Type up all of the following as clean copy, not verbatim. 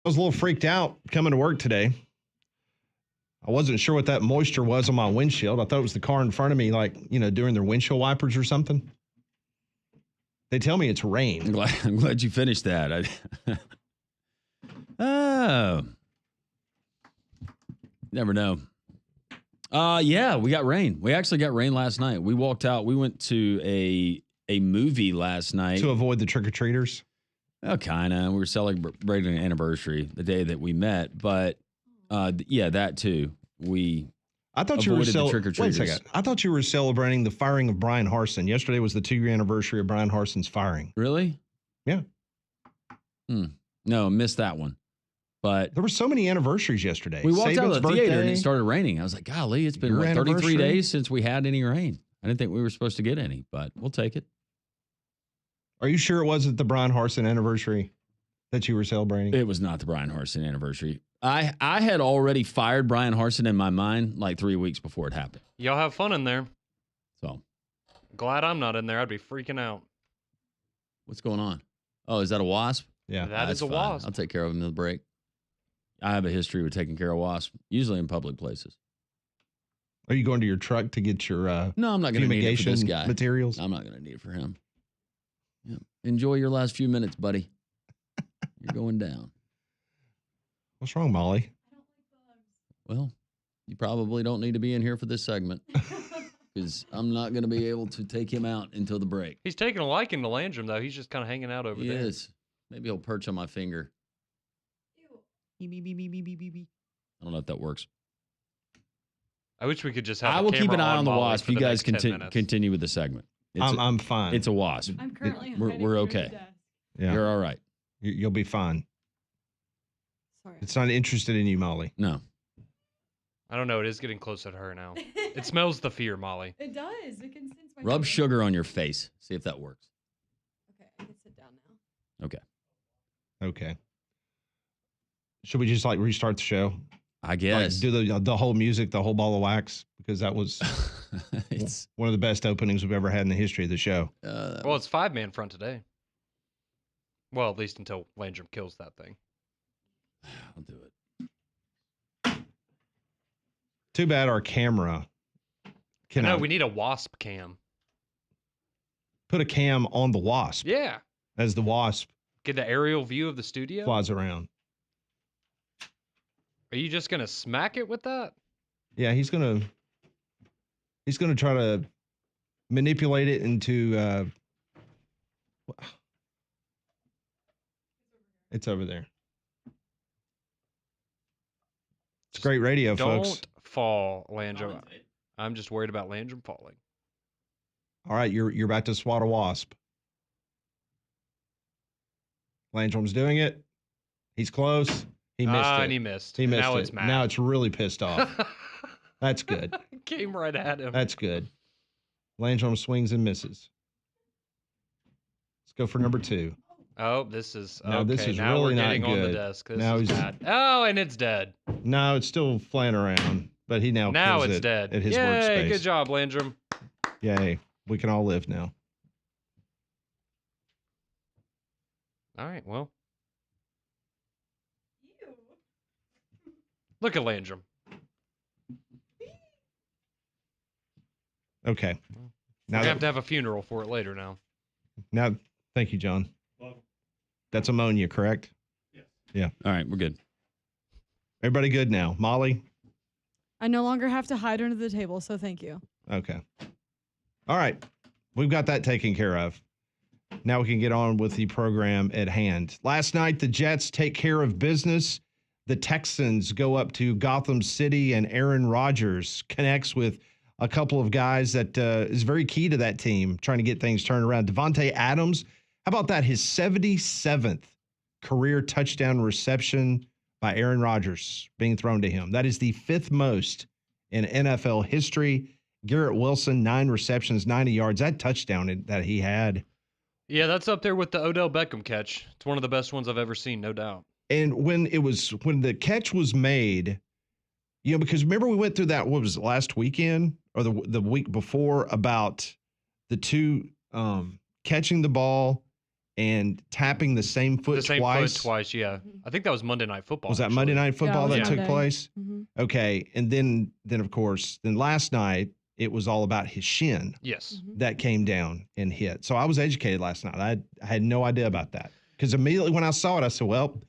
I was a little freaked out coming to work today. I wasn't sure what that moisture was on my windshield. I thought it was the car in front of me, like, doing their windshield wipers or something. They tell me it's rain. I'm glad you finished that. Oh. Never know. Yeah, we got rain. We actually got rain last night. We walked out. We went to a movie last night. To avoid the trick-or-treaters? Oh, kind of. We were celebrating an anniversary the day that we met. But, yeah, that too. I thought you were wait a second. I thought you were celebrating the firing of Brian Harsin. Yesterday was the 2-year anniversary of Brian Harsin's firing. Really? Yeah. No, missed that one. But there were so many anniversaries yesterday. We walked out of the theater and it started raining. I was like, golly, it's been 33 days since we had any rain. I didn't think we were supposed to get any, but we'll take it. Are you sure it wasn't the Brian Harsin anniversary that you were celebrating? It was not the Brian Harsin anniversary. I had already fired Brian Harsin in my mind like 3 weeks before it happened. Y'all have fun in there. So. Glad I'm not in there. I'd be freaking out. What's going on? Oh, is that a wasp? Yeah. That is a wasp. I'll take care of him in the break. I have a history with taking care of wasps, usually in public places. Are you going to your truck to get your No, I'm not going to need it for this guy. Materials? I'm not going to need it for him. Yeah. Enjoy your last few minutes, buddy. You're going down. What's wrong, Molly? I don't like bugs. Well, you probably don't need to be in here for this segment because I'm not going to be able to take him out until the break. He's taking a liking to Landrum, though. He's just kind of hanging out over there. He is. Maybe he'll perch on my finger. Ew. I don't know if that works. I wish we could just have I will keep an eye on the wasp. You guys continue with the segment. I'm fine. It's a wasp. I'm currently we're okay. Desk. Yeah. You're all right. You'll be fine. Sorry. It's not interested in you, Molly. No. I don't know. It is getting closer to her now. It smells the fear, Molly. It does. It can sense my Rub fear. sugar on your face. See if that works. Okay, I can sit down now. Okay. Should we just restart the show? I guess. Do the whole music, the whole ball of wax, because that was it's one of the best openings we've ever had in the history of the show. Well, it's 5-man front today. Well, at least until Landrum kills that thing. I'll do it. Too bad our camera No, we need a wasp cam. Put a cam on the wasp. Yeah. As the wasp Get the aerial view of the studio. flies around. Are you just gonna smack it with that? Yeah, he's gonna try to manipulate it into. It's over there. It's great radio, folks. Don't fall, Landrum. I'm just worried about Landrum falling. All right, you're about to swat a wasp. Landrum's doing it. He's close. He missed it. And he missed. He missed now it. It's mad. Now it's really pissed off. That's good. Came right at him. That's good. Landrum swings and misses. Let's go for number 2. Oh, this is No, this is now really we're not getting on the good. desk. This Now is he's- bad. Oh, and it's dead. No, it's still flying around, but he now Now kills it's it dead. at his Yay, workspace. good job, Landrum. Yay. We can all live now. All right, well, Ew. look at Landrum. Okay. We have to have a funeral for it later now. Thank you, John. That's ammonia, correct? Yes. Yeah. All right, we're good. Everybody good now? Molly? I no longer have to hide under the table, so thank you. Okay. All right. We've got that taken care of. Now we can get on with the program at hand. Last night, the Jets take care of business. The Texans go up to Gotham City, and Aaron Rodgers connects with a couple of guys that is very key to that team, trying to get things turned around. Devontae Adams, how about that? His 77th career touchdown reception by Aaron Rodgers being thrown to him. That is the 5th most in NFL history. Garrett Wilson, 9 receptions, 90 yards. That touchdown that he had. Yeah, that's up there with the Odell Beckham catch. It's one of the best ones I've ever seen, no doubt. And when the catch was made, because remember we went through that, what was it, last weekend or the week before, about the two catching the ball and tapping the same foot The same twice. foot twice, yeah. I think that was Monday Night Football. Was that actually. Monday Night Football Yeah, that it was took Monday. place? Mhm. Okay, and then of course, then last night it was all about his shin Yes. Mhm. that came down and hit. So I was educated last night. I had no idea about that because immediately when I saw it, I said, "Well,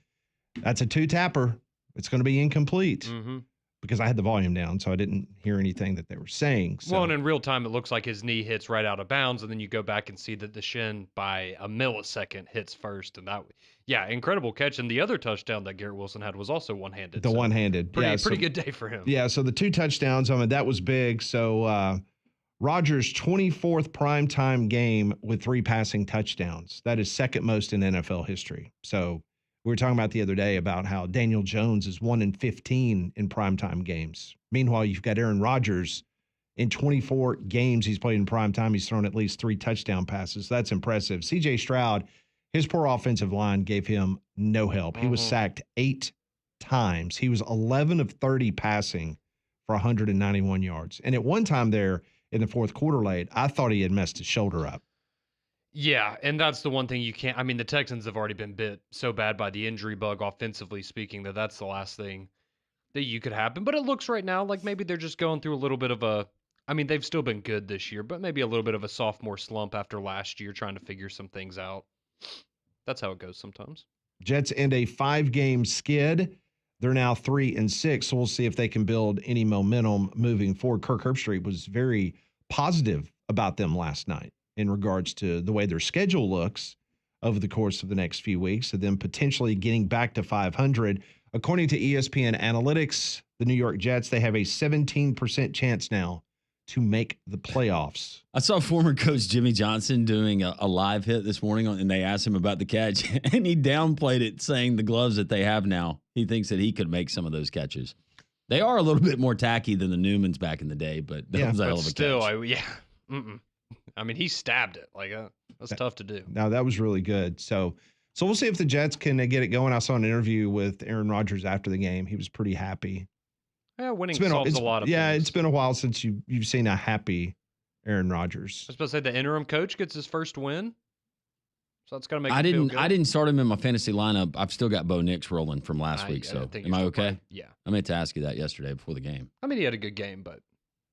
that's a two tapper. It's going to be incomplete." Mm-hmm. Because I had the volume down, so I didn't hear anything that they were saying. So. Well, and in real time, it looks like his knee hits right out of bounds, and then you go back and see that the shin by a millisecond hits first, and that, yeah, incredible catch. And the other touchdown that Garrett Wilson had was also one-handed. The so one-handed, pretty good day for him. Yeah, so the 2 touchdowns, I mean, that was big. So Rodgers' 24th primetime game with 3 passing touchdowns. That is second most in NFL history. So we were talking about the other day about how Daniel Jones is 1-15 in primetime games. Meanwhile, you've got Aaron Rodgers in 24 games he's played in primetime. He's thrown at least 3 touchdown passes. That's impressive. C.J. Stroud, his poor offensive line gave him no help. He was sacked 8 times. He was 11 of 30 passing for 191 yards. And at one time there in the fourth quarter late, I thought he had messed his shoulder up. Yeah, and that's the one thing you can't. I mean, the Texans have already been bit so bad by the injury bug, offensively speaking, that's the last thing that you could happen. But it looks right now like maybe they're just going through a little bit of a. I mean, they've still been good this year, but maybe a little bit of a sophomore slump after last year, trying to figure some things out. That's how it goes sometimes. Jets end a 5-game skid. They're now 3-6, so we'll see if they can build any momentum moving forward. Kirk Herbstreit was very positive about them last night in regards to the way their schedule looks over the course of the next few weeks, and then potentially getting back to 500. According to ESPN Analytics, the New York Jets, they have a 17% chance now to make the playoffs. I saw former coach Jimmy Johnson doing a live hit this morning, and they asked him about the catch, and he downplayed it, saying the gloves that they have now, he thinks that he could make some of those catches. They are a little bit more tacky than the Newmans back in the day, but that was a hell of a still, catch. I mean, he stabbed it. Like, that's tough to do. Now, that was really good. So we'll see if the Jets can get it going. I saw an interview with Aaron Rodgers after the game. He was pretty happy. Yeah, winning solves a lot of Yeah, things. it's been a while since you've seen a happy Aaron Rodgers. I was supposed to say the interim coach gets his first win. So that's going to make him feel good. I didn't start him in my fantasy lineup. I've still got Bo Nix rolling from last week. So am I okay? Yeah. I meant to ask you that yesterday before the game. I mean, he had a good game, but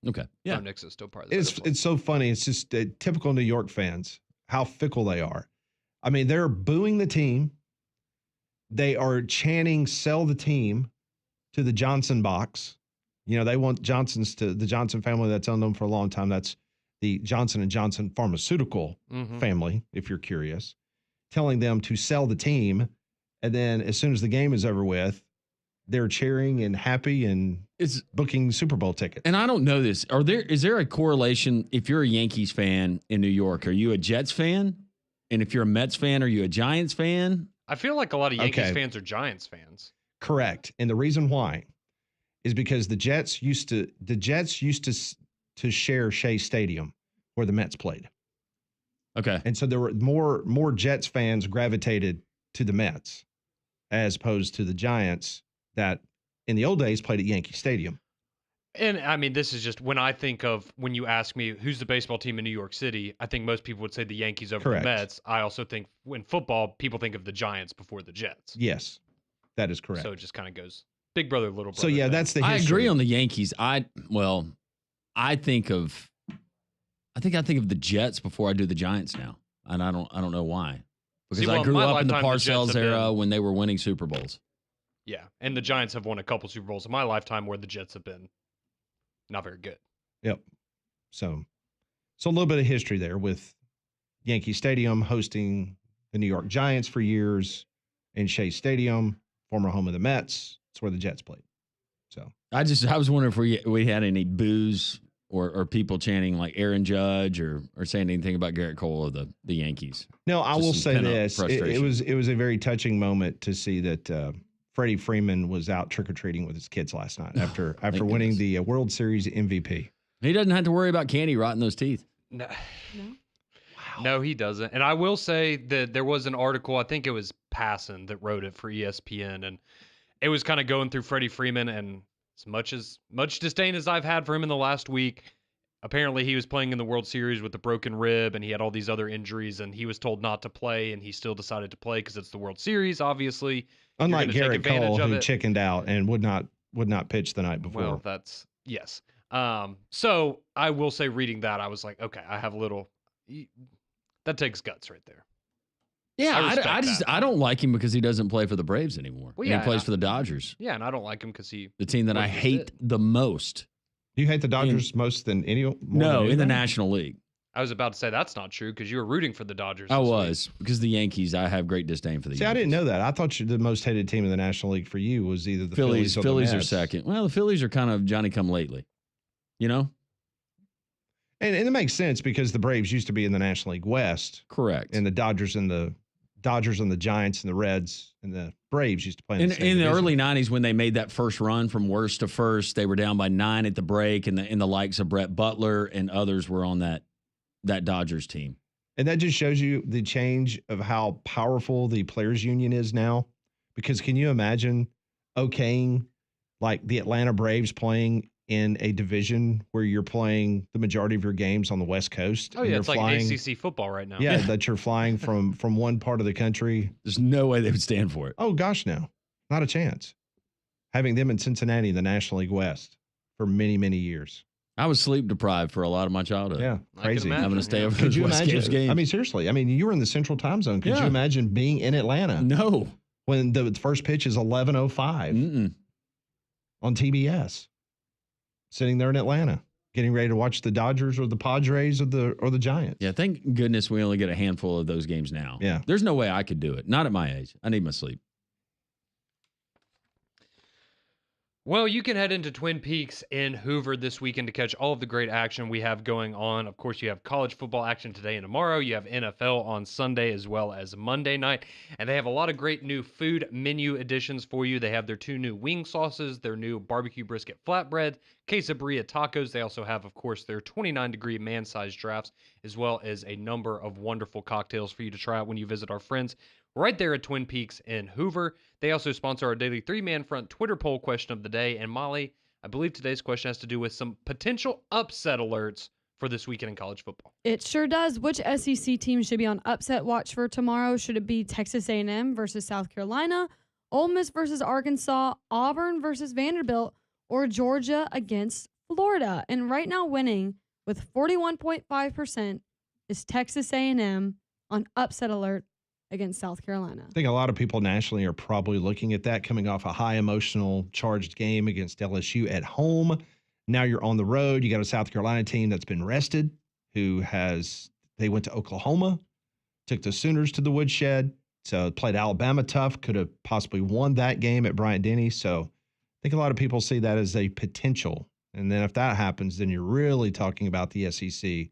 okay. Yeah. Bo Nix is still part of the It's so funny. It's just typical New York fans, how fickle they are. I mean, they're booing the team. They are chanting, sell the team to the Johnson box. You know, they want Johnsons to the Johnson family that's owned them for a long time. That's the Johnson & Johnson pharmaceutical family, if you're curious, telling them to sell the team. And then as soon as the game is over with, they're cheering and happy and it's booking Super Bowl tickets. And I don't know this. Is there a correlation? If you're a Yankees fan in New York, are you a Jets fan? And if you're a Mets fan, are you a Giants fan? I feel like a lot of Yankees fans are Giants fans. Correct. And the reason why is because the Jets used to share Shea Stadium where the Mets played. Okay. And so there were more Jets fans gravitated to the Mets as opposed to the Giants that in the old days played at Yankee Stadium. And I mean, this is just when you ask me who's the baseball team in New York City, I think most people would say the Yankees over Correct. the Mets. I also think when football, people think of the Giants before the Jets. Yes, that is correct. So it just kind of goes big brother, little brother. So yeah, thing. that's the I history. agree on the Yankees. I think of the Jets before I do the Giants now. And I don't know why. Because I grew up in the Parcells era when they were winning Super Bowls. Yeah, and the Giants have won a couple Super Bowls in my lifetime where the Jets have been not very good. Yep. So a little bit of history there with Yankee Stadium hosting the New York Giants for years, and Shea Stadium, former home of the Mets. It's where the Jets played. So I was wondering if we had any boos or people chanting like Aaron Judge or saying anything about Garrett Cole or the Yankees. No, I will say this: it was a very touching moment to see that Freddie Freeman was out trick-or-treating with his kids last night after winning the World Series MVP. He doesn't have to worry about candy rotting those teeth. No. Wow. No, he doesn't. And I will say that there was an article, I think it was Passon that wrote it for ESPN, and it was kind of going through Freddie Freeman, and as much disdain as I've had for him in the last week, apparently he was playing in the World Series with a broken rib and he had all these other injuries and he was told not to play and he still decided to play because it's the World Series, obviously. Unlike You're gonna take Garrett Cole, advantage of who it. chickened out and would not pitch the night before. Well, that's yes. So I will say, reading that, I was like, okay, I have a little. That takes guts right there. Yeah, I respect that. I don't like him because he doesn't play for the Braves anymore. Well, And yeah, he plays for the Dodgers, Yeah, and I don't like him because he. the team that I Look, that's hate it. the most. Do you hate the Dodgers most than any? More No, than in the anybody? National League. I was about to say that's not true because you were rooting for the Dodgers. I this week. was because the Yankees. I have great disdain for the See, Yankees. I didn't know that. I thought the most hated team in the National League for you was either the Phillies or Phillies the are Mets. second. Well, the Phillies are kind of Johnny come lately. You know, And it makes sense because the Braves used to be in the National League West, correct. and the Dodgers and the Giants and the Reds and the Braves used to play in the same In the division. early '90s, when they made that first run from worst to first, they were down by 9 at the break, and the likes of Brett Butler and others were on that Dodgers team. And that just shows you the change of how powerful the players union is now. Because can you imagine okaying like the Atlanta Braves playing in a division where you're playing the majority of your games on the West Coast? Oh and yeah, you're it's like flying, ACC football right now. Yeah, that you're flying from one part of the country. There's no way they would stand for it. Oh gosh, no, not a chance. Having them in Cincinnati in the National League West for many, many years. I was sleep deprived for a lot of my childhood. Yeah, I can crazy. imagine. Having to stay Yeah. over Could those you West imagine? Coast games. I mean, seriously. I mean, you were in the Central Time Zone. Could Yeah. you imagine being in Atlanta No. when the first pitch is 11:05 Mm-mm. on TBS? Sitting there in Atlanta, getting ready to watch the Dodgers or the Padres or the Giants. Yeah, thank goodness we only get a handful of those games now. Yeah. There's no way I could do it. Not at my age. I need my sleep. Well, you can head into Twin Peaks in Hoover this weekend to catch all of the great action we have going on. Of course, you have college football action today and tomorrow. You have NFL on Sunday as well as Monday night. And they have a lot of great new food menu additions for you. They have their 2 new wing sauces, their new barbecue brisket flatbread, quesadilla tacos. They also have, of course, their 29-degree man-sized drafts, as well as a number of wonderful cocktails for you to try out when you visit our friends right there at Twin Peaks in Hoover. They also sponsor our daily 3-man front Twitter poll question of the day. And Molly, I believe today's question has to do with some potential upset alerts for this weekend in college football. It sure does. Which SEC team should be on upset watch for tomorrow? Should it be Texas A&M versus South Carolina, Ole Miss versus Arkansas, Auburn versus Vanderbilt, or Georgia against Florida? And right now winning with 41.5% is Texas A&M on upset alert against South Carolina. I think a lot of people nationally are probably looking at that coming off a high emotional charged game against LSU at home. Now you're on the road. You got a South Carolina team that's been rested, they went to Oklahoma, took the Sooners to the woodshed. So played Alabama tough, could have possibly won that game at Bryant-Denny. So I think a lot of people see that as a potential. And then if that happens, then you're really talking about the SEC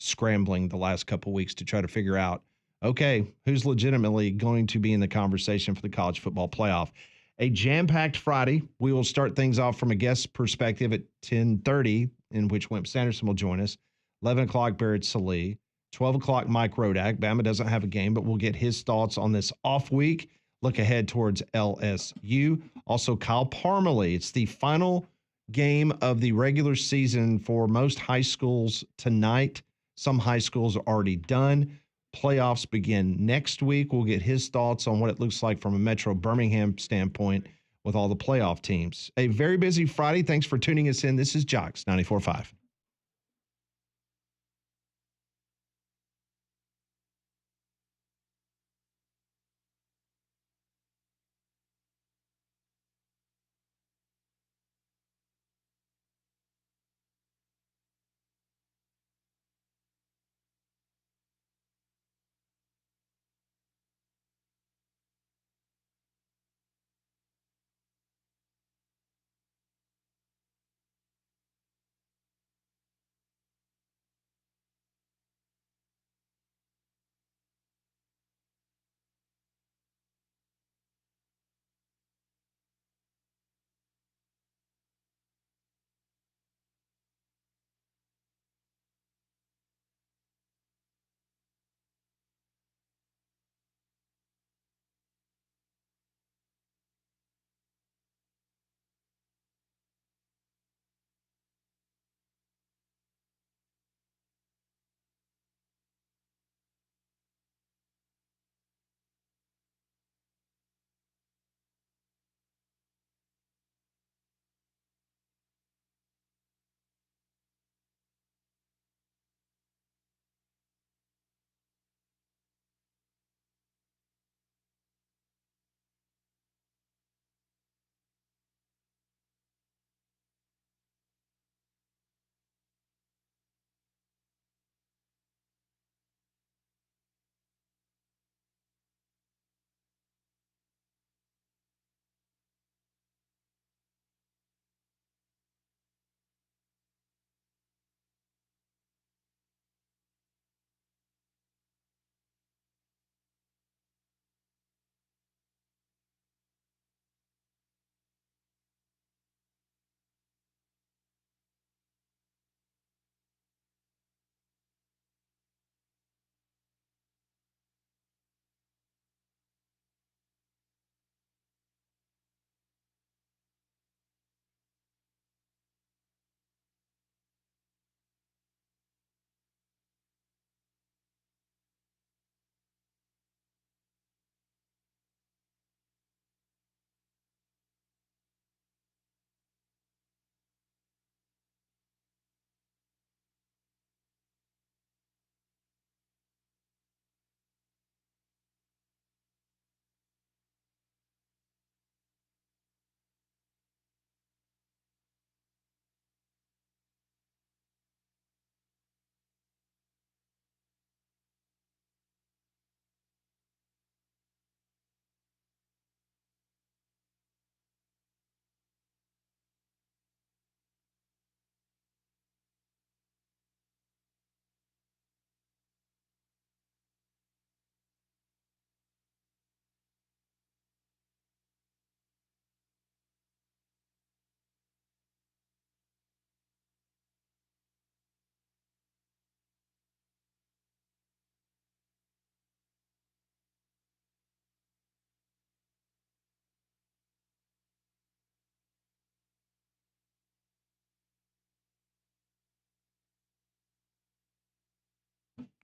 scrambling the last couple of weeks to try to figure out, okay, who's legitimately going to be in the conversation for the college football playoff? A jam-packed Friday. We will start things off from a guest perspective at 10:30, in which Wimp Sanderson will join us. 11 o'clock, Barrett Sallee. 12 o'clock, Mike Rodak. Bama doesn't have a game, but we'll get his thoughts on this off week. Look ahead towards LSU. Also, Kyle Parmalee. It's the final game of the regular season for most high schools tonight. Some high schools are already done. Playoffs begin next week. We'll get his thoughts on what it looks like from a Metro Birmingham standpoint with all the playoff teams. A very busy Friday. Thanks for tuning us in. This is Jocks 94.5.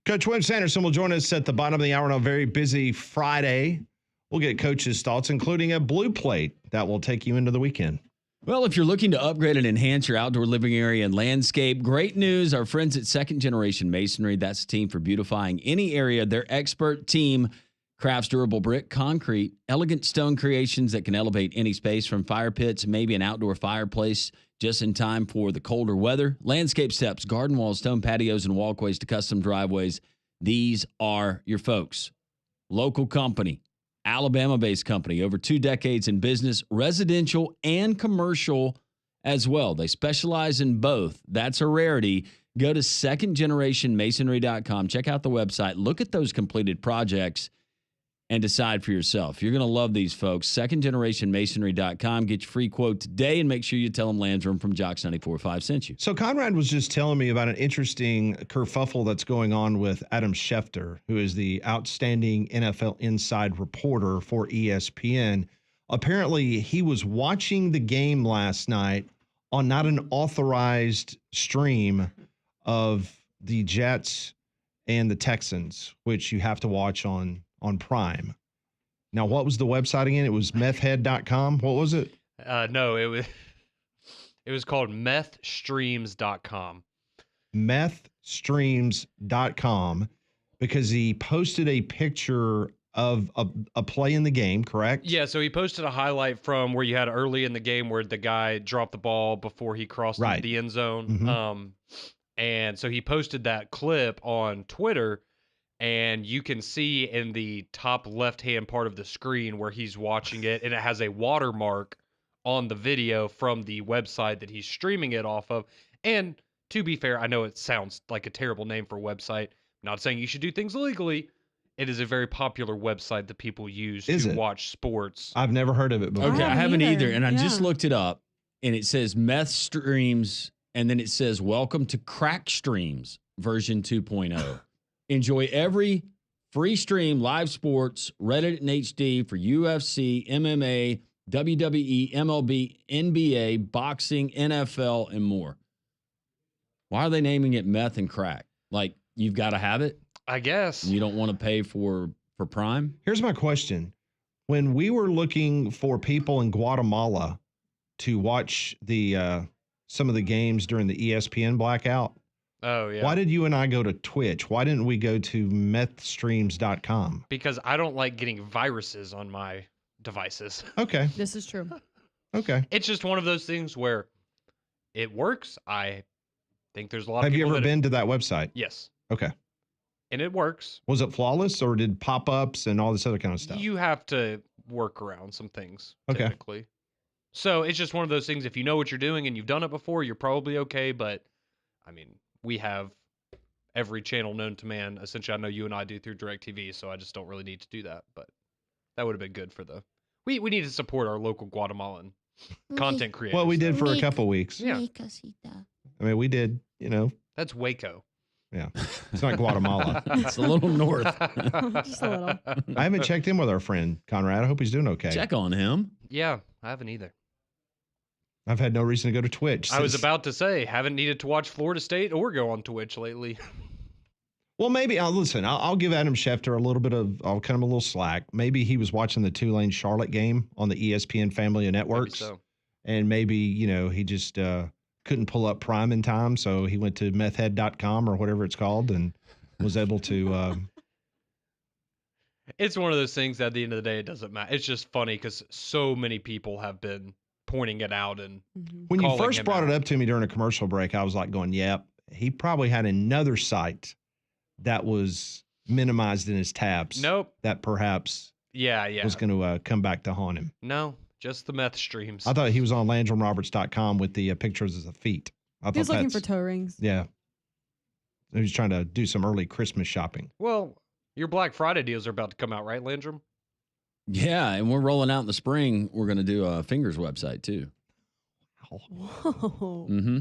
Coach Wimp Sanderson will join us at the bottom of the hour on a very busy Friday. We'll get Coach's thoughts, including a blue plate that will take you into the weekend. Well, if you're looking to upgrade and enhance your outdoor living area and landscape, great news. Our friends at Second Generation Masonry, that's a team for beautifying any area. Their expert team crafts durable brick, concrete, elegant stone creations that can elevate any space from fire pits, maybe an outdoor fireplace, just in time for the colder weather. Landscape steps, garden walls, stone patios, and walkways to custom driveways. These are your folks. Local company, Alabama-based company, over 2 decades in business, residential and commercial as well. They specialize in both. That's a rarity. Go to secondgenerationmasonry.com. Check out the website. Look at those completed projects and decide for yourself. You're going to love these folks. Secondgenerationmasonry.com. Get your free quote today and make sure you tell them Landrum from Jocks 94.5 sent you. So Conrad was just telling me about an interesting kerfuffle that's going on with Adam Schefter, who is the outstanding NFL inside reporter for ESPN. Apparently, he was watching the game last night on not an authorized stream of the Jets and the Texans, which you have to watch on Prime. Now, what was the website again? It was methhead.com. What was it? No, it was called methstreams.com. Methstreams.com, because he posted a picture of a play in the game, correct? Yeah, so he posted a highlight from where you had early in the game where the guy dropped the ball before he crossed into the end zone. Mm-hmm. And so he posted that clip on Twitter, and you can see in the top left-hand part of the screen where he's watching it, and it has a watermark on the video from the website that he's streaming it off of. And to be fair, I know it sounds like a terrible name for a website. I'm not saying you should do things illegally. It is a very popular website that people use to watch sports. I've never heard of it before. Okay, I haven't either. And I just looked it up, and it says Meth Streams, and then it says Welcome to Crack Streams version 2.0. Enjoy every free stream, live sports, Reddit and HD for UFC, MMA, WWE, MLB, NBA, boxing, NFL, and more. Why are they naming it meth and crack? Like, you've got to have it? I guess. You don't want to pay for Prime? Here's my question. When we were looking for people in Guatemala to watch the some of the games during the ESPN blackout, oh, yeah. why did you and I go to Twitch? Why didn't we go to methstreams.com? Because I don't like getting viruses on my devices. Okay. This is true. Okay. It's just one of those things where it works. I think there's a lot of Have you people ever been to that website? Yes. Okay. And it works. Was it flawless, or did pop-ups and all this other kind of stuff? You have to work around some things, Okay. typically. So it's just one of those things. If you know what you're doing and you've done it before, you're probably okay. But, I mean, we have every channel known to man. Essentially, I know you and I do through DirecTV, so I just don't really need to do that. But that would have been good for the... We need to support our local Guatemalan content creators. Well, we did for a couple weeks. Yeah. I mean, we did, That's Waco. Yeah. It's not Guatemala. It's a little north. Just a little. I haven't checked in with our friend, Conrad. I hope he's doing okay. Check on him. Yeah, I haven't either. I've had no reason to go to Twitch. I was about to say, haven't needed to watch Florida State or go on Twitch lately. Well, maybe I'll give Adam Schefter I'll cut him a little slack. Maybe he was watching the Tulane Charlotte game on the ESPN family of networks. Maybe so. And maybe, he just couldn't pull up Prime in time. So he went to methhead.com or whatever it's called and was able to. It's one of those things that at the end of the day, it doesn't matter. It's just funny because so many people have been pointing it out. And when you calling first him brought out. it up to me during a commercial break, I was like going, yep, he probably had another site that was minimized in his tabs. Nope. That perhaps Yeah. was going to come back to haunt him. No, just the meth streams. I thought he was on LandrumRoberts.com with the pictures of the feet. He was looking for toe rings. Yeah. He was trying to do some early Christmas shopping. Well, your Black Friday deals are about to come out, right, Landrum? Yeah, and we're rolling out in the spring. We're going to do a Fingers website, too. Whoa. Mm-hmm.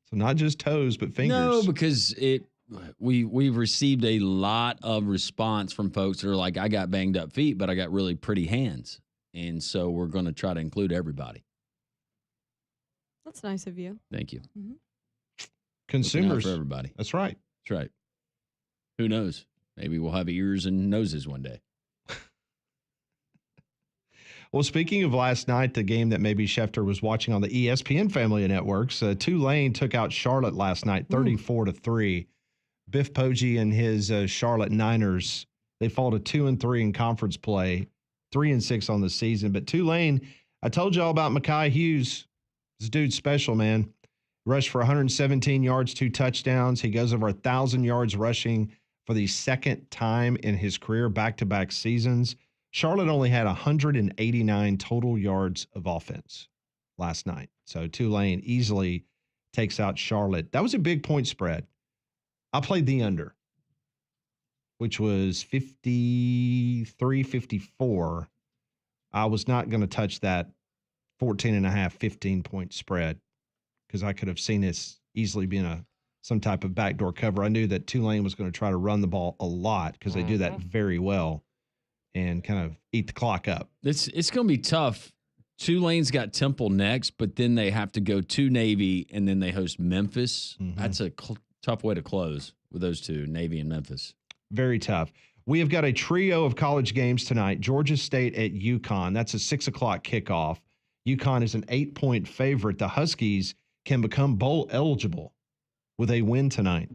So not just toes, but fingers. No, because we've received a lot of response from folks that are like, I got banged up feet, but I got really pretty hands. And so we're going to try to include everybody. That's nice of you. Thank you. Consumers. For everybody. That's right. That's right. Who knows? Maybe we'll have ears and noses one day. Well, speaking of last night, the game that maybe Schefter was watching on the ESPN family of networks, Tulane took out Charlotte last night, 34-3. Biff Poggi and his Charlotte Niners, they fall to 2-3 in conference play, 3-6 on the season. But Tulane, I told you all about Mekhi Hughes. This dude's special, man. Rushed for 117 yards, 2 touchdowns. He goes over 1,000 yards rushing for the second time in his career, back-to-back seasons. Charlotte only had 189 total yards of offense last night. So Tulane easily takes out Charlotte. That was a big point spread. I played the under, which was 53-54. I was not going to touch that 14.5, 15-point spread because I could have seen this easily being some type of backdoor cover. I knew that Tulane was going to try to run the ball a lot because they do that very well and kind of eat the clock up. It's going to be tough. Tulane's got Temple next, but then they have to go to Navy, and then they host Memphis. Mm-hmm. That's a tough way to close with those two, Navy and Memphis. Very tough. We have got a trio of college games tonight. Georgia State at UConn. That's a 6 o'clock kickoff. UConn is an 8-point favorite. The Huskies can become bowl eligible with a win tonight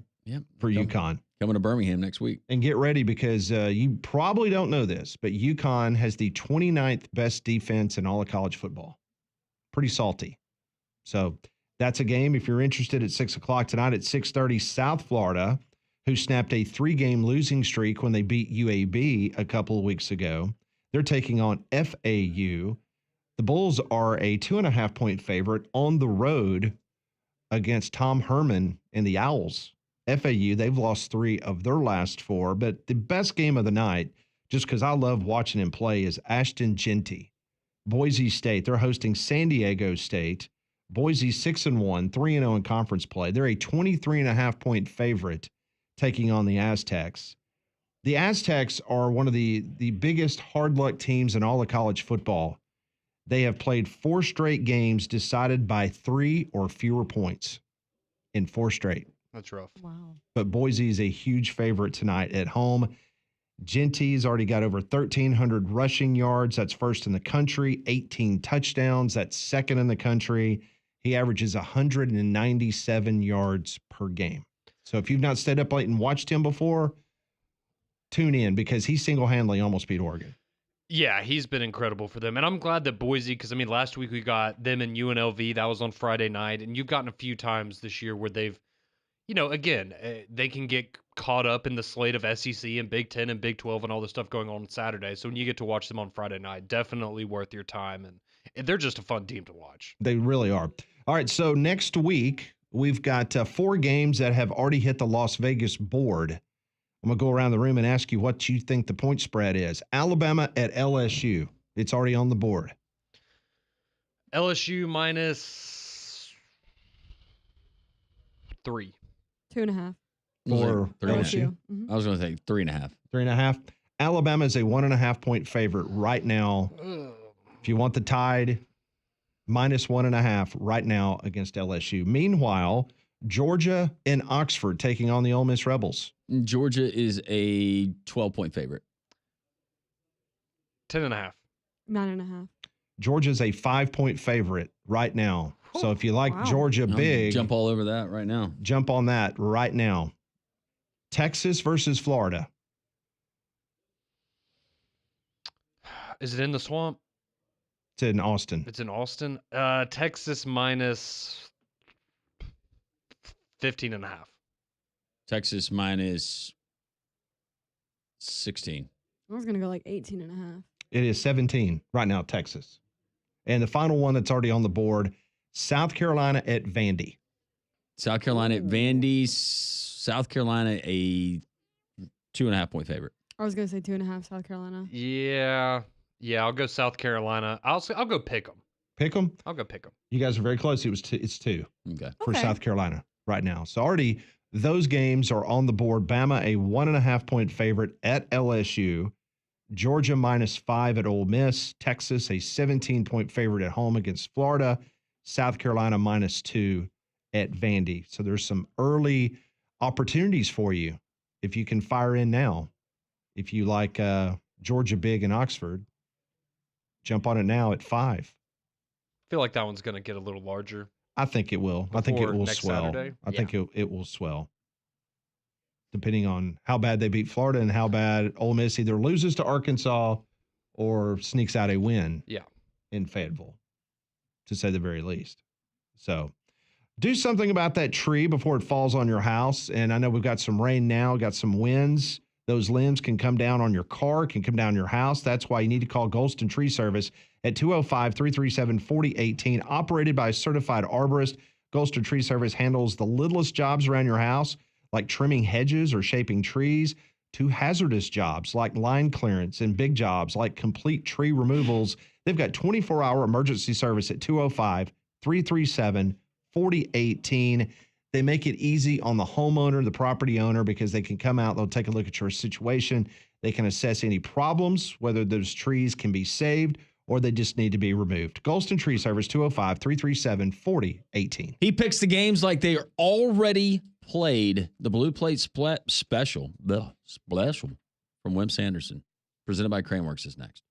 for UConn. Coming to Birmingham next week. And get ready because you probably don't know this, but UConn has the 29th best defense in all of college football. Pretty salty. So that's a game. If you're interested, at 6 o'clock tonight. At 6:30, South Florida, who snapped a 3-game losing streak when they beat UAB a couple of weeks ago. They're taking on FAU. The Bulls are a 2.5-point favorite on the road against Tom Herman and the Owls. FAU, they've lost 3 of their last 4, but the best game of the night, just because I love watching him play, is Ashton Genty. Boise State, they're hosting San Diego State. Boise 6-1, 3-0 in conference play. They're a 23.5-point favorite taking on the Aztecs. The Aztecs are one of the biggest hard luck teams in all of college football. They have played 4 straight games decided by 3 or fewer points in 4 straight. That's rough. Wow. But Boise is a huge favorite tonight at home. Genty's already got over 1,300 rushing yards. That's first in the country. 18 touchdowns. That's second in the country. He averages 197 yards per game. So if you've not stayed up late and watched him before, tune in because he single-handedly almost beat Oregon. Yeah, he's been incredible for them. And I'm glad that Boise, because, I mean, last week we got them and UNLV. That was on Friday night. And you've gotten a few times this year where they've, you know, again, they can get caught up in the slate of SEC and Big Ten and Big 12 and all the stuff going on Saturday. So when you get to watch them on Friday night, definitely worth your time. And they're just a fun team to watch. They really are. All right, so next week, we've got 4 games that have already hit the Las Vegas board. I'm going to go around the room and ask you what you think the point spread is. Alabama at LSU. It's already on the board. LSU minus 3. 2.5. For LSU. I was going to say 3.5. 3.5. Alabama is a 1.5-point favorite right now. If you want the Tide, minus 1.5 right now against LSU. Meanwhile, Georgia and Oxford taking on the Ole Miss Rebels. Georgia is a 12-point favorite. 10.5. 9.5. Georgia's a 5-point favorite right now. So if you like Georgia big, Jump all over that right now. jump on that right now. Texas versus Florida. Is it in the swamp? It's in Austin. It's in Austin. Texas minus 15.5. Texas minus 16. I was going to go like 18.5. It is 17 right now, Texas. And the final one that's already on the board, South Carolina at Vandy. South Carolina at Vandy. South Carolina a 2.5-point favorite. I was going to say 2.5, South Carolina. Yeah, I'll go South Carolina. I'll go pick them. Pick them. I'll go pick them. You guys are very close. It's 2 Okay. for Okay. South Carolina right now. So already those games are on the board. Bama, a 1.5-point favorite at LSU. Georgia minus 5 at Ole Miss. Texas, a 17-point favorite at home against Florida. South Carolina minus 2 at Vandy. So there's some early opportunities for you if you can fire in now. If you like Georgia Big in Oxford, jump on it now at 5. I feel like that one's going to get a little larger. I think it will. I think it Before will next swell. Saturday? I think it will swell. Depending on how bad they beat Florida and how bad Ole Miss either loses to Arkansas or sneaks out a win in Fayetteville, to say the very least. So do something about that tree before it falls on your house. And I know we've got some rain now, got some winds. Those limbs can come down on your car, can come down your house. That's why you need to call Gston Tree Service at 205-337-4018. Operated by a certified arborist, Gston Tree Service handles the littlest jobs around your house, like trimming hedges or shaping trees, to hazardous jobs like line clearance and big jobs like complete tree removals. They've got 24-hour emergency service at 205-337-4018. They make it easy on the homeowner, the property owner, because they can come out, they'll take a look at your situation. They can assess any problems, whether those trees can be saved or they just need to be removed. Gston Tree Service, 205-337-4018. He picks the games like they are already played. The Blue Plate special from Wimp Sanderson, presented by Craneworks, is next.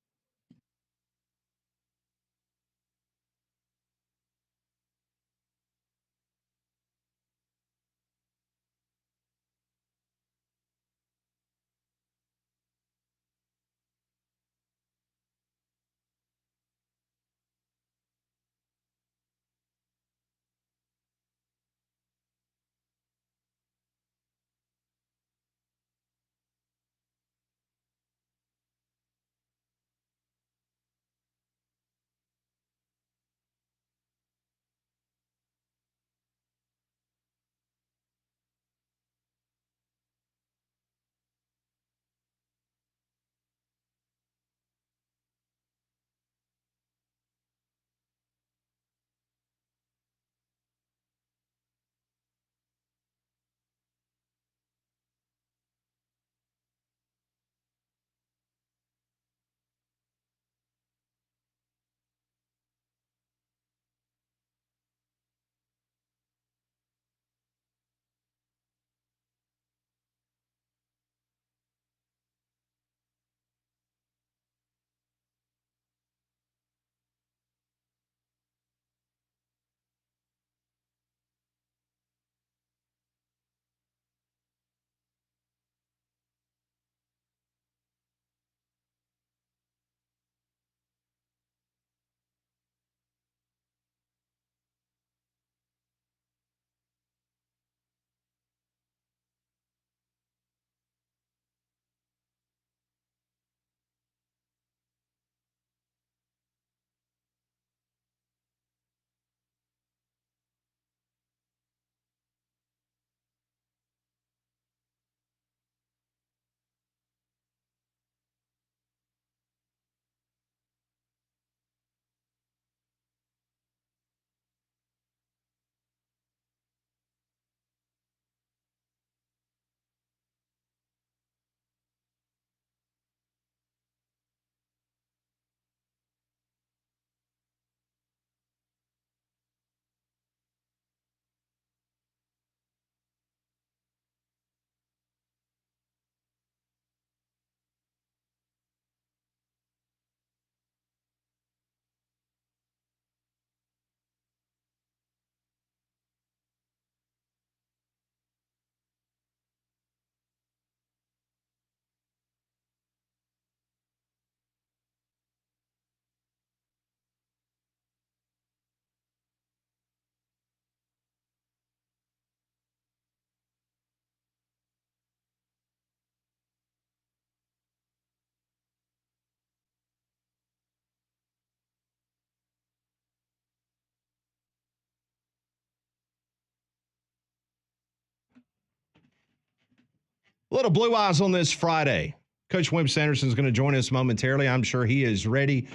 Little Blue Eyes on this Friday. Coach Wimp Sanderson is going to join us momentarily. I'm sure he is ready,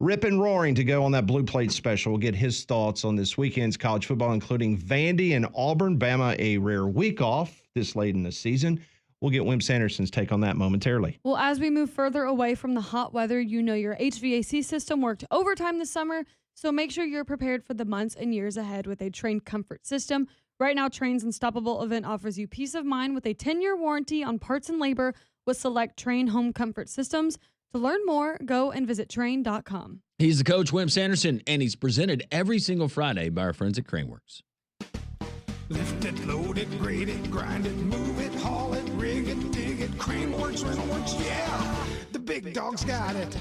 rip and roaring to go on that Blue Plate special. We'll get his thoughts on this weekend's college football, including Vandy and Auburn. Bama, a rare week off this late in the season. We'll get Wimp Sanderson's take on that momentarily. Well, as we move further away from the hot weather, you know your HVAC system worked overtime this summer, so make sure you're prepared for the months and years ahead with a Trane Comfort system. Right now, Train's Unstoppable event offers you peace of mind with a 10-year warranty on parts and labor with select Train home comfort systems. To learn more, go and visit train.com. He's the coach, Wimp Sanderson, and he's presented every single Friday by our friends at Craneworks. Lift it, load it, grade it, grind it, move it, haul it, rig it, dig it, Craneworks, Rentalworks, yeah, the big dog's got it.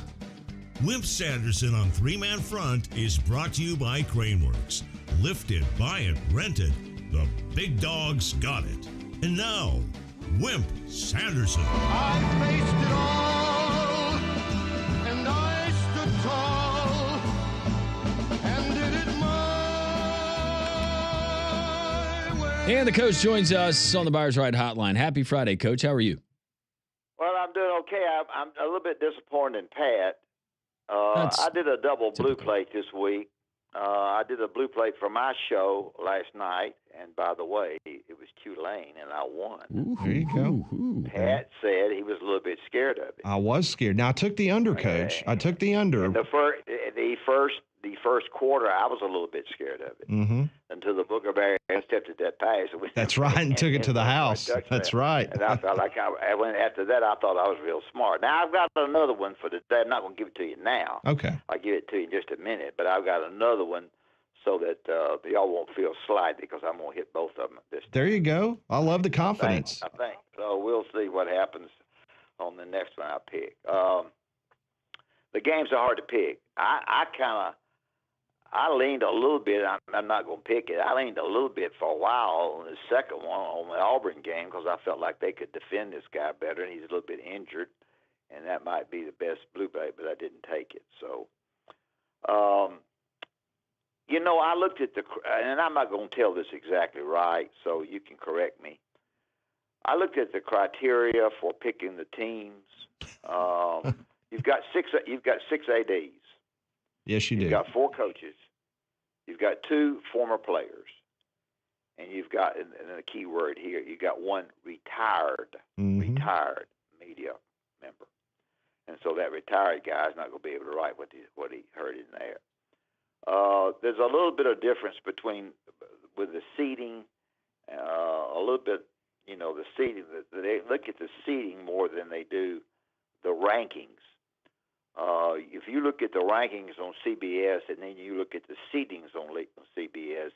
Wimp Sanderson on Three Man Front is brought to you by Craneworks. Lift it, buy it, rent it. The big dog's got it. And now, Wimp Sanderson. I faced it all, and I stood tall, and did it my way. And the coach joins us on the Buyers Right Hotline. Happy Friday, Coach. How are you? Well, I'm doing okay. I'm a little bit disappointed in Pat. I did a double blue plate this week. I did a blue plate for my show last night, and by the way, it was Tulane, and I won. Ooh, there you go. Pat said he was a little bit scared of it. I was scared. Now I took the under, Coach. I took the under. The first quarter, I was a little bit scared of it until the Booker Bear intercepted that pass. That's right, and took it to the house. That's right. And I felt like after that, I thought I was real smart. Now I've got another one for today. I'm not going to give it to you now. Okay. I'll give it to you in just a minute, but I've got another one so that y'all won't feel slighted because I'm going to hit both of them this time. There you go. I love the confidence. I think. So we'll see what happens on the next one I pick. The games are hard to pick. I leaned a little bit. I'm not going to pick it. I leaned a little bit for a while on the second one on the Auburn game because I felt like they could defend this guy better, and he's a little bit injured, and that might be the best blue plate, but I didn't take it. So, I looked at and I'm not going to tell this exactly right, so you can correct me. I looked at the criteria for picking the teams. You've got six ADs. Yes, you do. You've got 4 coaches. You've got 2 former players. And you've got, and a key word here, you got 1 retired media member. And so that retired guy is not going to be able to write what he heard in there. There's a little bit of difference with the seating, a little bit, the seating. They look at the seating more than they do the rankings. If you look at the rankings on CBS and then you look at the seedings on CBS,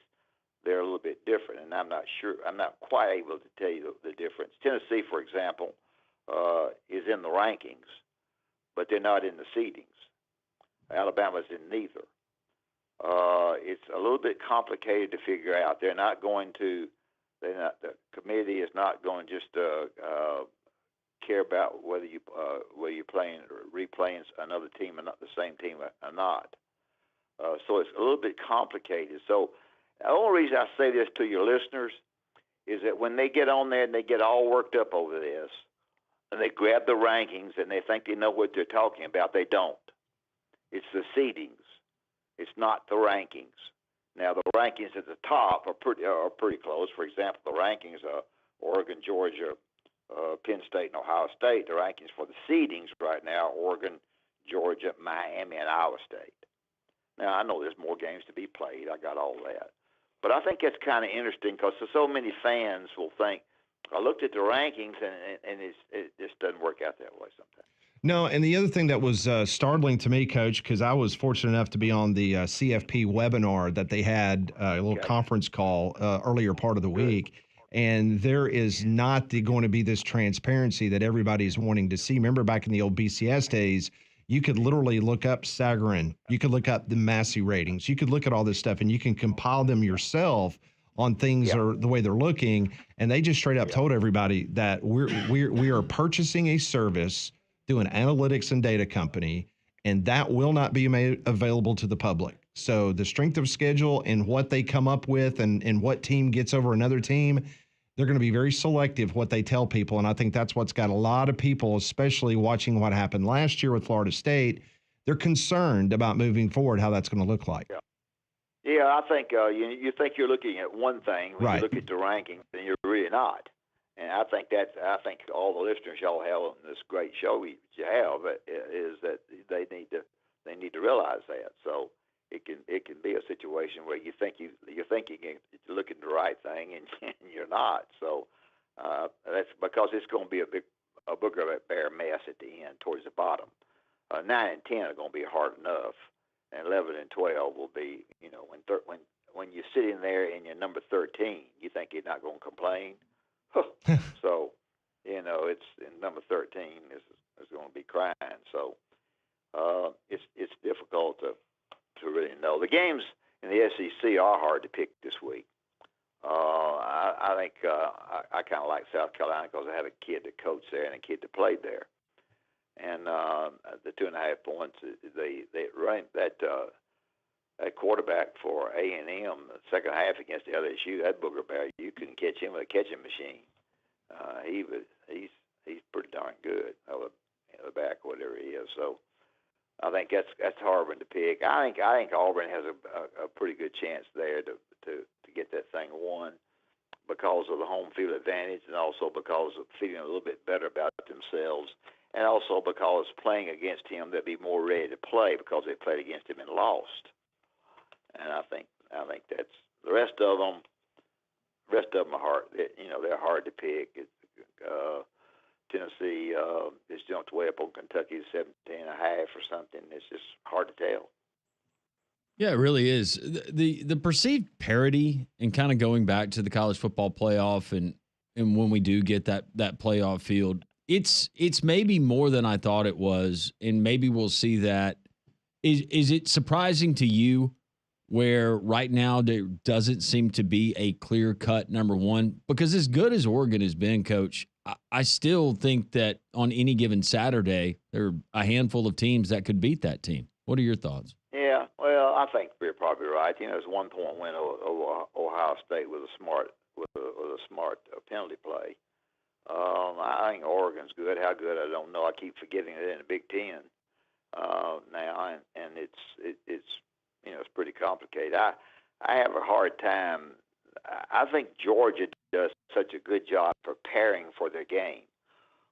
they're a little bit different, and I'm not quite able to tell you the difference. Tennessee, for example, is in the rankings, but they're not in the seedings. Alabama's in neither. It's a little bit complicated to figure out. The committee is not going to just care about whether you're playing or replaying another team or not the same team or not. So it's a little bit complicated. So the only reason I say this to your listeners is that when they get on there and they get all worked up over this and they grab the rankings and they think they know what they're talking about, they don't. It's the seedings. It's not the rankings. Now the rankings at the top are pretty close. For example, the rankings are Oregon, Georgia, Penn State, and Ohio State. The rankings for the seedings right now: Oregon, Georgia, Miami, and Iowa State. Now I know there's more games to be played. I got all that, but I think it's kind of interesting because so many fans will think, I looked at the rankings and it just doesn't work out that way sometimes. No, and the other thing that was startling to me, Coach, because I was fortunate enough to be on the CFP webinar that they had, a little conference call earlier part of the week, and there is not going to be this transparency that everybody's wanting to see. Remember back in the old BCS days, you could literally look up Sagarin, you could look up the Massey ratings, you could look at all this stuff, and you can compile them yourself on things or the way they're looking, and they just straight up told everybody that we are purchasing a service through an analytics and data company, and that will not be made available to the public. So the strength of schedule and what they come up with and what team gets over another team, they're going to be very selective what they tell people. And I think that's what's got a lot of people, especially watching what happened last year with Florida State, they're concerned about moving forward, how that's going to look like. Yeah, I think you think you're looking at one thing when you look at the rankings, and you're really not. And I think all the listeners y'all have on this great show you have is that they need to realize that. So it can be a situation where you think you're looking at the right thing and you're not. So that's because it's going to be a booger of a bear mess at the end towards the bottom. 9 and 10 are going to be hard enough, and 11 and 12 will be, when you're sitting there and you're number 13, you think you're not going to complain. So, it's in number 13 is going to be crying. So it's difficult to really know. The games in the SEC are hard to pick this week. I think I kind of like South Carolina because I have a kid that coached there and a kid that played there. And the 2.5 points, they ran that quarterback for A&M the second half against the LSU. That booger bear, you couldn't catch him with a catching machine. He's pretty darn good, the back, whatever he is. So I think that's hard one to pick. I think Auburn has a pretty good chance there to get that thing won because of the home field advantage, and also because of feeling a little bit better about themselves, and also because playing against him, they'll be more ready to play because they played against him and lost. And I think that's the rest of them. Are hard. They're hard to pick. Tennessee is jumped way up on Kentucky 17.5 or something. It's just hard to tell. Yeah, it really is. The perceived parity and kind of going back to the college football playoff and when we do get that playoff field, it's maybe more than I thought it was, and maybe we'll see that. Is it surprising to you where right now there doesn't seem to be a clear-cut number one? Because as good as Oregon has been, Coach, I still think that on any given Saturday, there are a handful of teams that could beat that team. What are your thoughts? Yeah, well, I think you're probably right. It's 1 point win over Ohio State with a smart penalty play. I think Oregon's good. How good, I don't know. I keep forgetting it in the Big Ten now, and it's pretty complicated. I have a hard time. I think Georgia does such a good job preparing for their game.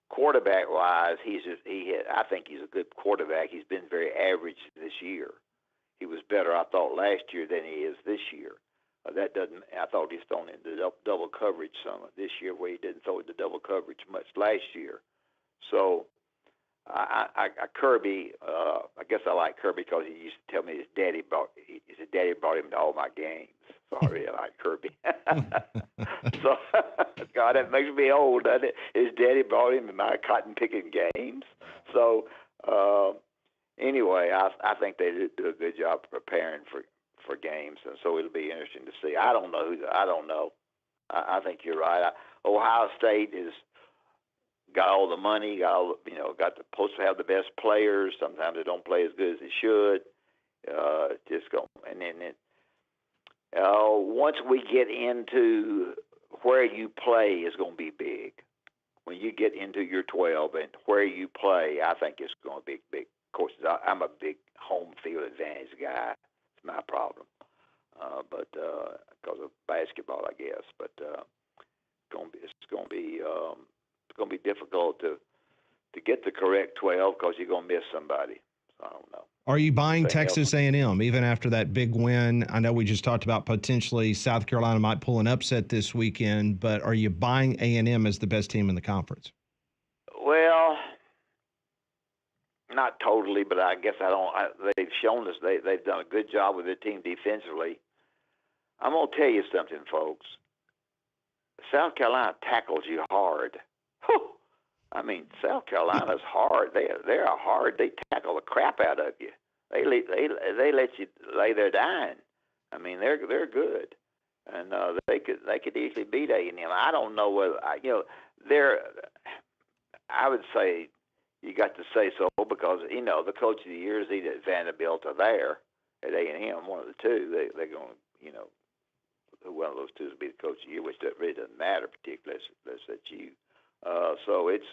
Quarterback-wise, I think he's a good quarterback. He's been very average this year. He was better, I thought, last year than he is this year. I thought he's thrown into double coverage some this year, where he didn't throw into double coverage much last year. So Kirby, I guess I like Kirby because he used to tell me his daddy brought him to all my games. So I really like Kirby. So, God, that makes me old, doesn't it? His daddy brought him to my cotton picking games. So anyway, I think they do a good job preparing for games, and so it'll be interesting to see. I don't know. I think you're right. Ohio State is got all the money, supposed to have the best players. Sometimes they don't play as good as they should. Once we get into where you play is going to be big. When you get into your 12 and where you play, I think it's going to be big. Of course, I'm a big home field advantage guy. It's my problem, but because of basketball, I guess. But it's going to be difficult to get the correct 12 because you're going to miss somebody. So I don't know. Are you buying Texas A&M even after that big win? I know we just talked about potentially South Carolina might pull an upset this weekend, but are you buying A&M as the best team in the conference? Well, not totally, but I guess they've shown us they've done a good job with their team defensively. I'm going to tell you something, folks. South Carolina tackles you hard. Whew. I mean, South Carolina's hard. They're hard. They tackle the crap out of you. They let you lay there dying. I mean, they're good, and they could easily beat A&M. I don't know whether I would say you got to say so because the coach of the year is either at Vanderbilt or there at A&M, one of the two. They're going to one of those two will be the coach of the year, which really doesn't matter particularly. That's you. So it's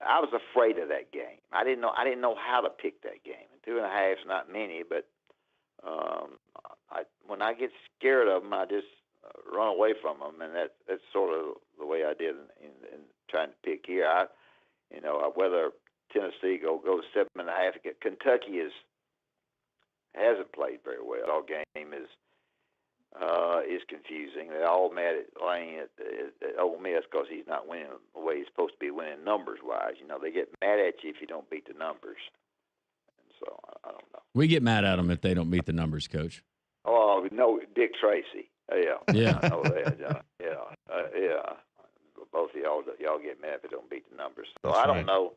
I was afraid of that game. I didn't know how to pick that game. 2.5 is not many, but when I get scared of them, I just run away from them, and that's sort of the way I did in trying to pick here. Whether Tennessee go to 7.5. Kentucky hasn't played very well. Our game is confusing. They're all mad at Lane at Ole Miss because he's not winning the way he's supposed to be winning numbers wise. They get mad at you if you don't beat the numbers. And so I don't know. We get mad at them if they don't meet the numbers, Coach. Oh no, Dick Tracy. Yeah. I know that. Yeah. Both of y'all get mad if they don't beat the numbers. So That's I don't right. know.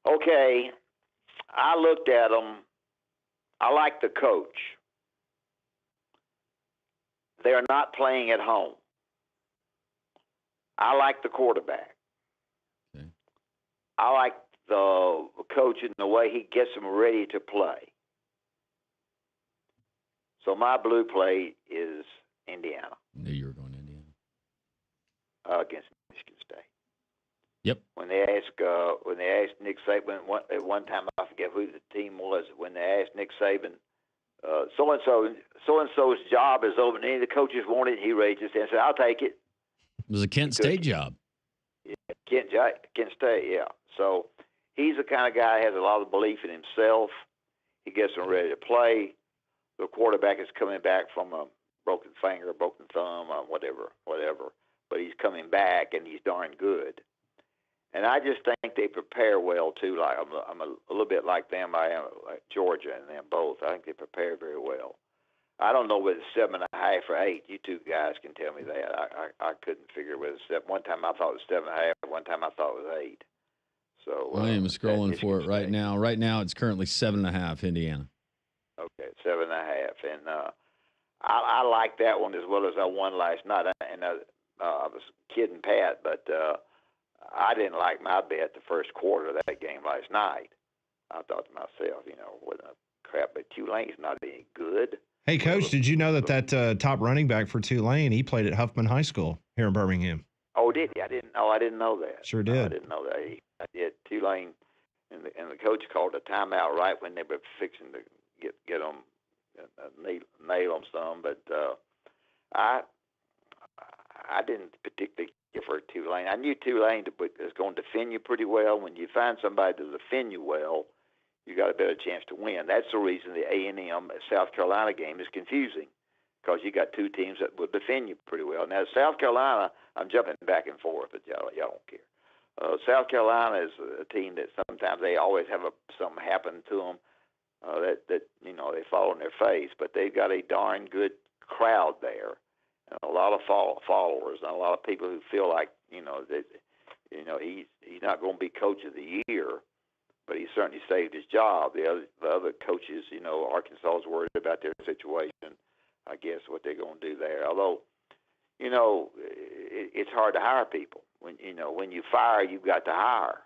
Okay, I looked at them. I like the coach. They're not playing at home. I like the quarterback. Okay. I like the coach in the way he gets them ready to play. So my blue play is Indiana Knew you were going to Indiana. against Michigan State. Yep. When they asked Nick Saban at one time, I forget who the team was. When they asked Nick Saban, so and so's job is over, and any of the coaches wanted it, he raised his hand and said, "I'll take it." It was a Kent State job. Yeah, Kent State, yeah. So he's the kind of guy that has a lot of belief in himself. He gets them ready to play. The quarterback is coming back from a broken finger, broken thumb, whatever. But he's coming back, and he's darn good. And I just think they prepare well too. Like I'm a little bit like them. I am like Georgia and them both. I think they prepare very well. I don't know whether it's 7.5 or 8. You two guys can tell me that. I couldn't figure whether it's 7. One time I thought it was 7.5. One time I thought it was 8. So I am scrolling Michigan for it right State. now. Right now, it's currently 7.5. Indiana. Okay, 7.5, and I like that one as well as I won last night. And I was kidding Pat, but I didn't like my bet the first quarter of that game last night. I thought to myself, what a crap, but Tulane's not any good. Hey, Coach, did you know that top running back for Tulane, he played at Huffman High School here in Birmingham? Oh, did he? I didn't know that. Sure No, I did. didn't know that. I did. Tulane, and the coach called a timeout right when they were fixing to get them nail them some, but I didn't particularly care for Tulane. I knew Tulane was going to defend you pretty well. When you find somebody to defend you well, you got a better chance to win. That's the reason the A&M South Carolina game is confusing, because you got two teams that will defend you pretty well. Now South Carolina, I'm jumping back and forth, but y'all don't care. South Carolina is a team that sometimes they always have something happen to them. That they fall on their face, but they've got a darn good crowd there, and a lot of followers, and a lot of people who feel like that he's not going to be coach of the year, but he certainly saved his job. The other coaches, Arkansas is worried about their situation. I guess what they're going to do there. Although, it's hard to hire people. When you fire, you've got to hire.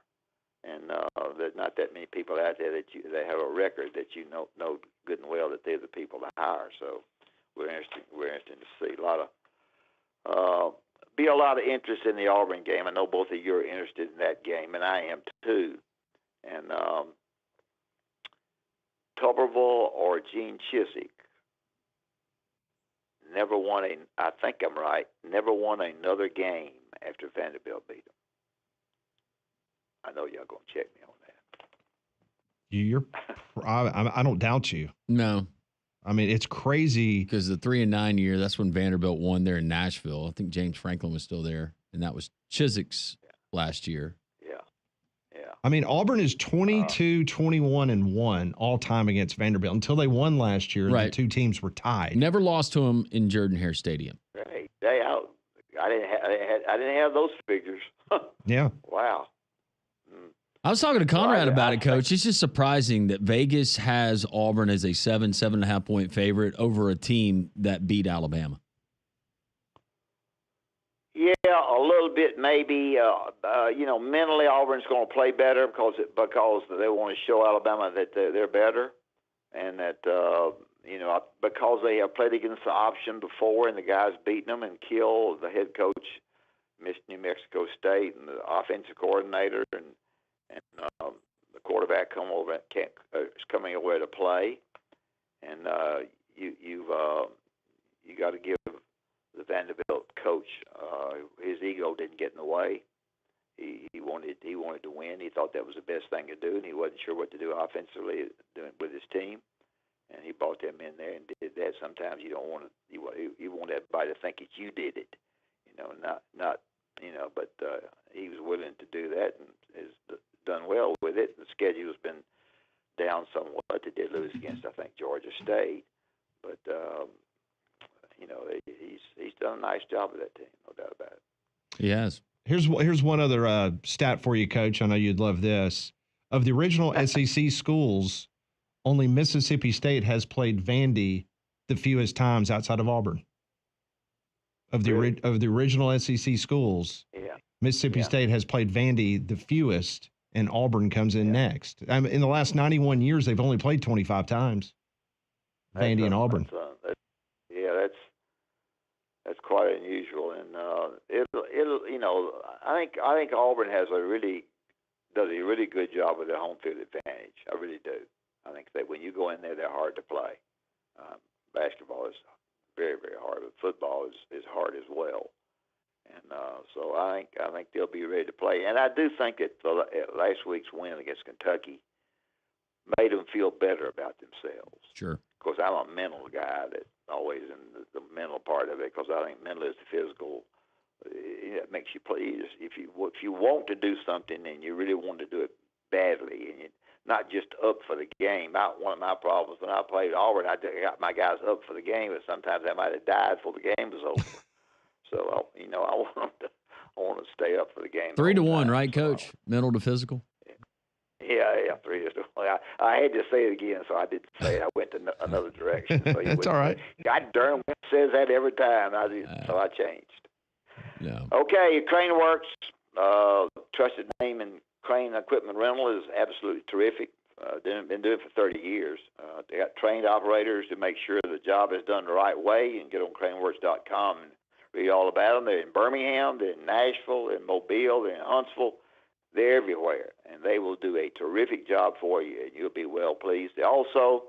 And there's not that many people out there that have a record that know good and well that they're the people to hire. So we're interested to see be a lot of interest in the Auburn game. I know both of you are interested in that game, and I am too. And Tuberville or Gene Chiswick never won I think I'm right. Never won another game after Vanderbilt beat them. I know y'all gonna check me on that. I don't doubt you. No, I mean, it's crazy. because the 3-9 year, that's when Vanderbilt won there in Nashville. I think James Franklin was still there, and that was Chiswick's last year. Yeah. I mean, Auburn is 22, 21, and 1 all time against Vanderbilt until they won last year. Right. The two teams were tied. Never lost to him in Jordan-Hare Stadium. Hey, I didn't have those figures. Yeah. Wow. I was talking to Conrad Well, about I it, Coach. It's just surprising that Vegas has Auburn as a 7.5 point favorite over a team that beat Alabama. Yeah, a little bit maybe. Mentally Auburn's going to play better because they want to show Alabama that they're better, and that because they have played against the option before, and the guys beaten them and killed the head coach, New Mexico State, and the offensive coordinator, and the quarterback is coming over to play, and you got to give the Vanderbilt coach, his ego didn't get in the way. He wanted to win. He thought that was the best thing to do, and he wasn't sure what to do offensively with his team. And he brought them in there and did that. Sometimes you don't want to. You want everybody to think that you did it, not. But he was willing to do that and has done well with it. The schedule's been down somewhat. They did lose against, I think, Georgia State, but he's done a nice job with that team, no doubt about it. He has. Here's one other stat for you, Coach. I know you'd love this. Of the original SEC schools, only Mississippi State has played Vandy the fewest times outside of Auburn. Of the original SEC schools, Mississippi State has played Vandy the fewest, and Auburn comes in next. In the last 91 years, they've only played 25 times. Vandy and Auburn. That's quite unusual, and it'll. I think Auburn does a really good job with their home field advantage. I really do. I think that when you go in there, they're hard to play. Basketball is very, very hard, but football is hard as well. And so I think they'll be ready to play. And I do think that last week's win against Kentucky made them feel better about themselves. Sure. Of course, I'm a mental guy that always in the mental part of it, because I think mental is the physical. It makes you play. If you want to do something and you really want to do it badly, and you're not just up for the game. One of my problems when I played Auburn, I got my guys up for the game, but sometimes I might have died before the game was over. So I want to stay up for the game. 3-1, right, Coach? Mental to physical. Yeah, 3-1. I had to say it again, so I didn't say it. I went to another direction. So That's all right. God darn it says that every time. So I changed. Yeah. Okay, Crane Works, trusted name in crane equipment rental, is absolutely terrific. Been doing it for 30 years. They got trained operators to make sure the job is done the right way. You can get on craneworks.com and read all about them. They're in Birmingham, they're in Nashville, they're in Mobile, they're in Huntsville. They're everywhere, and they will do a terrific job for you, and you'll be well pleased. Also,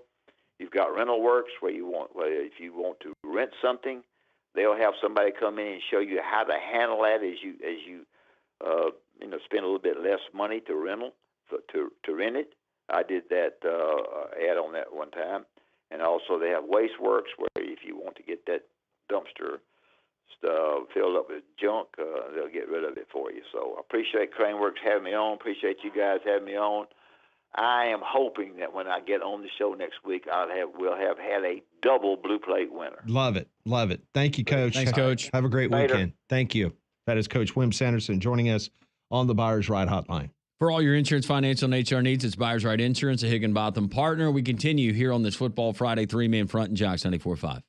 you've got Rental Works where if you want to rent something, they'll have somebody come in and show you how to handle that as you spend a little bit less money to rent it. I did that ad on that one time, and also they have Waste Works where if you want to get that dumpster filled up with junk, they'll get rid of it for you. So I appreciate Craneworks having me on. Appreciate you guys having me on. I am hoping that when I get on the show next week, we'll have had a double blue plate winner. Love it. Thank you, Coach. Thanks, Coach. Have a great Later. weekend. Thank you. That is Coach Wimp Sanderson joining us on the Buyers Right Hotline. For all your insurance, financial, and HR needs, it's Buyers Right Insurance, a Higginbotham partner. We continue here on this Football Friday, 3-man front in Jocks 94.5.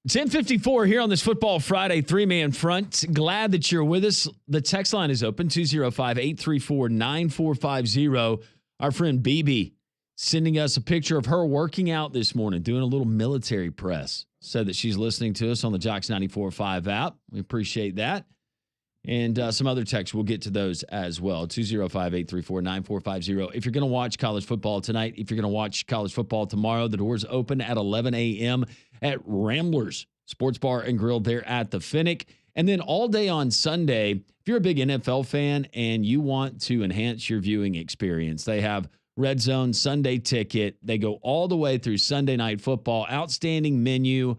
10:54 here on this Football Friday three-man front. Glad that you're with us. The text line is open, 205-834-9450. Our friend BB sending us a picture of her working out this morning, doing a little military press. Said that she's listening to us on the Jocks 94.5 app. We appreciate that. And some other texts, we'll get to those as well. 205-834-9450. If you're going to watch college football tonight, if you're going to watch college football tomorrow, the doors open at 11 a.m. at Ramblers Sports Bar and Grill there at the Finnick. And then all day on Sunday, if you're a big NFL fan and you want to enhance your viewing experience, they have Red Zone Sunday Ticket. They go all the way through Sunday Night Football. Outstanding menu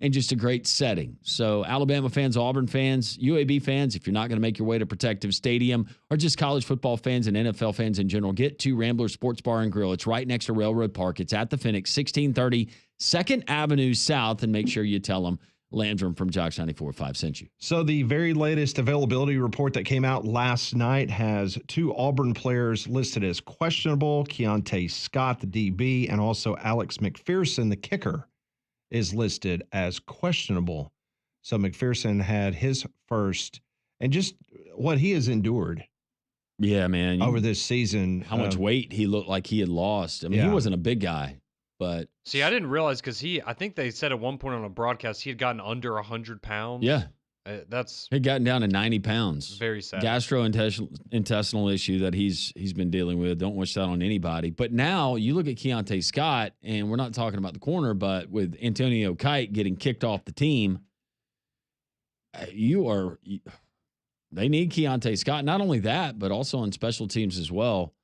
and just a great setting. So Alabama fans, Auburn fans, UAB fans, if you're not going to make your way to Protective Stadium, or just college football fans and NFL fans in general, get to Rambler Sports Bar and Grill. It's right next to Railroad Park. It's at the Finnick, 1630 2nd Avenue South, and make sure you tell them Landrum from Jocks 94.5 sent you. So the very latest availability report that came out last night has 2 Auburn players listed as questionable, Keontae Scott, the DB, and also Alex McPherson, the kicker, is listed as questionable. So McPherson had his first, and just what he has endured. Yeah, man. Over this season. How much weight he looked like he had lost. I mean, he wasn't a big guy, but. See, I didn't realize because I think they said at one point on a broadcast he had gotten under 100 pounds. Yeah. That's. He'd gotten down to 90 pounds. Very sad. Gastrointestinal issue that he's been dealing with. Don't wish that on anybody. But now you look at Keontae Scott, and we're not talking about the corner, but with Antonio Kite getting kicked off the team, they need Keontae Scott. Not only that, but also on special teams as well.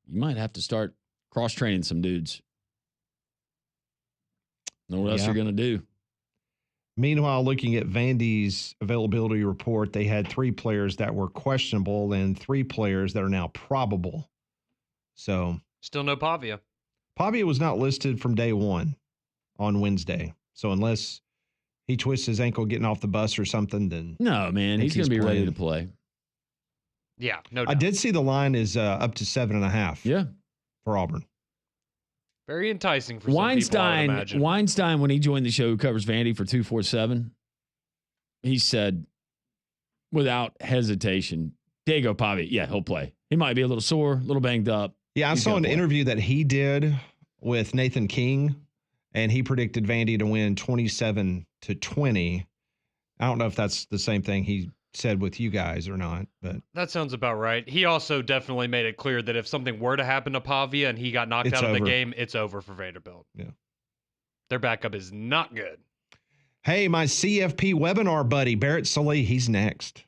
You might have to start cross-training some dudes. Know what else you're going to do. Meanwhile, looking at Vandy's availability report, they had 3 players that were questionable and 3 players that are now probable. So still no Pavia. Pavia was not listed from day one on Wednesday. So unless he twists his ankle getting off the bus or something, then no, man, he's going to be ready to play. Yeah, no doubt. I did see the line is up to 7.5. Yeah, for Auburn. Very enticing for some people, I would imagine. Weinstein, when he joined the show, who covers Vandy for 247, he said, without hesitation, Diego Pavia, yeah, he'll play. He might be a little sore, a little banged up. Yeah, I saw an interview that he did with Nathan King, and he predicted Vandy to win 27-20. I don't know if that's the same thing he said with you guys or not, but that sounds about right. He also definitely made it clear that if something were to happen to Pavia and he got knocked out of the game, it's over for Vanderbilt. Yeah. Their backup is not good. Hey, my CFP webinar buddy, Barrett Sallee, he's next.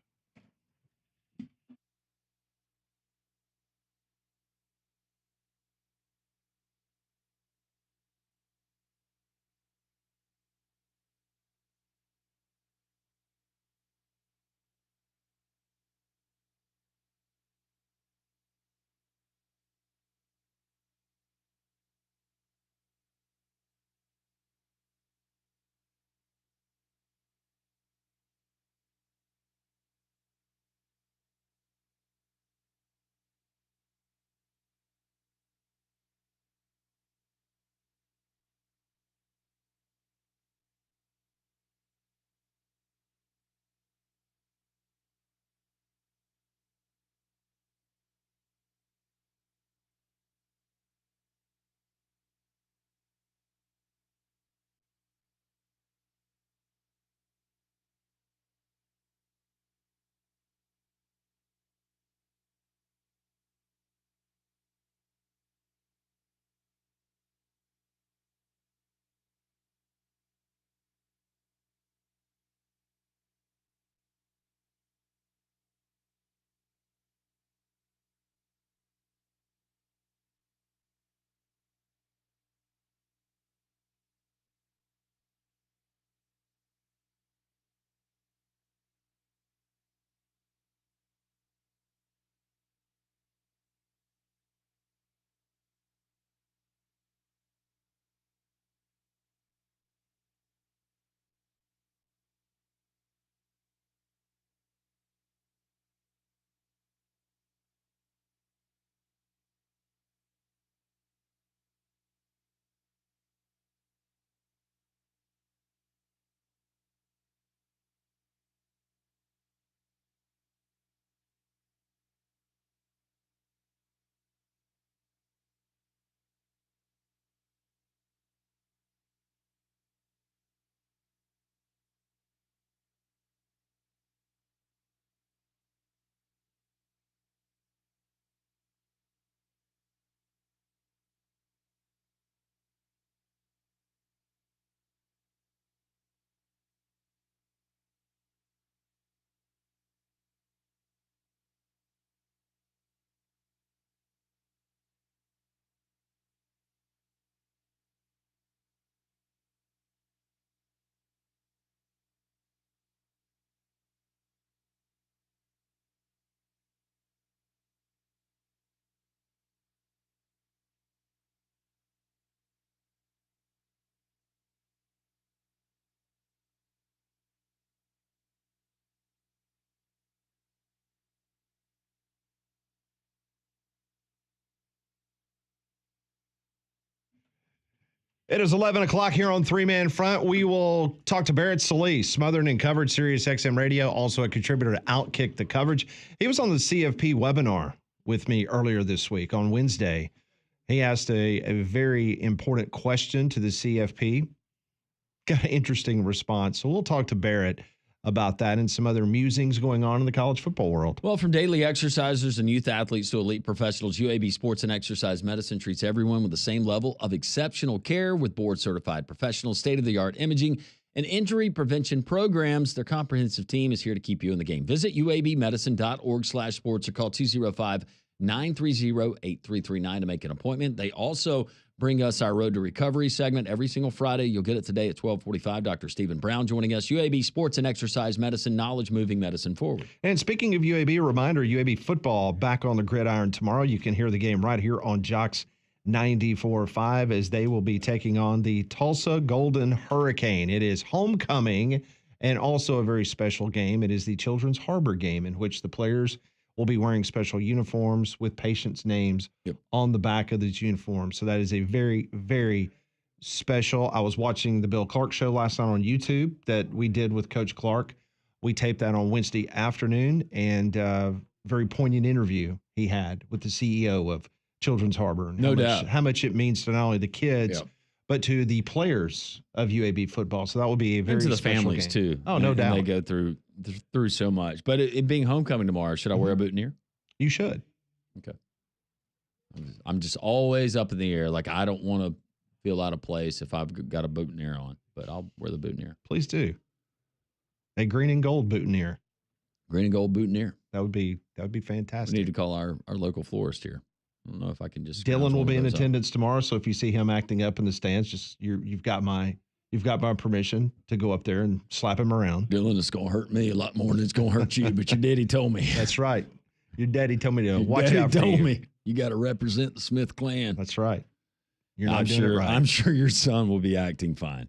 It is 11 o'clock here on Three Man Front. We will talk to Barrett Sallee, smothered and covered Sirius XM Radio, also a contributor to Outkick the Coverage. He was on the CFP webinar with me earlier this week on Wednesday. He asked a very important question to the CFP. Got an interesting response. So we'll talk to Barrett about that and some other musings going on in the college football world. Well, from daily exercisers and youth athletes to elite professionals, UAB Sports and Exercise Medicine treats everyone with the same level of exceptional care with board-certified professionals, state-of-the-art imaging, and injury prevention programs. Their comprehensive team is here to keep you in the game. Visit uabmedicine.org/sports or call 205-930-8339 to make an appointment. They also bring us our Road to Recovery segment every single Friday. You'll get it today at 12:45. Dr. Stephen Brown joining us. UAB Sports and Exercise Medicine, knowledge moving medicine forward. And speaking of UAB, a reminder, UAB football back on the gridiron tomorrow. You can hear the game right here on Jocks 94.5 as they will be taking on the Tulsa Golden Hurricane. It is homecoming and also a very special game. It is the Children's Harbor game in which the players will be wearing special uniforms with patients' names on the back of these uniforms. So that is a very, very special. I was watching the Bill Clark show last night on YouTube that we did with Coach Clark. We taped that on Wednesday afternoon, and very poignant interview he had with the CEO of Children's Harbor. And No doubt. How much it means to not only the kids, but to the players of UAB football. So that will be a very and to the special families, game. too. Oh, no doubt. They go through so much. But it being homecoming tomorrow, should I wear a boutonniere? You should. Okay. I'm just always up in the air. Like, I don't want to feel out of place if I've got a boutonniere on, but I'll wear the boutonniere. Please do. A green and gold boutonniere. Green and gold boutonniere. That would be fantastic. We need to call our local florist here. I don't know if I can just. Dylan will be in attendance tomorrow, so if you see him acting up in the stands, just you've got my permission to go up there and slap him around. Dylan, it's gonna hurt me a lot more than it's gonna hurt you, but your daddy told me. That's right. Your daddy told me to Your watch daddy out for told you. me you got to represent the Smith clan. That's right. You're not doing it right. I'm sure your son will be acting fine.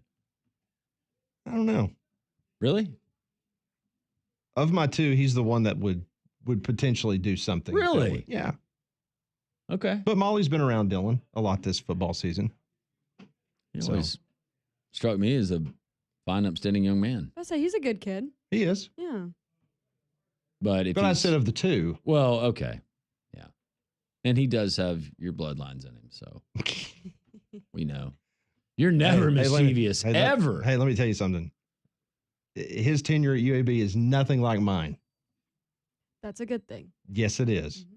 I don't know. Really? Of my two, he's the one that would potentially do something. Really? Yeah. Okay. But Molly's been around Dylan a lot this football season. He always struck me as a fine, upstanding young man. I say he's a good kid. He is. Yeah. But I said of the two. Well, okay. Yeah. And he does have your bloodlines in him, so we know. You're never mischievous, ever. Let me tell you something. His tenure at UAB is nothing like mine. That's a good thing. Yes, it is. Mm-hmm.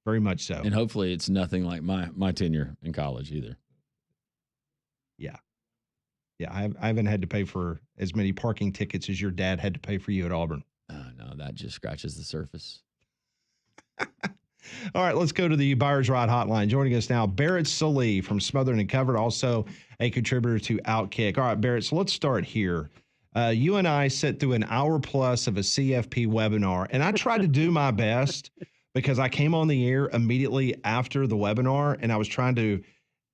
Very much so. And hopefully it's nothing like my tenure in college either. Yeah. Yeah, I haven't had to pay for as many parking tickets as your dad had to pay for you at Auburn. No, that just scratches the surface. All right, let's go to the Buyer's Ride Hotline. Joining us now, Barrett Sallee from Smothered and Covered, also a contributor to Outkick. All right, Barrett, so let's start here. You and I sat through an hour plus of a CFP webinar, and I tried to do my best because I came on the air immediately after the webinar, and I was trying to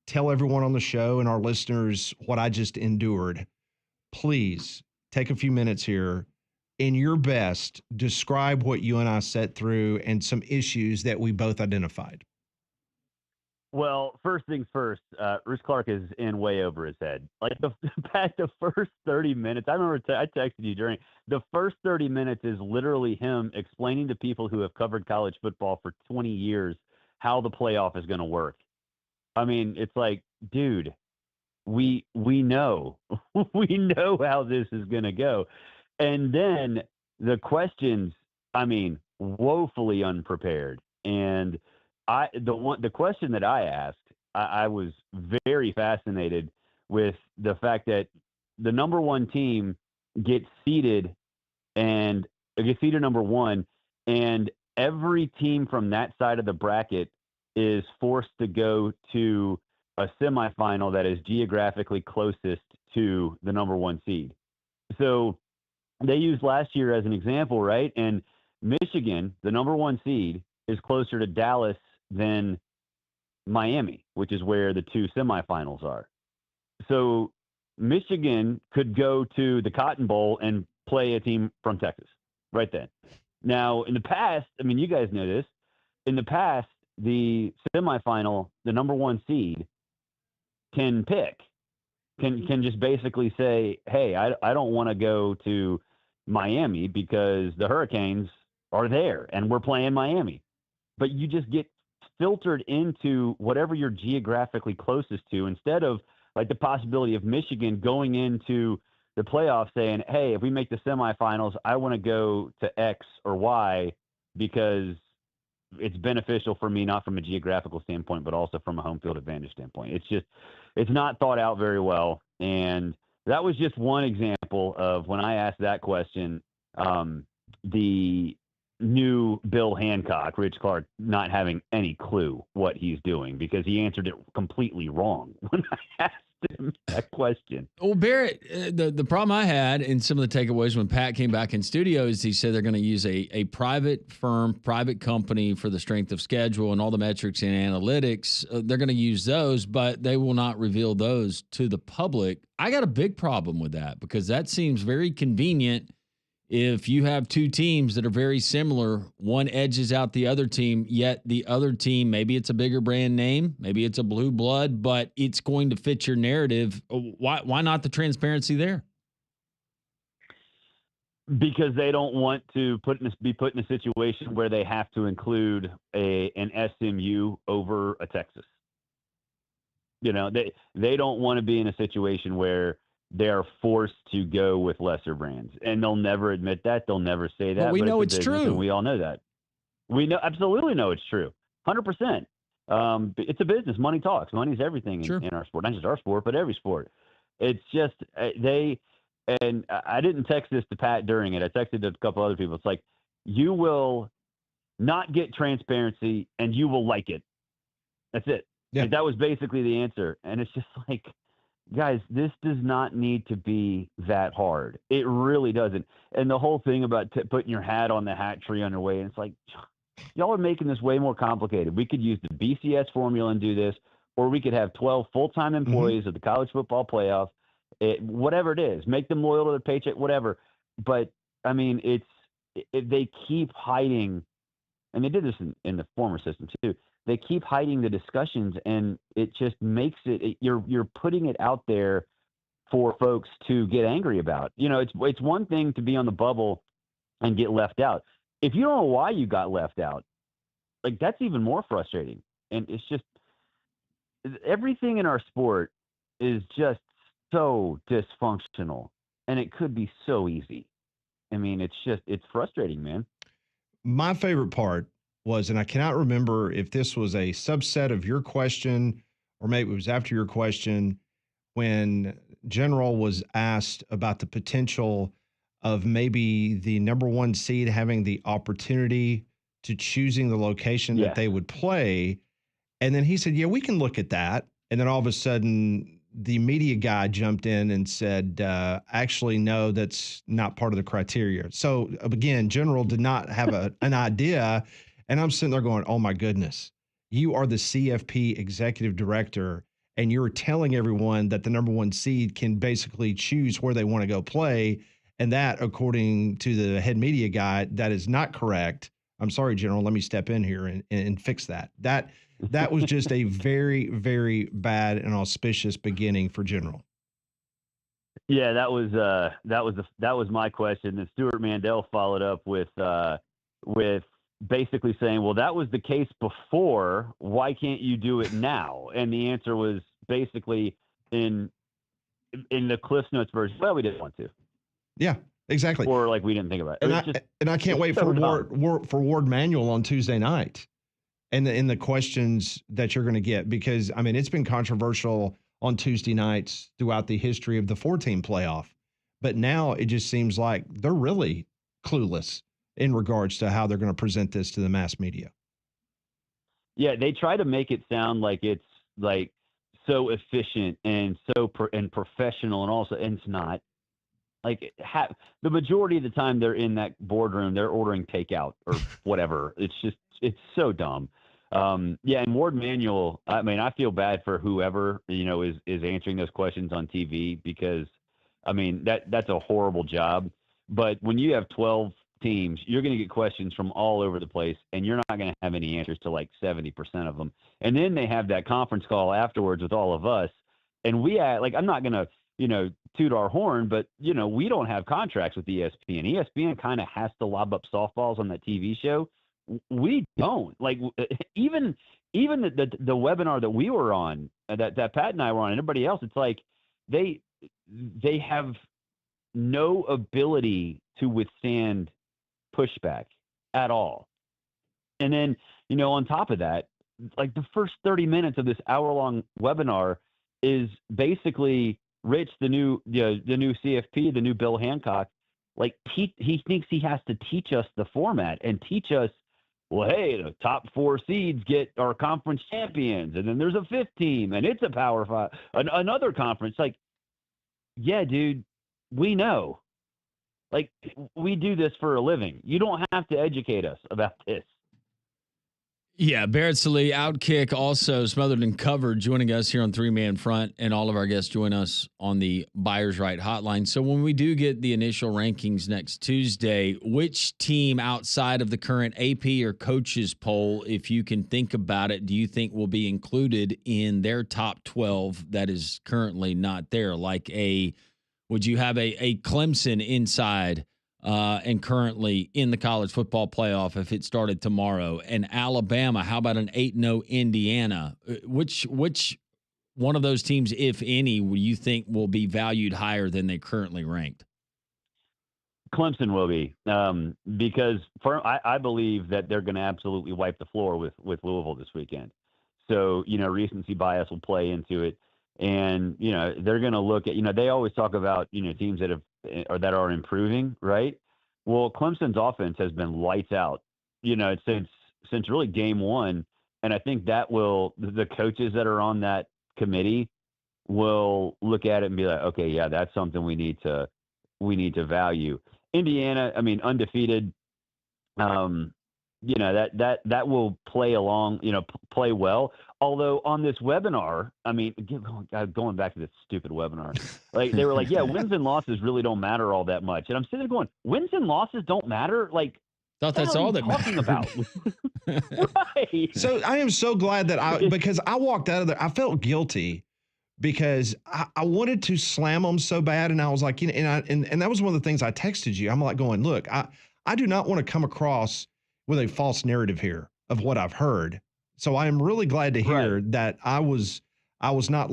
tell everyone on the show and our listeners what I just endured. Please take a few minutes here. In your best, describe what you and I sat through and some issues that we both identified. Well, first things first, Bruce Clark is in way over his head. Like the first 30 minutes, I remember I texted you during the first 30 minutes is literally him explaining to people who have covered college football for 20 years how the playoff is going to work. I mean, it's like, dude, we know, we know how this is going to go. And then the questions, I mean, woefully unprepared. And the question that I asked, I was very fascinated with the fact that the number one team gets seeded number one, and every team from that side of the bracket is forced to go to a semifinal that is geographically closest to the number one seed. So they used last year as an example, right? And Michigan, the number one seed, is closer to Dallas than Miami, which is where the two semifinals are. So Michigan could go to the Cotton Bowl and play a team from Texas right then. Now, in the past, I mean, you guys know this. In the past, the semifinal, the number one seed can pick, can just basically say, hey, I don't want to go to Miami because the Hurricanes are there and we're playing Miami. But you just get filtered into whatever you're geographically closest to, instead of like the possibility of Michigan going into the playoffs saying, hey, if we make the semifinals, I want to go to X or Y because it's beneficial for me, not from a geographical standpoint, but also from a home field advantage standpoint. It's not thought out very well. And that was just one example of when I asked that question, the new Bill Hancock, Rich Clark, not having any clue what he's doing because he answered it completely wrong when I asked him that question. Well, Barrett, the problem I had in some of the takeaways when Pat came back in studio is he said they're going to use a private firm, private company for the strength of schedule and all the metrics and analytics. They're going to use those, but they will not reveal those to the public. I got a big problem with that because that seems very convenient. If you have two teams that are very similar, one edges out the other team, yet the other team, maybe it's a bigger brand name, maybe it's a blue blood, but it's going to fit your narrative. Why not the transparency there? Because they don't want to be put in a situation where they have to include an SMU over a Texas. You know, they don't want to be in a situation where they are forced to go with lesser brands, and they'll never admit that. They'll never say that. But we know it's true. And we all know that. Absolutely know it's true. 100%. It's a business. Money talks. Money's everything in our sport. Not just our sport, but every sport. It's just and I didn't text this to Pat during it. I texted to a couple other people. It's like, you will not get transparency and you will like it. That's it. Yeah. Like, that was basically the answer. And it's just like, guys, this does not need to be that hard. It really doesn't. And the whole thing about putting your hat on the hat tree on your way, and it's like, y'all are making this way more complicated. We could use the BCS formula and do this, or we could have 12 full-time employees of the college football playoff, whatever it is, make them loyal to their paycheck, whatever. But, I mean, they keep hiding, and they did this in the former system too. They keep hiding the discussions, and it just makes you're putting it out there for folks to get angry about. You know, it's one thing to be on the bubble and get left out. If you don't know why you got left out, like, that's even more frustrating. And it's just, everything in our sport is just so dysfunctional, and it could be so easy. I mean, it's frustrating, man. My favorite part was, and I cannot remember if this was a subset of your question or maybe it was after your question, when General was asked about the potential of maybe the number one seed having the opportunity to choosing the location that they would play. And then he said, yeah, we can look at that. And then all of a sudden the media guy jumped in and said, actually, no, that's not part of the criteria. So again, General did not have an idea. And I'm sitting there going, oh my goodness, you are the CFP executive director, and you're telling everyone that the number one seed can basically choose where they want to go play. And that, according to the head media guy, that is not correct. I'm sorry, General, let me step in here and fix that. That was just a very, very bad and auspicious beginning for General. Yeah, that was my question. And Stuart Mandel followed up with basically saying, well, that was the case before. Why can't you do it now? And the answer was basically in the Cliff Notes version, well, we didn't want to. Yeah, exactly. Or like we didn't think about it. And I can't wait for Ward Manuel on Tuesday night and in the questions that you're going to get, because, I mean, it's been controversial on Tuesday nights throughout the history of the 4-team playoff. But now it just seems like they're really clueless in regards to how they're going to present this to the mass media. Yeah, they try to make it sound like it's like so efficient and so professional, and it's not. Like, the majority of the time they're in that boardroom, they're ordering takeout or whatever. It's so dumb. Yeah, and Ward Manuel, I mean, I feel bad for whoever, is answering those questions on TV, because, I mean, that's a horrible job. But when you have 12 teams, you're going to get questions from all over the place, and you're not going to have any answers to like 70% of them. And then they have that conference call afterwards with all of us, And we I'm not going to, toot our horn, but, we don't have contracts with ESPN. ESPN kind of has to lob up softballs on that TV show. We don't. Even the webinar that we were on, that Pat and I were on, and everybody else, it's like they have no ability to withstand pushback at all. And then, on top of that, the first 30 minutes of this hour-long webinar is basically Rich, the new CFP, the new Bill Hancock. He thinks he has to teach us the format and teach us, well, hey, the top 4 seeds get our conference champions, and then there's a 5th team, and it's a Power 5, another conference. Yeah, dude, we know. We do this for a living. You don't have to educate us about this. Yeah, Barrett Sallee, Outkick, also Smothered and Covered, joining us here on Three Man Front, and all of our guests join us on the Buyers Right Hotline. So when we do get the initial rankings next Tuesday, which team outside of the current AP or coaches poll, if you can think about it, do you think will be included in their top 12 that is currently not there? Would you have a Clemson inside and currently in the college football playoff if it started tomorrow? And Alabama, how about an 8-0 Indiana? Which one of those teams, if any, will you think will be valued higher than they currently ranked? Clemson will be, because I believe that they're going to absolutely wipe the floor with Louisville this weekend. So, recency bias will play into it. And, they're going to look at, they always talk about, teams that are improving, right? Well, Clemson's offense has been lights out, since really game one. And I think that the coaches that are on that committee will look at it and be like, okay, yeah, that's something we need to value. Indiana, undefeated, that will play along, play well. Although on this webinar, going back to this stupid webinar, they were like, yeah, wins and losses really don't matter all that much. And I'm sitting there going, wins and losses don't matter? Thought that's all that talking about. Right. So I am so glad that because I walked out of there, I felt guilty because I wanted to slam them so bad. And I was like, and that was one of the things I texted you. I'm like going, look, I do not want to come across with a false narrative here of what I've heard. So I am really glad to hear that I was not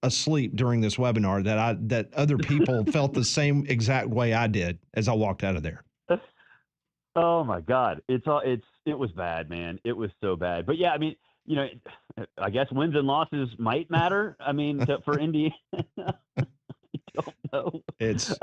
asleep during this webinar, that other people felt the same exact way I did as I walked out of there. Oh my God. It was bad, man. It was so bad. But yeah, I guess wins and losses might matter. For Indiana, I don't know. It's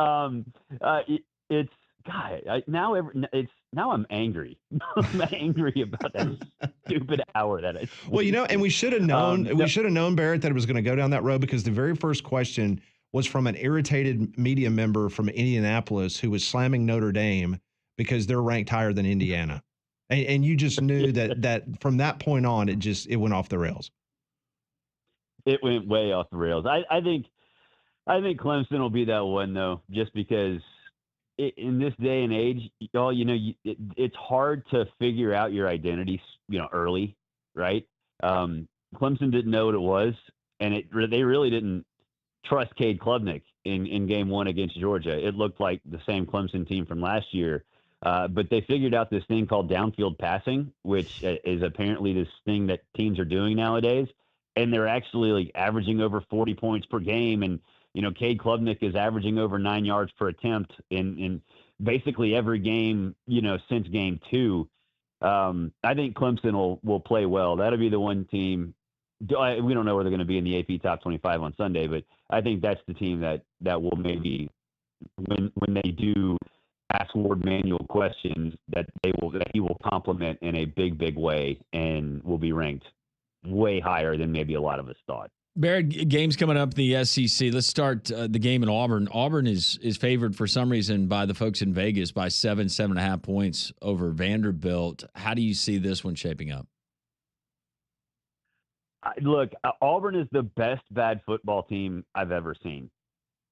God, now I'm angry. I'm angry about that stupid hour that I. Well, and we should have known. We should have known, Barrett, that it was going to go down that road, because the very first question was from an irritated media member from Indianapolis who was slamming Notre Dame because they're ranked higher than Indiana, and you just knew that from that point on, it went off the rails. It went way off the rails. I think Clemson will be that one though, just because. In this day and age, it's hard to figure out your identity, early, right? Clemson didn't know what it was, and they really didn't trust Cade Klubnik in game one against Georgia. It looked like the same Clemson team from last year, but they figured out this thing called downfield passing, which is apparently this thing that teams are doing nowadays, and they're actually averaging over 40 points per game. And Cade Klubnik is averaging over 9 yards per attempt in basically every game, since game 2. I think Clemson will play well. That'll be the one team. We don't know where they're going to be in the AP Top 25 on Sunday, but I think that's the team that will maybe, when they do ask Ward Manuel questions, that he will compliment in a big way and will be ranked way higher than maybe a lot of us thought. Barrett, games coming up in the SEC. Let's start the game in Auburn. Auburn is favored for some reason by the folks in Vegas by 7.5 points over Vanderbilt. How do you see this one shaping up? Look, Auburn is the best bad football team I've ever seen.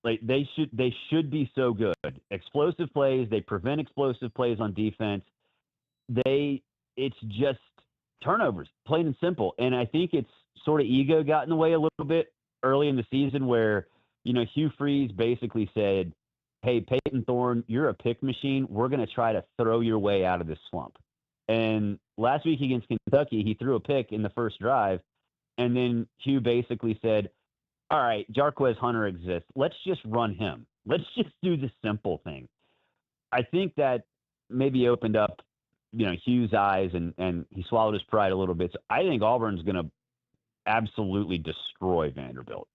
They should be so good. Explosive plays. They prevent explosive plays on defense. It's just turnovers, plain and simple. And I think it's sort of ego got in the way a little bit early in the season where, Hugh Freeze basically said, hey, Peyton Thorne, you're a pick machine. We're going to try to throw your way out of this slump. And last week against Kentucky, he threw a pick in the first drive. And then Hugh basically said, all right, Jarquez Hunter exists. Let's just run him. Let's just do the simple thing. I think that maybe opened up, Hugh's eyes and he swallowed his pride a little bit. So I think Auburn's going to absolutely destroy Vanderbilt.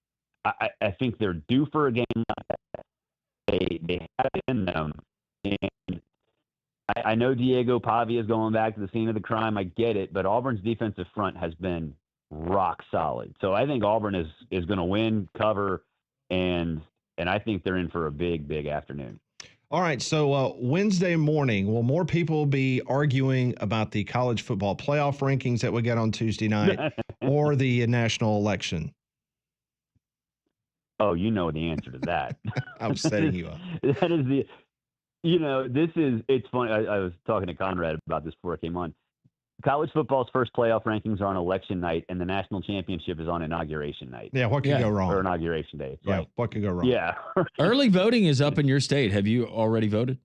I think they're due for a game like that. They have it in them. And I know Diego Pavia is going back to the scene of the crime. I get it, but Auburn's defensive front has been rock solid. So I think Auburn is going to win, cover, and I think they're in for a big, big afternoon. All right, so Wednesday morning, will more people be arguing about the college football playoff rankings that we get on Tuesday night or the national election? Oh, you know the answer to that. I'm setting you up. That is it's funny. I was talking to Conrad about this before I came on. College football's first playoff rankings are on election night, and the national championship is on inauguration night. Yeah, what could go wrong? Or inauguration day. Yeah, what could go wrong? Yeah. Early voting is up in your state. Have you already voted?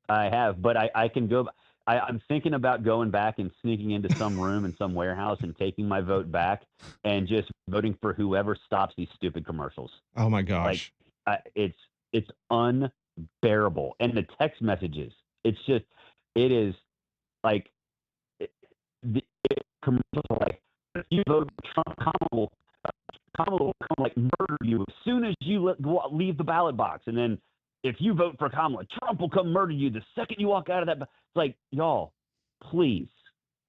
I have, but I can go. I'm thinking about going back and sneaking into some room in some warehouse and taking my vote back and just voting for whoever stops these stupid commercials. Oh my gosh. It's unbearable. And the text messages, it is like, commercials are like, if you vote for Trump, Kamala will come like murder you as soon as you leave the ballot box. And then if you vote for Kamala, Trump will come murder you the second you walk out of that. It's like, y'all, please,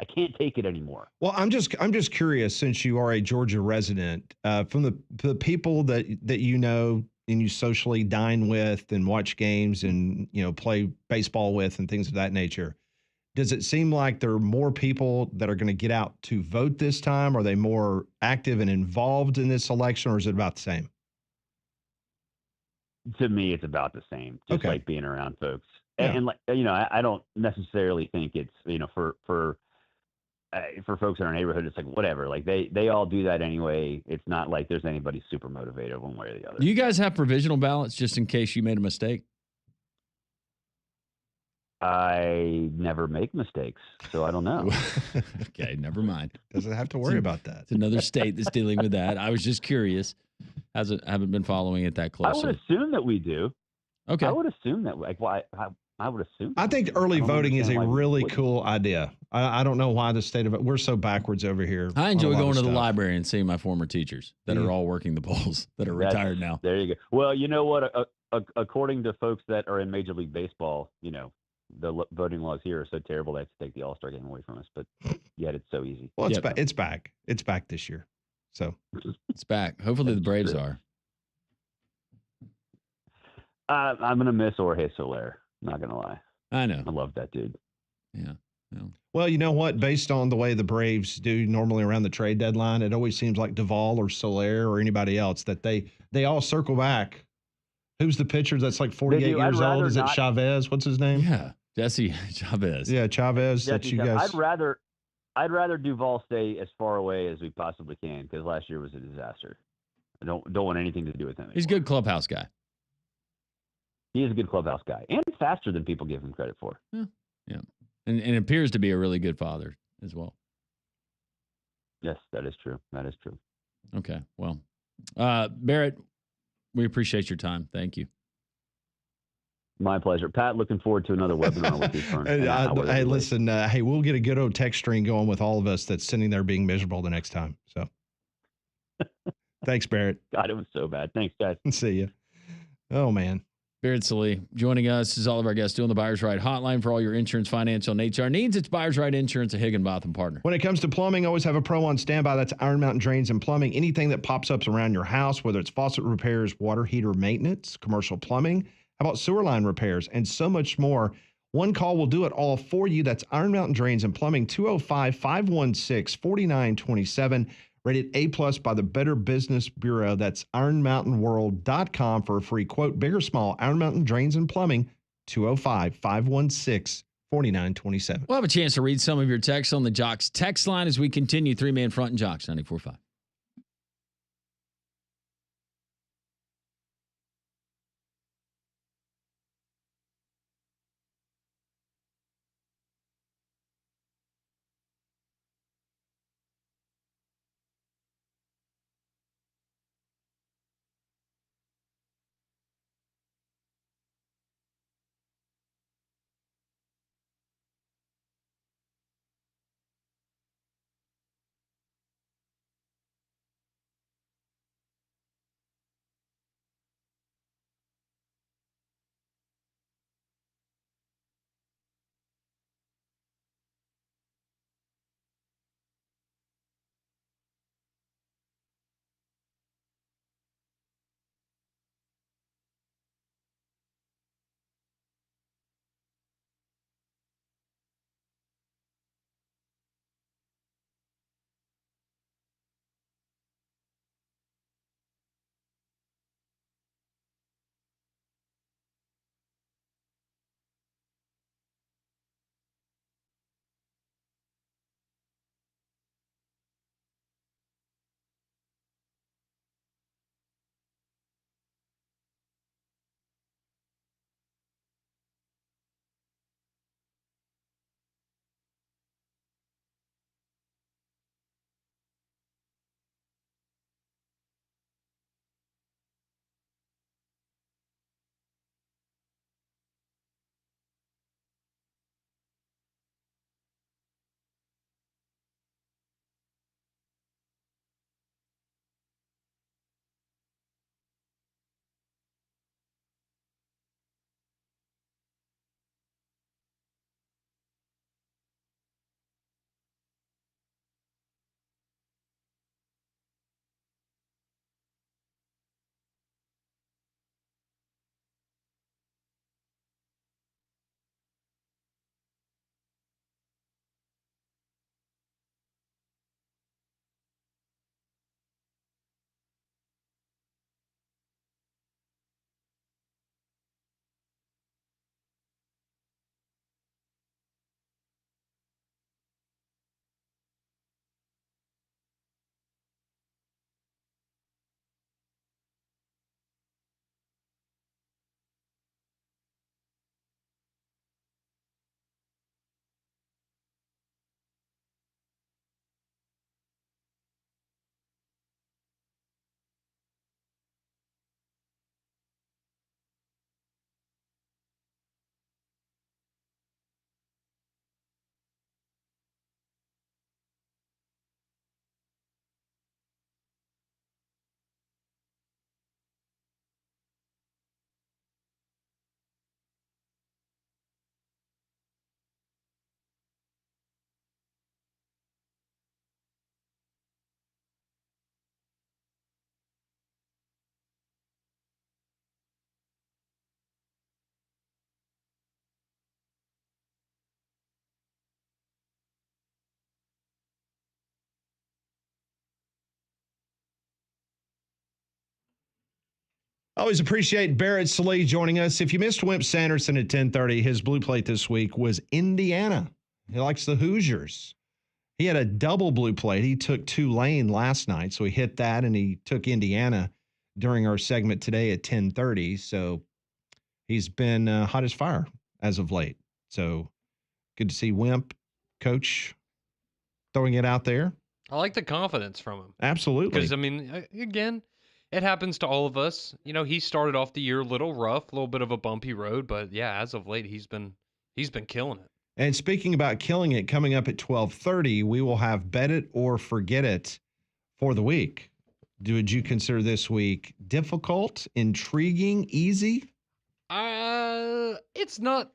I can't take it anymore. Well, I'm just curious, since you are a Georgia resident, from the people that you know and you socially dine with and watch games and play baseball with and things of that nature. Does it seem like there are more people that are going to get out to vote this time? Are they more active and involved in this election, or is it about the same? To me, it's about the same. Just Okay. like being around folks, Yeah. and I don't necessarily think it's for folks in our neighborhood, it's like whatever. Like they all do that anyway. It's not like there's anybody super motivated one way or the other. Do you guys have provisional ballots just in case you made a mistake? I never make mistakes, so I don't know. Okay, never mind. Doesn't have to worry about that. It's another state that's dealing with that. I was just curious. Haven't been following it that I closely. would assume that we do. Okay. I would assume that. Like, why? I would assume. I think early I don't voting is a understand why we really wouldn't. cool idea. I don't know why the state of it. We're so backwards over here. I on enjoy a lot going of to the stuff. library and seeing my former teachers that Yeah. are all working the polls that are That's- retired now. There you go. Well, you know what? According to folks that are in Major League Baseball, the voting laws here are so terrible they have to take the All-Star game away from us. But yet it's so easy. Well, it's Yep. back. It's back. It's back this year. So It's back. Hopefully the Braves true. are. I'm gonna miss Jorge Soler. Not gonna lie. I know. I love that dude. Yeah. well, you know what? Based on the way the Braves do normally around the trade deadline, it always seems like Duvall or Soler or anybody else that they all circle back. Who's the pitcher that's like 48 They do. I'd years old? rather Is it not- Chavez? What's his name? Yeah. Jesse Chavez. Yeah, Chavez. That Jesse, you guys. I'd rather Duvall stay as far away as we possibly can because last year was a disaster. I don't want anything to do with him. He's a anymore. good clubhouse guy. He is a good clubhouse guy and faster than people give him credit for. And appears to be a really good father as well. Yes, that is true. That is true. Okay. Well, Barrett, we appreciate your time. Thank you. My pleasure, Pat. Looking forward to another webinar with you. Hey, listen. Hey, we'll get a good old text string going with all of us that's sitting there being miserable the next time. So, thanks, Barrett. God, it was so bad. Thanks, guys. See you. Oh man. Barrett Sallee joining us as all of our guests doing the Buyer's Right hotline for all your insurance, financial, and HR needs. It's Buyer's Right Insurance, a Higginbotham partner. When it comes to plumbing, always have a pro on standby. That's Iron Mountain Drains and Plumbing. Anything that pops up around your house, whether it's faucet repairs, water heater maintenance, commercial plumbing, how about sewer line repairs, and so much more. One call will do it all for you. That's Iron Mountain Drains and Plumbing, 205-516-4927. Rated A+ by the Better Business Bureau. That's ironmountainworld.com for a free quote. Big or small, Iron Mountain Drains and Plumbing, 205-516-4927. We'll have a chance to read some of your texts on the Jocks text line as we continue. 3-man front and Jocks 94.5. Always appreciate Barrett Sallee joining us. If you missed Wimp Sanderson at 10:30, his blue plate this week was Indiana. He likes the Hoosiers. He had a double blue plate. He took Tulane last night, so he hit that, and he took Indiana during our segment today at 10:30. So he's been hot as fire as of late. So good to see Wimp, Coach, throwing it out there. I like the confidence from him. Absolutely. Because, I mean, again, it happens to all of us. You know, he started off the year a little rough, a little bit of a bumpy road, but yeah, as of late, he's been killing it. And speaking about killing it, coming up at 12:30, we will have Bet It or Forget It for the week. Would you consider this week difficult, intriguing, easy? It's not.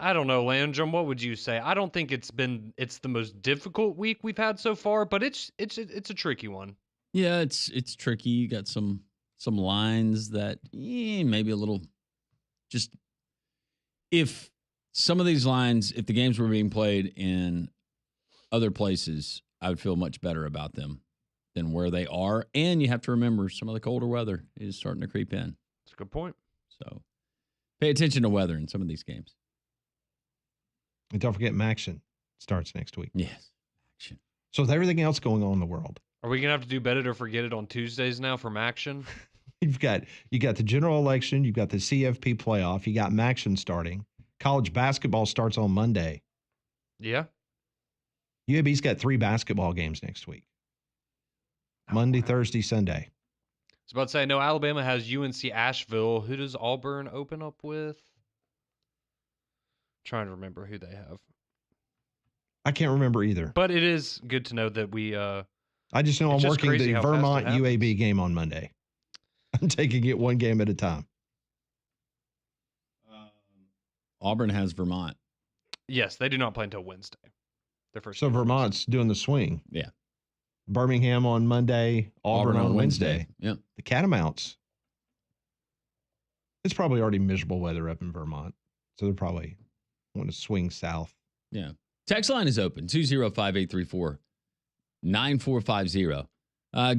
I don't know, Landrum. What would you say? I don't think it's the most difficult week we've had so far, but it's a tricky one. Yeah, it's tricky. You got some lines that maybe a little. Just if some of these lines, if the games were being played in other places, I would feel much better about them than where they are. And you have to remember some of the colder weather is starting to creep in. That's a good point. So pay attention to weather in some of these games. And don't forget, Maction starts next week. Yes, Maction. So with everything else going on in the world, are we gonna have to do Bet It or Forget It on Tuesdays now from Action? you got the general election, you've got the CFP playoff, you got Maction starting. College basketball starts on Monday. Yeah. UAB's got 3 basketball games next week. Monday, Thursday, Sunday. I was about to say, I know Alabama has UNC Asheville. Who does Auburn open up with? Trying to remember who they have. I can't remember either. But it is good to know that we I just know I'm working the Vermont UAB game on Monday. I'm taking it one game at a time. Auburn has Vermont. Yes, they do not play until Wednesday. Their first. So Vermont's doing the swing. Yeah. Birmingham on Monday, Auburn on Wednesday. Yep. The Catamounts. It's probably already miserable weather up in Vermont. So they're probably want to swing south. Yeah. Text line is open, 205-834-9450.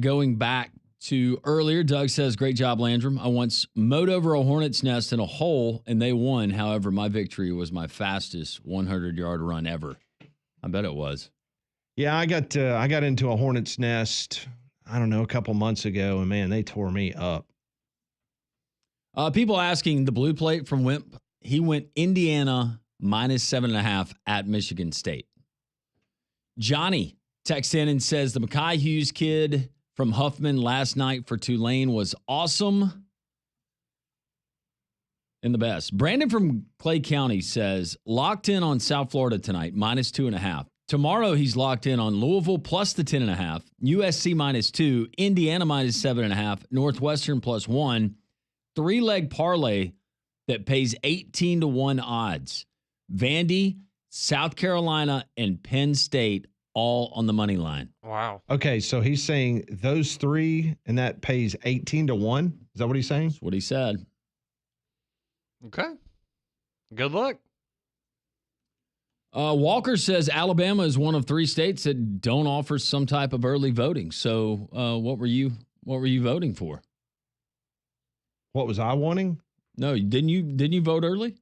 Going back to earlier, Doug says, great job, Landrum. I once mowed over a hornet's nest in a hole, and they won. However, my victory was my fastest 100-yard run ever. I bet it was. Yeah, I got into a hornet's nest, I don't know, a couple months ago, and, man, they tore me up. People asking the blue plate from Wimp. He went Indiana -7.5 at Michigan State. Johnny texts in and says the Mekhi Hughes kid from Huffman last night for Tulane was awesome and the best. Brandon from Clay County says locked in on South Florida tonight, -2.5. Tomorrow he's locked in on Louisville plus the 10.5, USC -2, Indiana -7.5, Northwestern +1, 3-leg parlay that pays 18-1 odds. Vandy, South Carolina, and Penn State all on the money line. Wow. Okay, so he's saying those 3, and that pays 18-1? Is that what he's saying? That's what he said. Okay. Good luck. Walker says Alabama is one of 3 states that don't offer some type of early voting. So, what were you voting for? What was I wanting? No, didn't you vote early?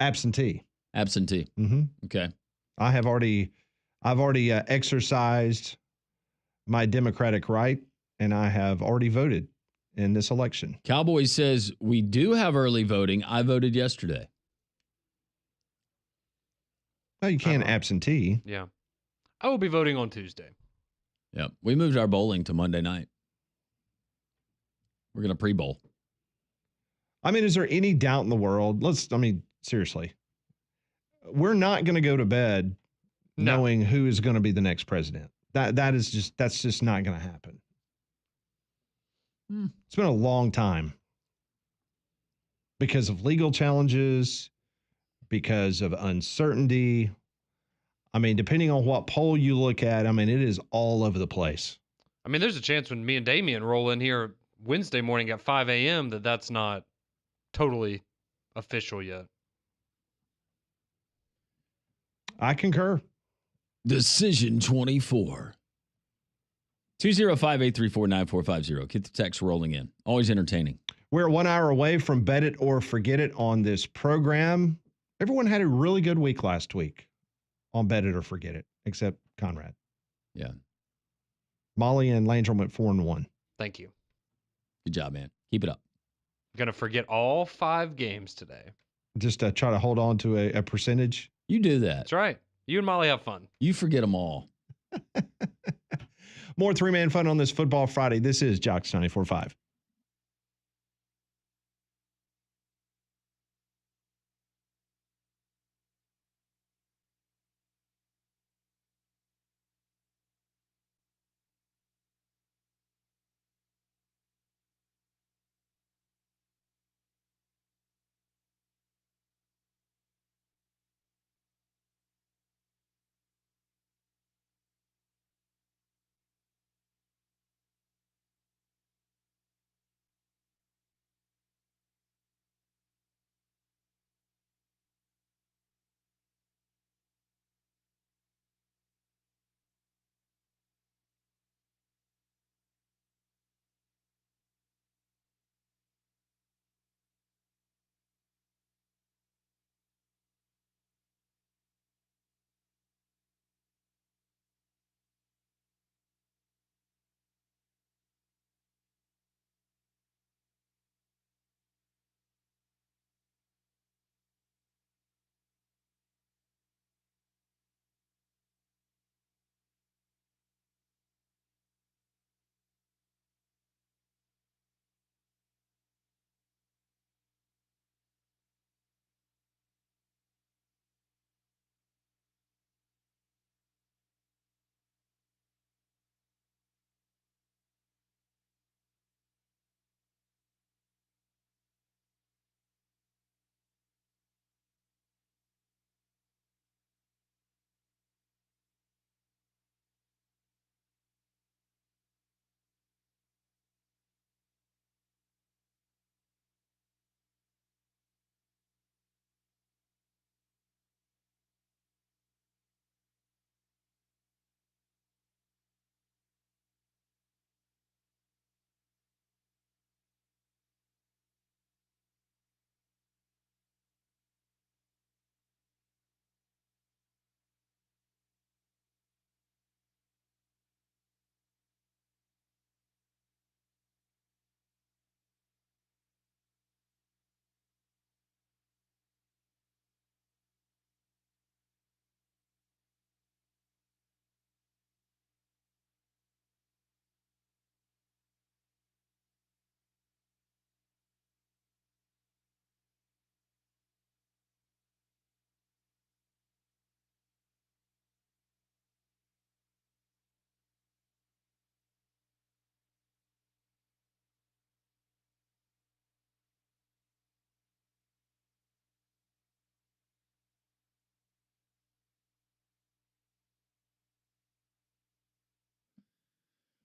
Absentee. Absentee. Mm-hmm. Okay. I've already exercised my democratic right, and I have already voted in this election. Cowboy says we do have early voting. I voted yesterday. No, you can't absentee. Yeah. I will be voting on Tuesday. Yep. We moved our bowling to Monday night. We're going to pre-bowl. I mean, is there any doubt in the world? Seriously. We're not going to go to bed knowing who is going to be the next president. That's just not going to happen. It's been a long time because of legal challenges, because of uncertainty. I mean, depending on what poll you look at, I mean, it is all over the place. I mean, there's a chance when me and Damian roll in here Wednesday morning at 5 a.m. that's not totally official yet. I concur. Decision 24. 205-834-9450. Get the text rolling in. Always entertaining. We're 1 hour away from Bet It or Forget It on this program. Everyone had a really good week last week on Bet It or Forget It, except Conrad. Yeah. Molly and Landrum went 4-1. Thank you. Good job, man. Keep it up. I'm going to forget all 5 games today. Just try to hold on to a percentage. You do that. That's right. You and Molly have fun. You forget them all. More three-man fun on this Football Friday. This is Jocks 94.5.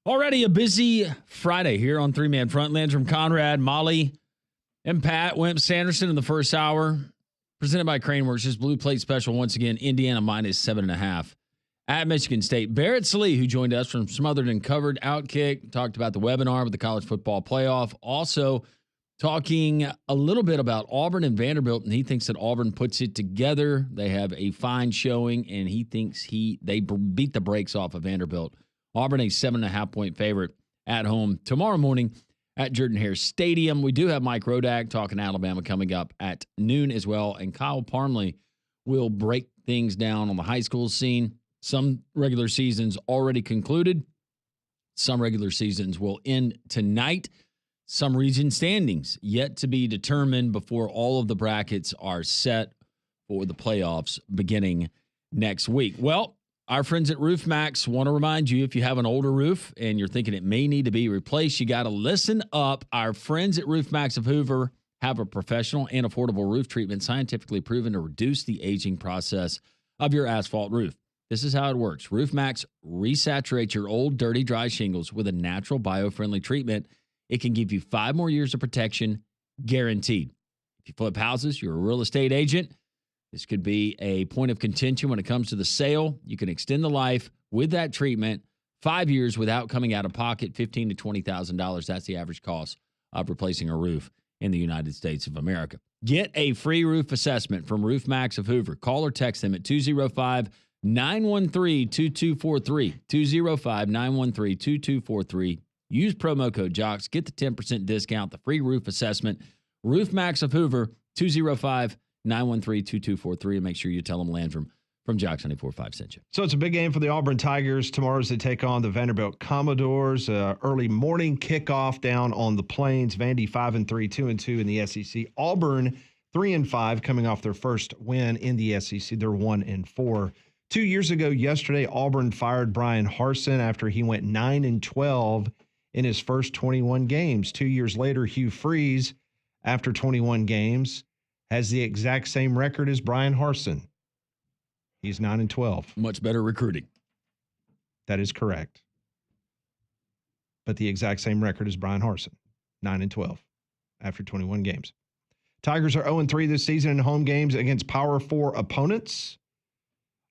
Already a busy Friday here on Three Man Front. Landrum, Conrad, Molly, and Pat. Wimp Sanderson in the first hour. Presented by Craneworks. Just blue plate special once again. Indiana minus 7.5 at Michigan State. Barrett Sallee, who joined us from Smothered and Covered Outkick, talked about the webinar with the college football playoff. Also talking a little bit about Auburn and Vanderbilt, and he thinks that Auburn puts it together. They have a fine showing, and he thinks they beat the brakes off of Vanderbilt. Auburn, a 7.5-point favorite at home tomorrow morning at Jordan-Hare Stadium. We do have Mike Rodak talking Alabama coming up at noon as well, and Kyle Parmley will break things down on the high school scene. Some regular seasons already concluded. Some regular seasons will end tonight. Some region standings yet to be determined before all of the brackets are set for the playoffs beginning next week. Well, our friends at Roof Max want to remind you, if you have an older roof and you're thinking it may need to be replaced, you got to listen up. Our friends at Roof Max of Hoover have a professional and affordable roof treatment scientifically proven to reduce the aging process of your asphalt roof. This is how it works. Roof Max resaturates your old, dirty, dry shingles with a natural, bio-friendly treatment. It can give you 5 more years of protection, guaranteed. If you flip houses, you're a real estate agent. This could be a point of contention when it comes to the sale. You can extend the life with that treatment 5 years without coming out of pocket, $15,000 to $20,000. That's the average cost of replacing a roof in the United States of America. Get a free roof assessment from Roof Max of Hoover. Call or text them at 205-913-2243. 205-913-2243. Use promo code JOCKS. Get the 10% discount, the free roof assessment. Roof Max of Hoover, 205-913-2243. And make sure you tell them Landrum from Jocks 94.5 sent you. So it's a big game for the Auburn Tigers. Tomorrow as they take on the Vanderbilt Commodores. Early morning kickoff down on the Plains. Vandy 5-3, 2-2 in the SEC. Auburn 3-5, coming off their first win in the SEC. They're 1-4. 2 years ago yesterday, Auburn fired Brian Harsin after he went 9-12 in his first 21 games. 2 years later, Hugh Freeze, after 21 games, has the exact same record as Brian Harsin. He's 9-12. Much better recruiting. That is correct. But the exact same record as Brian Harsin, 9-12 after 21 games. Tigers are 0-3 this season in home games against Power 4 opponents.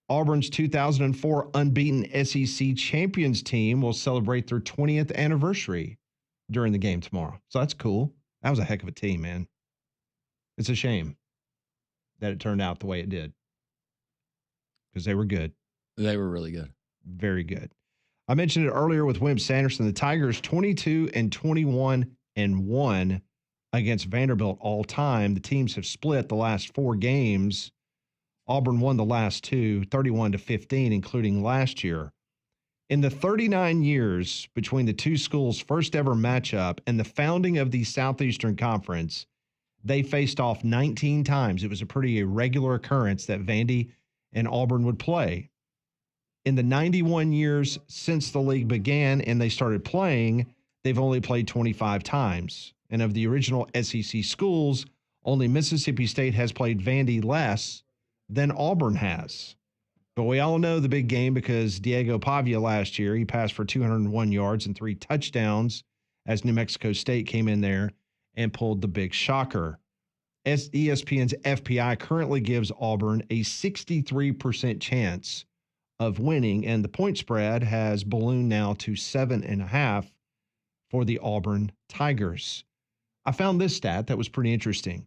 Auburn's 2004 unbeaten SEC champions team will celebrate their 20th anniversary during the game tomorrow. So that's cool. That was a heck of a team, man. It's a shame that it turned out the way it did, because they were good. They were really good. Very good. I mentioned it earlier with Wimp Sanderson. The Tigers 22-21-1 against Vanderbilt all time. The teams have split the last 4 games. Auburn won the last 2, 31-15, including last year. In the 39 years between the two schools' first ever matchup and the founding of the Southeastern Conference, they faced off 19 times. It was a pretty irregular occurrence that Vandy and Auburn would play. In the 91 years since the league began and they started playing, they've only played 25 times. And of the original SEC schools, only Mississippi State has played Vandy less than Auburn has. But we all know the big game because Diego Pavia last year, he passed for 201 yards and 3 touchdowns as New Mexico State came in there and pulled the big shocker. ESPN's FPI currently gives Auburn a 63% chance of winning, and the point spread has ballooned now to 7.5 for the Auburn Tigers. I found this stat that was pretty interesting.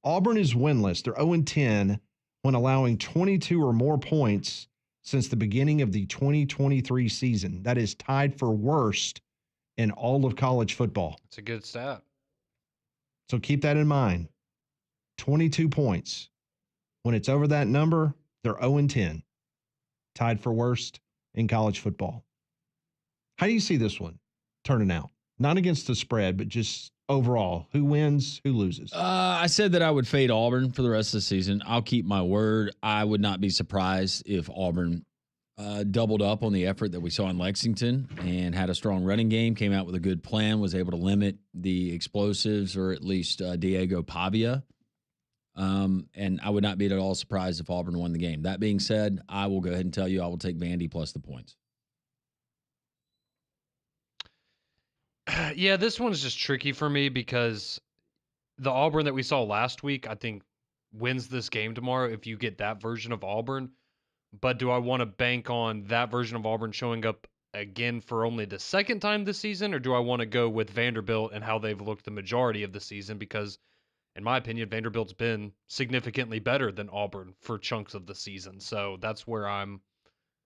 Auburn is winless. They're 0-10 when allowing 22 or more points since the beginning of the 2023 season. That is tied for worst in all of college football. It's a good stat. So keep that in mind. 22 points. When it's over that number, they're 0-10. Tied for worst in college football. How do you see this one turning out? Not against the spread, but just overall. Who wins, who loses? I said that I would fade Auburn for the rest of the season. I'll keep my word. I would not be surprised if Auburn doubled up on the effort that we saw in Lexington and had a strong running game, came out with a good plan, was able to limit the explosives, or at least Diego Pavia. And I would not be at all surprised if Auburn won the game. That being said, I will go ahead and tell you I will take Vandy plus the points. Yeah, this one's just tricky for me because the Auburn that we saw last week, I think, wins this game tomorrow if you get that version of Auburn. But do I want to bank on that version of Auburn showing up again for only the second time this season, or do I want to go with Vanderbilt and how they've looked the majority of the season? Because, in my opinion, Vanderbilt's been significantly better than Auburn for chunks of the season. So that's where I'm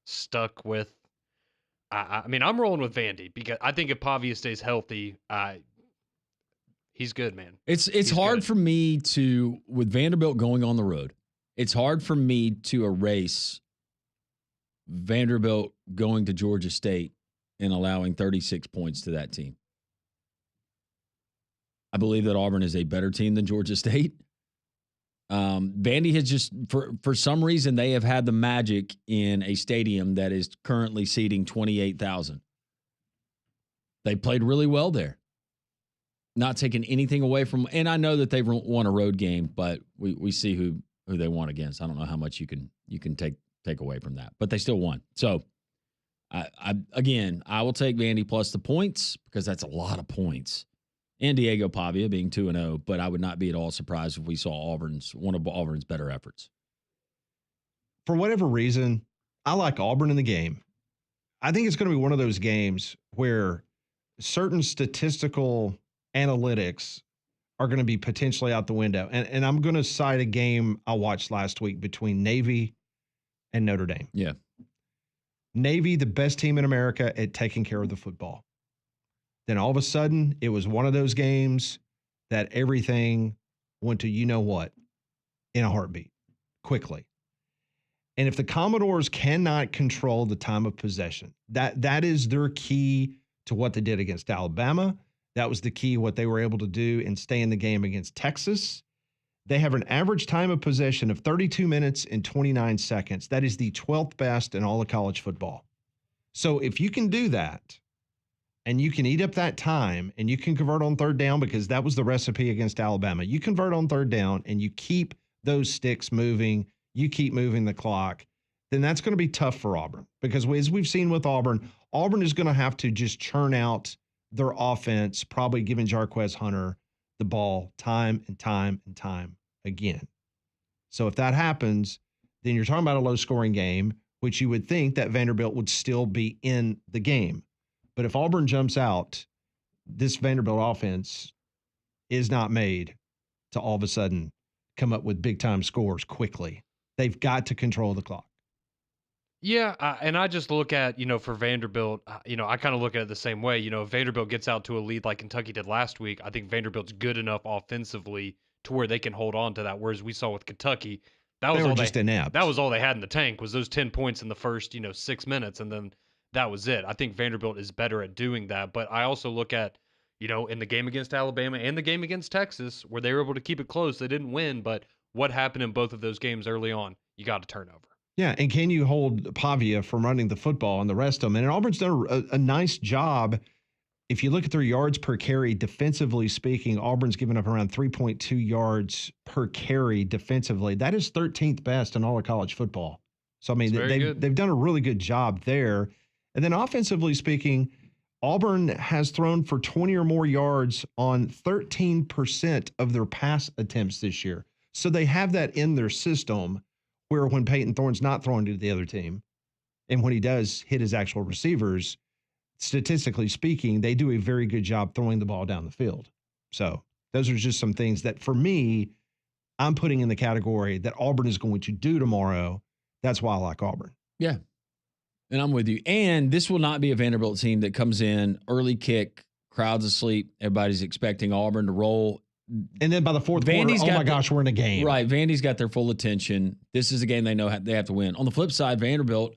stuck with. I mean, I'm rolling with Vandy because I think if Pavia stays healthy, he's good, man. It's hard for me to, with Vanderbilt going on the road, it's hard for me to erase Vanderbilt going to Georgia State and allowing 36 points to that team. I believe that Auburn is a better team than Georgia State. Vandy has just, for some reason, they have had the magic in a stadium that is currently seating 28,000. They played really well there. Not taking anything away from, and I know that they've won a road game, but we see who they won against. I don't know how much you can take away from that, but they still won. So, I will take Vandy plus the points because that's a lot of points. And Diego Pavia being 2-0, but I would not be at all surprised if we saw one of Auburn's better efforts. For whatever reason, I like Auburn in the game. I think it's going to be one of those games where certain statistical analytics are going to be potentially out the window. And I'm going to cite a game I watched last week between Navy and Notre Dame. Yeah. Navy, the best team in America at taking care of the football. Then all of a sudden, it was one of those games that everything went to you know what in a heartbeat, quickly. And if the Commodores cannot control the time of possession, that is their key to what they did against Alabama. That was the key, what they were able to do and stay in the game against Texas. They have an average time of possession of 32 minutes and 29 seconds. That is the 12th best in all of college football. So if you can do that, and you can eat up that time, and you can convert on third down, because that was the recipe against Alabama. You convert on third down, and you keep those sticks moving, you keep moving the clock, then that's going to be tough for Auburn. Because as we've seen with Auburn, Auburn is going to have to just churn out their offense, probably giving Jarquez Hunter the ball time and time and time again. So if that happens, then you're talking about a low-scoring game, which you would think that Vanderbilt would still be in the game. But if Auburn jumps out, this Vanderbilt offense is not made to all of a sudden come up with big-time scores quickly. They've got to control the clock. Yeah, and I just look at, for Vanderbilt, I kind of look at it the same way. If Vanderbilt gets out to a lead like Kentucky did last week, I think Vanderbilt's good enough offensively to where they can hold on to that. Whereas we saw with Kentucky, that was all just inept. That was all they had in the tank was those 10 points in the first, 6 minutes, and then that was it. I think Vanderbilt is better at doing that. But I also look at, in the game against Alabama and the game against Texas, where they were able to keep it close. They didn't win, but what happened in both of those games early on? You got to turn over. Yeah, and can you hold Pavia from running the football and the rest of them? And Auburn's done a nice job. If you look at their yards per carry, defensively speaking, Auburn's given up around 3.2 yards per carry defensively. That is 13th best in all of college football. So, I mean, they've done a really good job there. And then offensively speaking, Auburn has thrown for 20 or more yards on 13% of their pass attempts this year. So they have that in their system where when Peyton Thorne's not throwing to the other team, and when he does hit his actual receivers, statistically speaking, they do a very good job throwing the ball down the field. So those are just some things that, for me, I'm putting in the category that Auburn is going to do tomorrow. That's why I like Auburn. Yeah. And I'm with you. And this will not be a Vanderbilt team that comes in, early kick, crowd's asleep, everybody's expecting Auburn to roll. And then by the fourth quarter, oh my gosh, we're in a game. Right. Vandy's got their full attention. This is a game they know they have to win. On the flip side, Vanderbilt,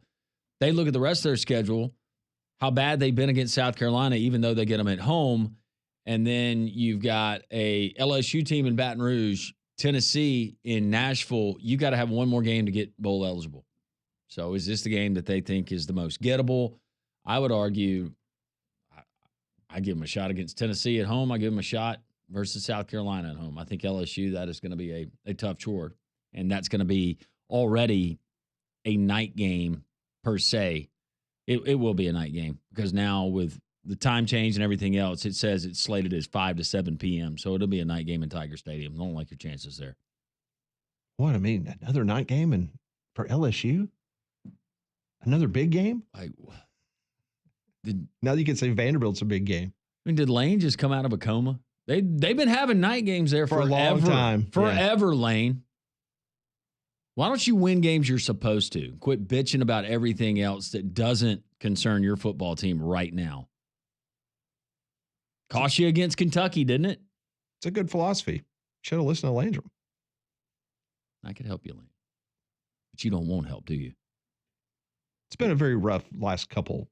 they look at the rest of their schedule, how bad they've been against South Carolina, even though they get them at home. And then you've got a LSU team in Baton Rouge, Tennessee in Nashville. You got to have one more game to get bowl eligible. So is this the game that they think is the most gettable? I would argue I give them a shot against Tennessee at home. I give them a shot versus South Carolina at home. I think LSU, that is going to be a tough chore. And that's going to be already a night game per se. It will be a night game because now with the time change and everything else, it says it's slated as 5 to 7 p.m. So it'll be a night game in Tiger Stadium. I don't like your chances there. What, I mean, another night game for LSU? Another big game? Now you can say Vanderbilt's a big game. I mean, did Lane just come out of a coma? They've been having night games there for a long time. Forever, yeah. Lane. Why don't you win games you're supposed to? Quit bitching about everything else that doesn't concern your football team right now. Cost you against Kentucky, didn't it? It's a good philosophy. Should have listened to Landrum. I could help you, Lane. But you won't help, do you? It's been a very rough last couple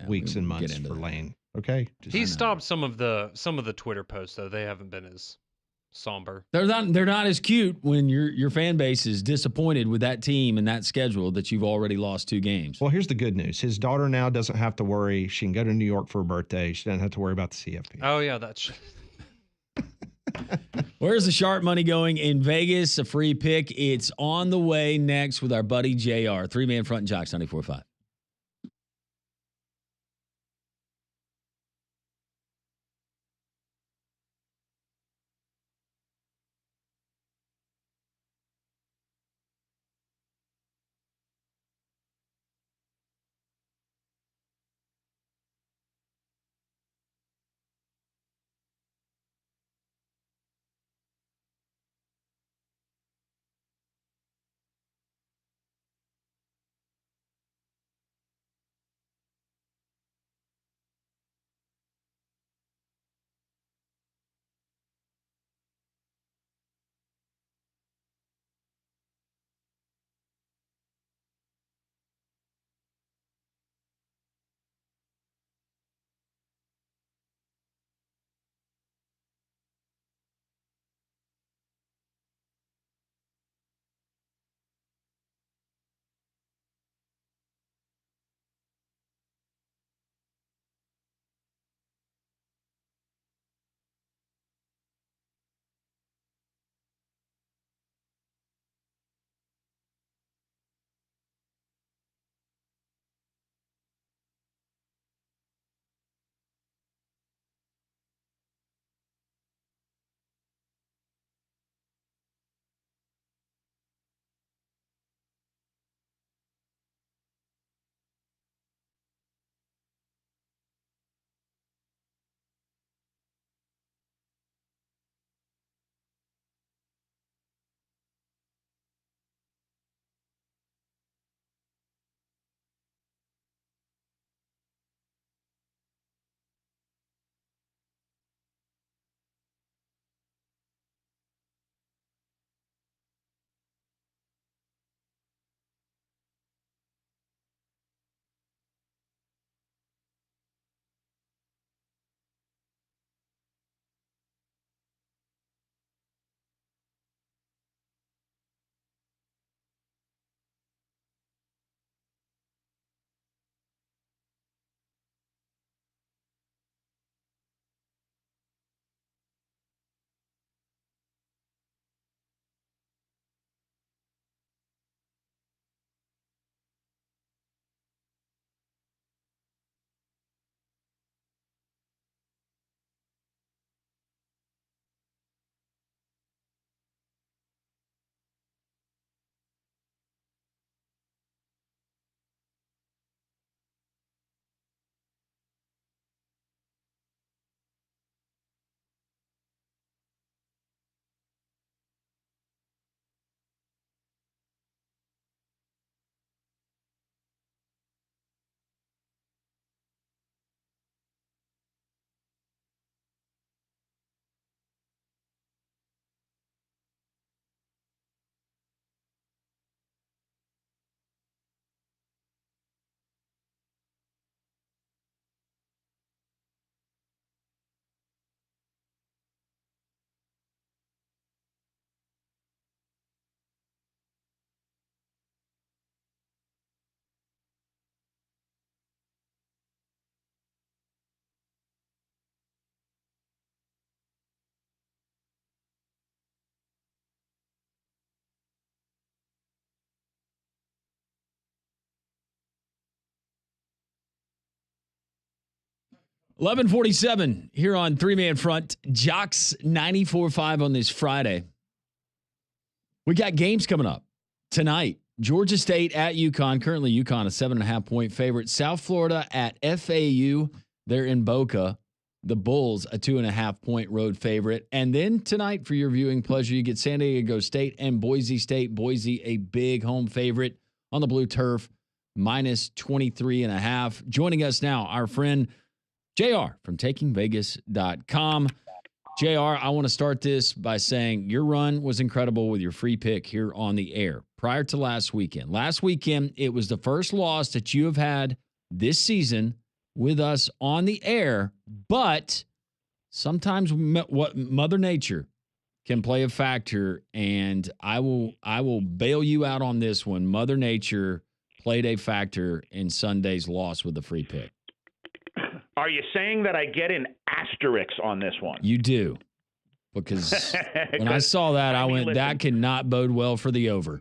weeks and months for Lane. Okay, he stopped some of the Twitter posts though. They haven't been as somber. They're not as cute when your fan base is disappointed with that team and that schedule that you've already lost 2 games. Well, here's the good news: his daughter now doesn't have to worry. She can go to New York for her birthday. She doesn't have to worry about the CFP. Oh yeah, that's. Where's the sharp money going in Vegas? A free pick. It's on the way next with our buddy JR. 3-man front and Jocks 94.5. 11:47 here on Three Man Front. Jocks 94.5 on this Friday. We got games coming up tonight. Georgia State at UConn. Currently, UConn a 7.5-point favorite. South Florida at FAU. They're in Boca. The Bulls a 2.5-point road favorite. And then tonight, for your viewing pleasure, you get San Diego State and Boise State. Boise a big home favorite on the blue turf, minus 23.5. Joining us now, our friend JR from TakingVegas.com. JR, I want to start this by saying your run was incredible with your free pick here on the air prior to last weekend. Last weekend, it was the first loss that you have had this season with us on the air, but sometimes what Mother Nature can play a factor, and I will bail you out on this one. Mother Nature played a factor in Sunday's loss with the free pick. Are you saying that I get an asterisk on this one? You do. Because when I saw that, I went, that cannot bode well for the over.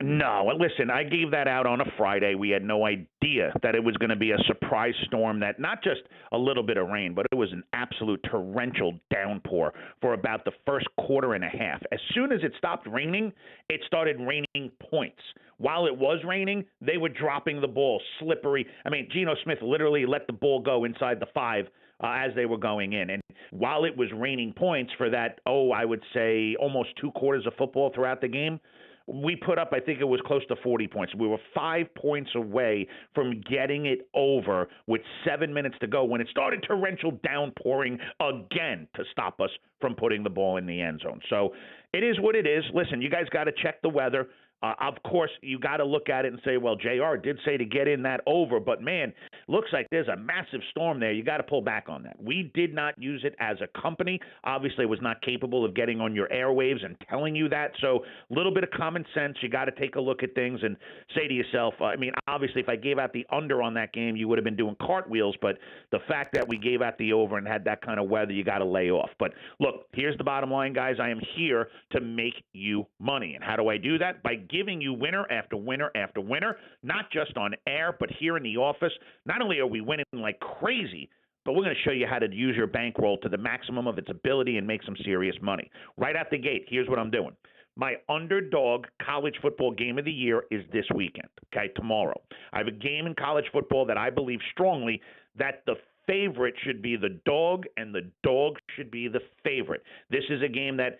No, listen, I gave that out on a Friday. We had no idea that it was going to be a surprise storm, that not just a little bit of rain, but it was an absolute torrential downpour for about the first quarter and a half. As soon as it stopped raining, it started raining points. While it was raining, they were dropping the ball, slippery. I mean, Geno Smith literally let the ball go inside the 5 as they were going in. And while it was raining points for that, I would say almost 2 quarters of football throughout the game, we put up, I think it was close to 40 points. We were 5 points away from getting it over with 7 minutes to go when it started torrential downpouring again to stop us from putting the ball in the end zone. So it is what it is. Listen, you guys got to check the weather. Of course, you got to look at it and say, well, JR did say to get in that over, but man, looks like there's a massive storm there. You got to pull back on that. We did not use it as a company. Obviously, was not capable of getting on your airwaves and telling you that. So a little bit of common sense. You got to take a look at things and say to yourself, I mean, obviously, if I gave out the under on that game, you would have been doing cartwheels. But the fact that we gave out the over and had that kind of weather, you got to lay off. But look, here's the bottom line, guys. I am here to make you money. And how do I do that? By giving you winner after winner after winner, not just on air, but here in the office. Not only are we winning like crazy, but we're going to show you how to use your bankroll to the maximum of its ability and make some serious money. Right out the gate, here's what I'm doing. My underdog college football game of the year is this weekend, okay, tomorrow. I have a game in college football that I believe strongly that the favorite should be the dog and the dog should be the favorite. This is a game that,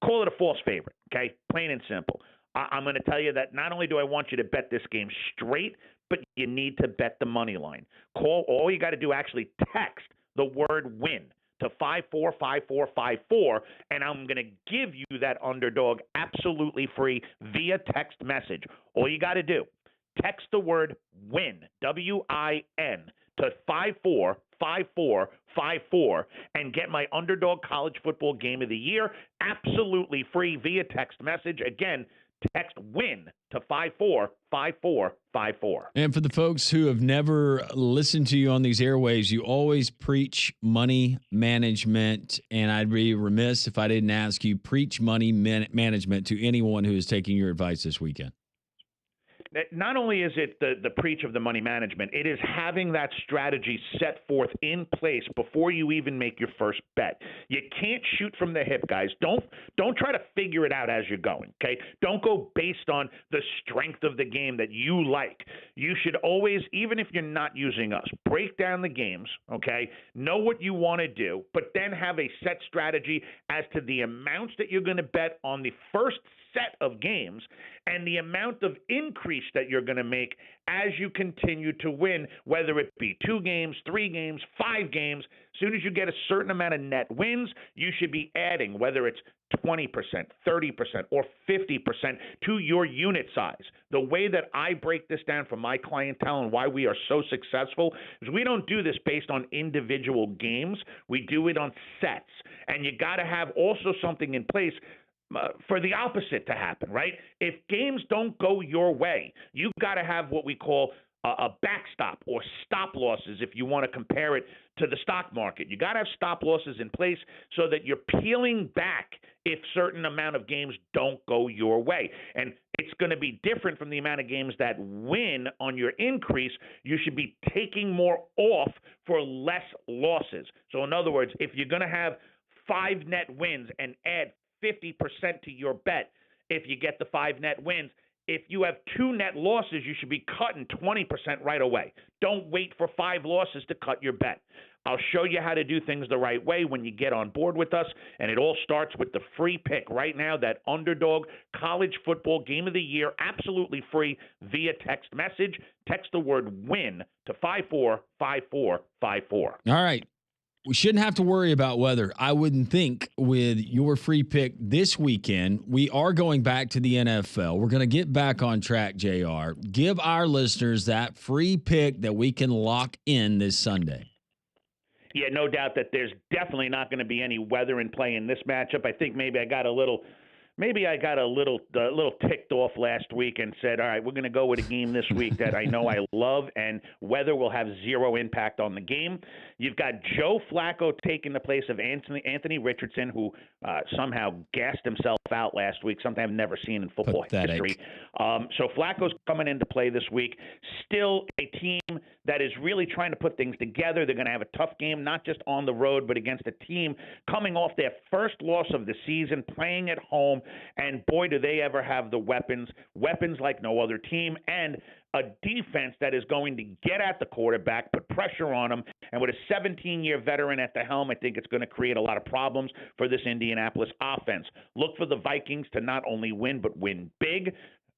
call it a false favorite, okay, plain and simple. I'm going to tell you that not only do I want you to bet this game straight, but you need to bet the money line. All you got to do, actually text the word win to 545454, and I'm going to give you that underdog absolutely free via text message. All you got to do, text the word win, W-I-N, to 545454 and get my underdog college football game of the year absolutely free via text message. Again, text WIN to 545454. And for the folks who have never listened to you on these airwaves, you always preach money management. And I'd be remiss if I didn't ask you, preach money management to anyone who is taking your advice this weekend. Not only is it the preach of the money management, it is having that strategy set forth in place before you even make your first bet. You can't shoot from the hip, guys. Don't try to figure it out as you're going, okay? Don't go based on the strength of the game that you like. You should always, even if you're not using us, break down the games, okay? Know what you want to do, but then have a set strategy as to the amounts that you're going to bet on the first set of games and the amount of increase that you're going to make as you continue to win, whether it be 2 games, 3 games, 5 games. As soon as you get a certain amount of net wins, you should be adding, whether it's 20%, 30%, or 50% to your unit size. The way that I break this down for my clientele and why we are so successful is we don't do this based on individual games. We do it on sets. And you got to have also something in place for the opposite to happen, right? If games don't go your way, you got to have what we call a backstop or stop losses if you want to compare it to the stock market. You got to have stop losses in place so that you're peeling back if certain amount of games don't go your way. And it's going to be different from the amount of games that win on your increase. You should be taking more off for less losses. So in other words, if you're going to have 5 net wins and add 50% to your bet, if you get the 5 net wins, if you have 2 net losses, you should be cutting 20% right away. Don't wait for 5 losses to cut your bet. I'll show you how to do things the right way when you get on board with us, and it all starts with the free pick right now, that Underdog College Football Game of the Year, absolutely free via text message. Text the word WIN to 545454. All right. We shouldn't have to worry about weather, I wouldn't think, with your free pick this weekend. We are going back to the NFL. We're going to get back on track, JR. Give our listeners that free pick that we can lock in this Sunday. Yeah, no doubt that there's definitely not going to be any weather in play in this matchup. I think maybe I got a little ticked off last week and said, all right, we're going to go with a game this week that I know I love, and weather will have zero impact on the game. You've got Joe Flacco taking the place of Anthony Richardson, who somehow gassed himself out last week, something I've never seen in football history. So Flacco's coming into play this week. Still a team that is really trying to put things together. They're going to have a tough game, not just on the road, but against a team coming off their first loss of the season, playing at home. And boy, do they ever have the weapons like no other team, and a defense that is going to get at the quarterback, put pressure on him. And with a 17-year veteran at the helm, I think it's going to create a lot of problems for this Indianapolis offense. Look for the Vikings to not only win, but win big.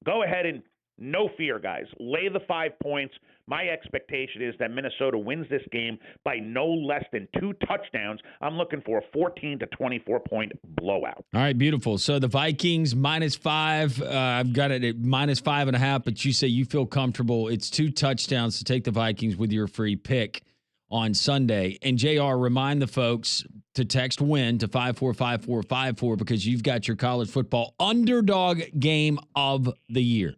Go ahead and no fear, guys. Lay the 5 points. My expectation is that Minnesota wins this game by no less than 2 touchdowns. I'm looking for a 14 to 24-point blowout. All right, beautiful. So the Vikings -5. I've got it at -5.5, but you say you feel comfortable. It's 2 touchdowns to take the Vikings with your free pick on Sunday. And JR, remind the folks to text WIN to 545454 because you've got your college football underdog game of the year.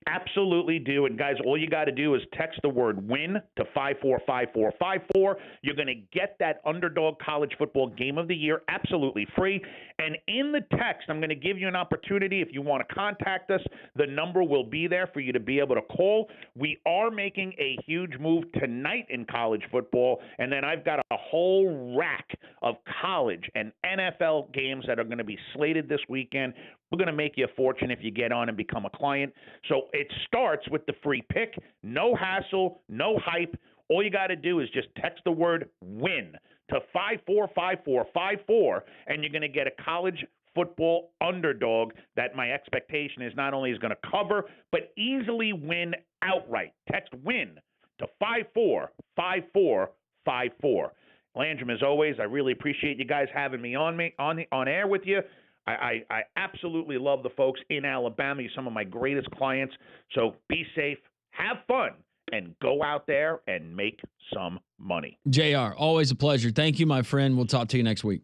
Absolutely do. And guys, all you got to do is text the word WIN to 545454. You're going to get that Underdog College Football Game of the Year absolutely free. And in the text, I'm going to give you an opportunity. If you want to contact us, the number will be there for you to be able to call. We are making a huge move tonight in college football. And then I've got a whole rack of college and NFL games that are going to be slated this weekend. We're going to make you a fortune if you get on and become a client. So it starts with the free pick. No hassle, no hype. All you got to do is just text the word WIN to 545454, and you're going to get a college football underdog that my expectation is not only is going to cover, but easily win outright. Text WIN to 545454. Landrum, as always, I really appreciate you guys having me on air with you. I absolutely love the folks in Alabama. You're some of my greatest clients. So be safe, have fun, and go out there and make some money. JR, always a pleasure. Thank you, my friend. We'll talk to you next week.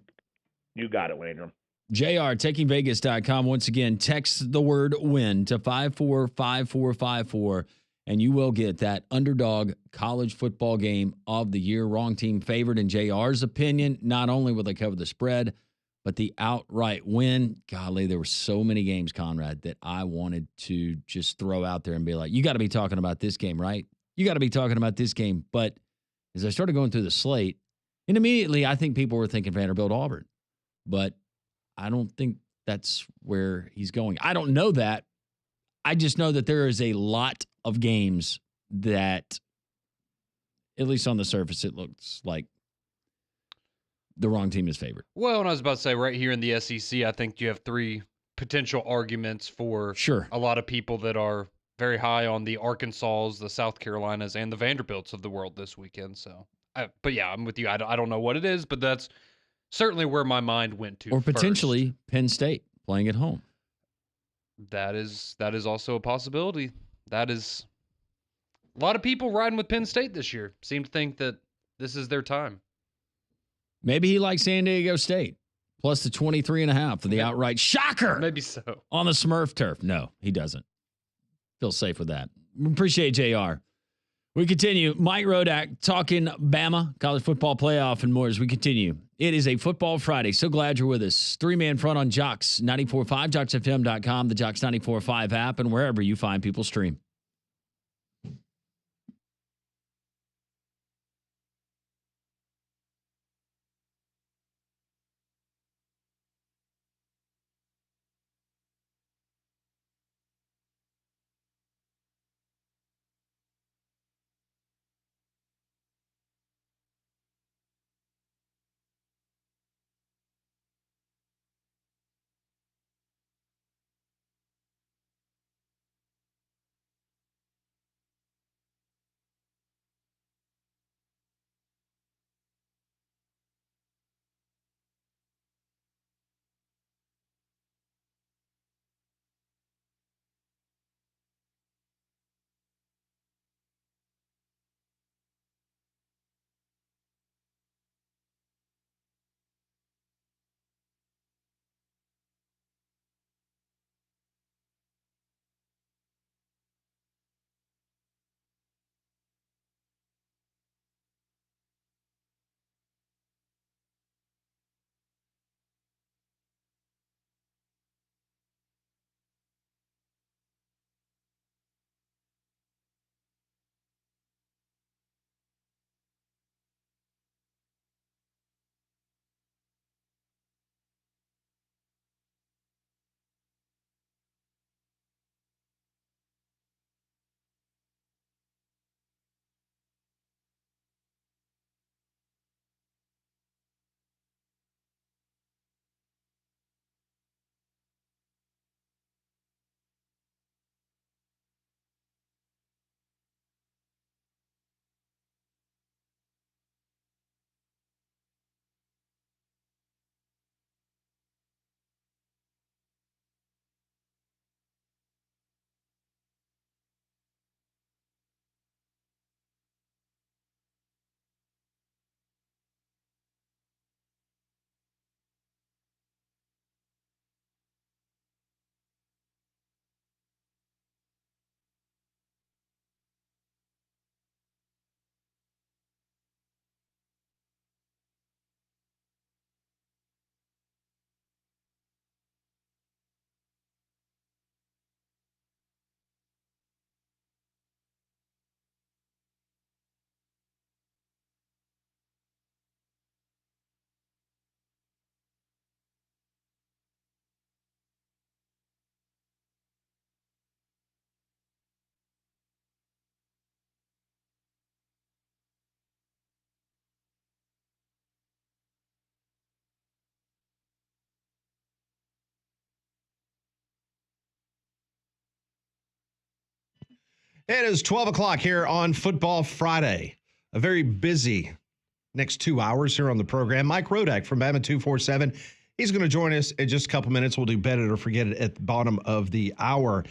You got it, Landrum. JR, takingvegas.com. Once again, text the word WIN to 545454, and you will get that Underdog College Football Game of the Year. Wrong team favored in JR's opinion. Not only will they cover the spread, but the outright win. Golly, there were so many games, Conrad, that I wanted to just throw out there and be like, you got to be talking about this game, right? You got to be talking about this game. But as I started going through the slate, and immediately I think people were thinking Vanderbilt, Auburn. But I don't think that's where he's going. I don't know that. I just know that there is a lot of games that, at least on the surface, it looks like the wrong team is favored. Well, and I was about to say, right here in the SEC, I think you have 3 potential arguments for a lot of people that are very high on the Arkansas, the South Carolinas, and the Vanderbilts of the world this weekend. So, but yeah, I'm with you. I don't know what it is, but that's certainly where my mind went to. Or potentially Penn State playing at home. That is also a possibility. That is a lot of people riding with Penn State this year. Seem to think that this is their time. Maybe he likes San Diego State, plus the 23.5 for the outright shocker. Maybe so. On the Smurf turf. No, he doesn't. Feel safe with that. Appreciate JR. We continue. Mike Rodak talking Bama, college football playoff, and more as we continue It is a football Friday. So glad you're with us. Three-man front on Jocks 94.5, JocksFM.com, the Jocks 94.5 app, and wherever you find people stream. It is 12 o'clock here on Football Friday. A very busy next 2 hours here on the program. Mike Rodak from Bama 247. He's going to join us in just a couple minutes. We'll do Bet It or Forget It at the bottom of the hour.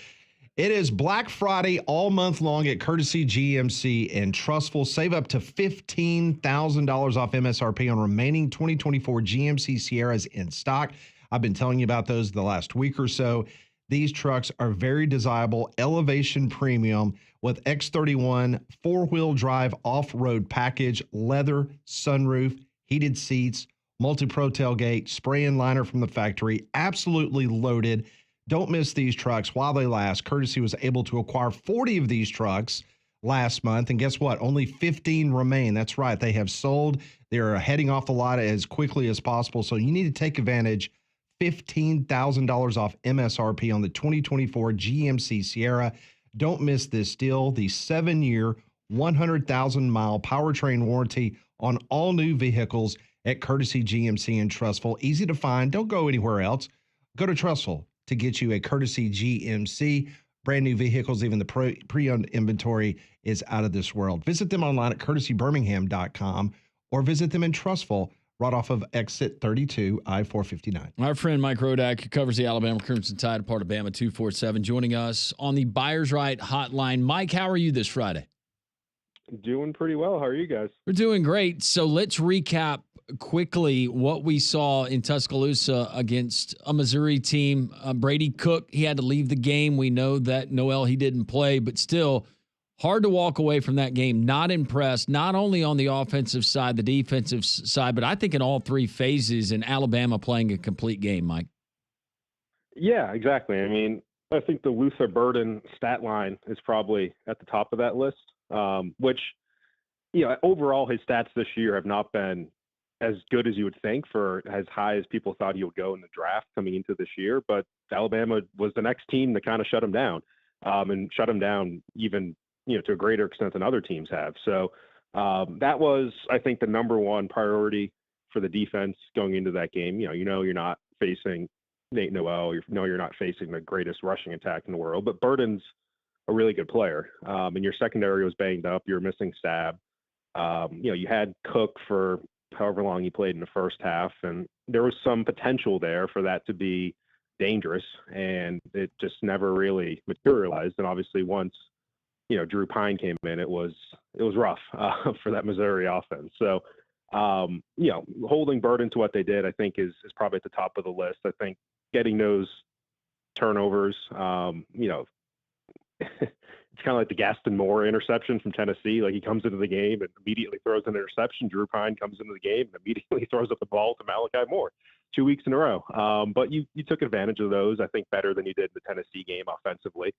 It is Black Friday all month long at Courtesy GMC in Trussville. Save up to $15,000 off MSRP on remaining 2024 GMC Sierras in stock. I've been telling you about those the last week or so. These trucks are very desirable, elevation premium with X31 four-wheel drive off-road package, leather, sunroof, heated seats, multi-pro tailgate, spray-in liner from the factory, absolutely loaded. Don't miss these trucks while they last. Courtesy was able to acquire 40 of these trucks last month, and guess what? Only 15 remain. That's right. They have sold. They're heading off the lot as quickly as possible, so you need to take advantage. $15,000 off MSRP on the 2024 GMC Sierra. Don't miss this deal. The 7-year, 100,000-mile powertrain warranty on all new vehicles at Courtesy GMC in Trussville. Easy to find. Don't go anywhere else. Go to Trussville to get you a Courtesy GMC. Brand new vehicles, even the pre-owned inventory is out of this world. Visit them online at courtesybirmingham.com or visit them in Trussville right off of exit 32, I-459. Our friend Mike Rodak, who covers the Alabama Crimson Tide, part of Bama 247, joining us on the Buyers Right hotline. Mike, how are you this Friday? Doing pretty well. How are you guys? We're doing great. So let's recap quickly what we saw in Tuscaloosa against a Missouri team. Brady Cook, he had to leave the game. We know that Noel, he didn't play, but still Hard to walk away from that game not impressed, not only on the offensive side, the defensive side, but I think in all three phases, and Alabama playing a complete game, Mike. Yeah, exactly. I mean, I think the Luther Burden stat line is probably at the top of that list, which, overall his stats this year have not been as good as you would think for as high as people thought he would go in the draft coming into this year. But Alabama was the next team to kind of shut him down, and shut him down even, to a greater extent than other teams have. So that was, I think, the number one priority for the defense going into that game. You're not facing Nate Noel. You're not facing the greatest rushing attack in the world, but Burden's a really good player. And your secondary was banged up. You're missing Stab. You had Cook for however long he played in the first half, and there was some potential there for that to be dangerous, and it just never really materialized. And obviously once, Drew Pine came in, it was rough for that Missouri offense. So, holding Burden to what they did, I think is probably at the top of the list. I think getting those turnovers, it's kind of like the Gston Moore interception from Tennessee. Like, he comes into the game and immediately throws an interception. Drew Pine comes into the game and immediately throws up the ball to Malachi Moore 2 weeks in a row. But you took advantage of those, I think, better than you did the Tennessee game offensively,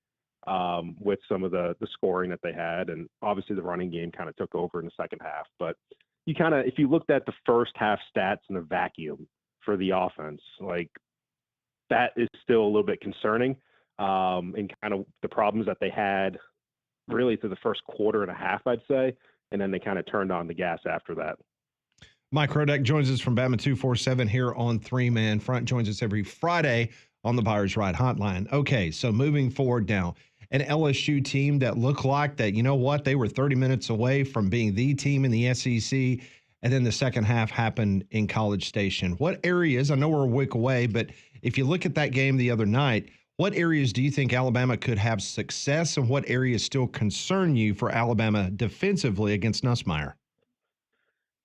with some of the scoring that they had. And obviously the running game kind of took over in the second half. But if you looked at the first half stats in a vacuum for the offense, like, that is still a little bit concerning, and kind of the problems that they had really through the first quarter and a half, I'd say. And then they kind of turned on the gas after that. Mike Rodak joins us from Bama 247 here on Three Man Front, joins us every Friday on the Buyers Right Hotline. Okay, so moving forward now, an LSU team that looked like that, they were 30 minutes away from being the team in the SEC, and then the second half happened in College Station. What areas, I know we're a week away, but if you look at that game the other night, what areas do you think Alabama could have success, and what areas still concern you for Alabama defensively against Nussmeier?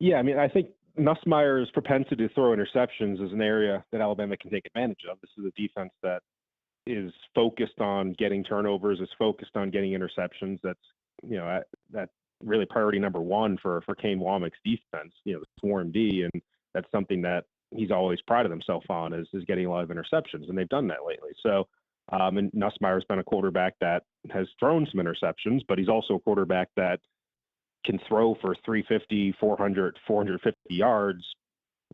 Yeah, I mean, I think Nussmeier's propensity to throw interceptions is an area that Alabama can take advantage of. This is a defense that is focused on getting turnovers, is focused on getting interceptions. That's, that really priority number one for Kane Womack's defense, the Swarm D, and that's something that he's always prided himself on is getting a lot of interceptions, and they've done that lately. So, and Nussmeier's been a quarterback that has thrown some interceptions, but he's also a quarterback that can throw for 350, 400, 450 yards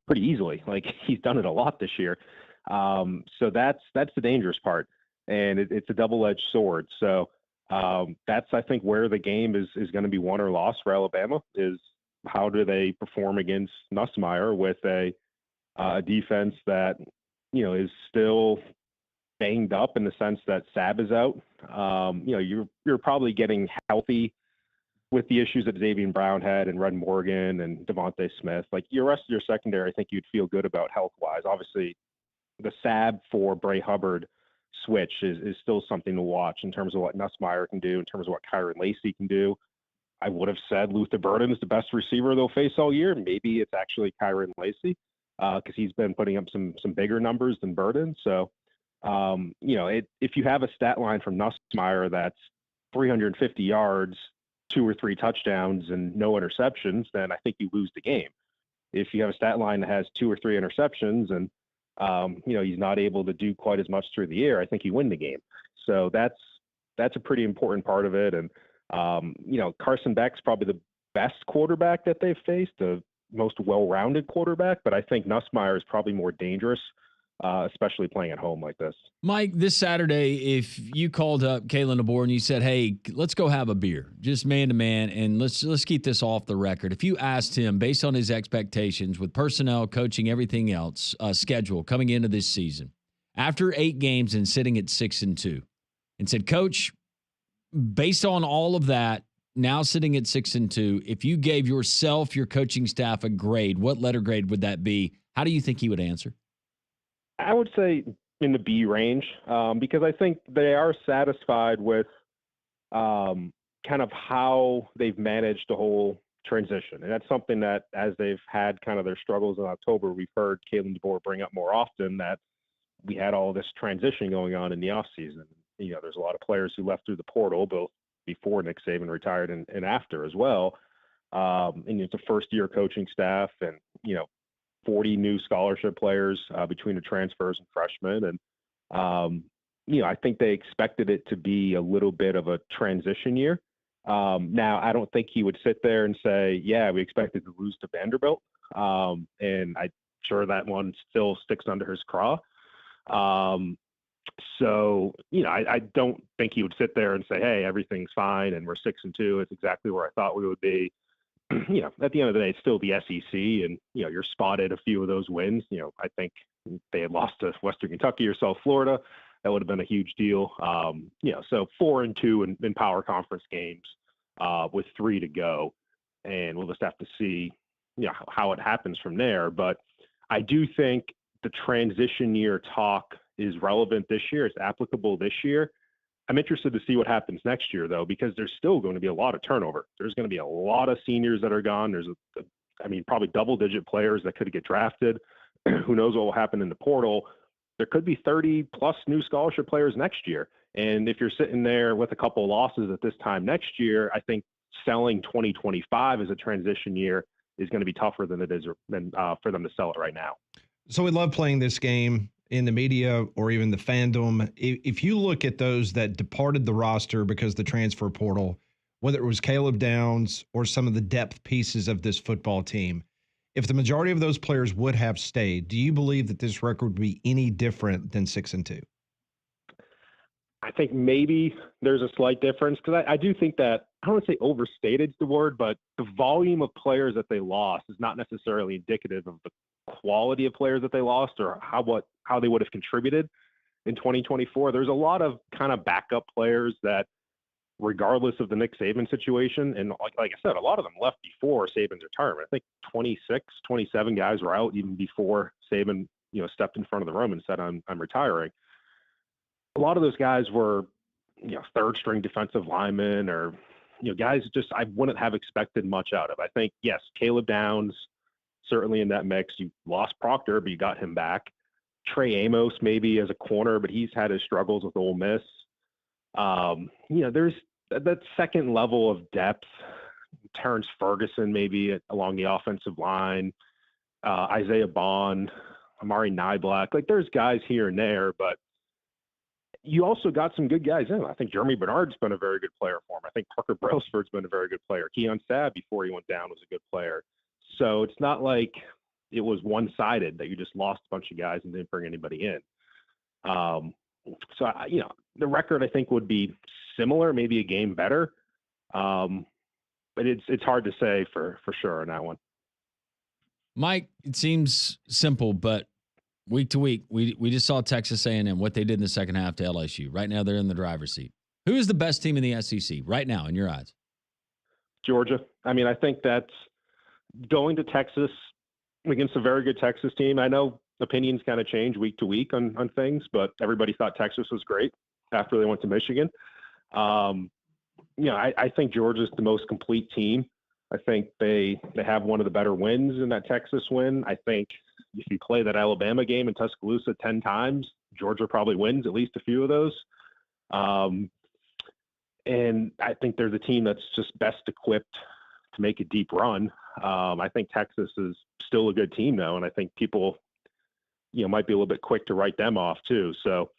pretty easily. Like, he's done it a lot this year. So that's the dangerous part, and it's a double-edged sword. So that's, I think, where the game is going to be won or lost for Alabama, is how do they perform against Nussmeier with a defense that, is still banged up in the sense that Sab is out. You're probably getting healthy with the issues that Xavier Brown had and Red Morgan and Devontae Smith. Like, your rest of your secondary, I think you'd feel good about health-wise. Obviously, the Sab for Bray Hubbard switch is still something to watch in terms of what Nussmeier can do, in terms of what Kyron Lacey can do. I would have said Luther Burden is the best receiver they'll face all year. Maybe it's actually Kyron Lacey, because he's been putting up some bigger numbers than Burden. So, if you have a stat line from Nussmeier that's 350 yards, 2 or 3 touchdowns, and no interceptions, then I think you lose the game. If you have a stat line that has 2 or 3 interceptions and, he's not able to do quite as much through the air, I think you win the game. So that's a pretty important part of it. And, Carson Beck's probably the best quarterback that they've faced, the most well-rounded quarterback, but I think Nussmeier is probably more dangerous, especially playing at home like this. Mike, this Saturday, if you called up Kalen DeBoer and you said, hey, let's go have a beer, just man to man, and let's keep this off the record. If you asked him, based on his expectations with personnel, coaching, everything else, schedule coming into this season, after 8 games and sitting at 6-2, and said, Coach, based on all of that, now sitting at 6-2, if you gave yourself, your coaching staff a grade, what letter grade would that be? How do you think he would answer? I would say in the B range, because I think they are satisfied with kind of how they've managed the whole transition. And that's something that, as they've had kind of their struggles in October, we've heard Kalen DeBoer bring up more often, that we had all this transition going on in the offseason. There's a lot of players who left through the portal, both before Nick Saban retired and after as well. And it's a first-year coaching staff and, 40 new scholarship players between the transfers and freshmen. And, I think they expected it to be a little bit of a transition year. Now, I don't think he would sit there and say, yeah, we expected to lose to Vanderbilt. And I'm sure that one still sticks under his craw. So, I don't think he would sit there and say, hey, everything's fine and we're 6-2. It's exactly where I thought we would be. At the end of the day, it's still the SEC, and, you're spotted a few of those wins. I think they had lost to Western Kentucky or South Florida. That would have been a huge deal. So 4-2 in power conference games with 3 to go. And we'll just have to see, how it happens from there. But I do think the transition year talk is relevant this year. It's applicable this year. I'm interested to see what happens next year, though, because there's still going to be a lot of turnover. There's going to be a lot of seniors that are gone. There's, probably double-digit players that could get drafted. Who knows what will happen in the portal? There could be 30-plus new scholarship players next year. And if you're sitting there with a couple of losses at this time next year, I think selling 2025 as a transition year is going to be tougher than it is for them to sell it right now. So we love playing this game in the media or even the fandom. If you look at those that departed the roster because of the transfer portal, whether it was Caleb Downs or some of the depth pieces of this football team, if the majority of those players would have stayed, do you believe that this record would be any different than 6-2? I think maybe there's a slight difference because I do think that, I don't want to say overstated is the word, but the volume of players that they lost is not necessarily indicative of the quality of players that they lost or how they would have contributed in 2024. There's a lot of kind of backup players that, regardless of the Nick Saban situation, and like I said, a lot of them left before Saban's retirement. I think 26, 27 guys were out even before Saban, stepped in front of the room and said, I'm retiring. A lot of those guys were, third string defensive linemen or, guys just I wouldn't have expected much out of. I think, yes, Caleb Downs, certainly in that mix. You lost Proctor, but you got him back. Trey Amos maybe as a corner, but he's had his struggles with Ole Miss. There's that second level of depth. Terrence Ferguson maybe along the offensive line. Isaiah Bond, Amari Niblack. Like there's guys here and there, but you also got some good guys in. I think Jeremy Bernard's been a very good player for him. I think Parker Brailsford's been a very good player. Keon Sabb, before he went down, was a good player. So it's not like it was one-sided that you just lost a bunch of guys and didn't bring anybody in. The record I think would be similar, maybe a game better. But it's hard to say for sure on that one. Mike, it seems simple, but week to week, we just saw Texas A&M, what they did in the second half to LSU. Right now, they're in the driver's seat. Who is the best team in the SEC right now, in your eyes? Georgia. I think that's going to Texas against a very good Texas team. I know opinions kind of change week to week on things, but everybody thought Texas was great after they went to Michigan. I think Georgia's the most complete team. I think they have one of the better wins in that Texas win. I think if you play that Alabama game in Tuscaloosa 10 times, Georgia probably wins at least a few of those. And I think they're the team that's just best equipped to make a deep run. I think Texas is still a good team, though, and I think people, might be a little bit quick to write them off too. So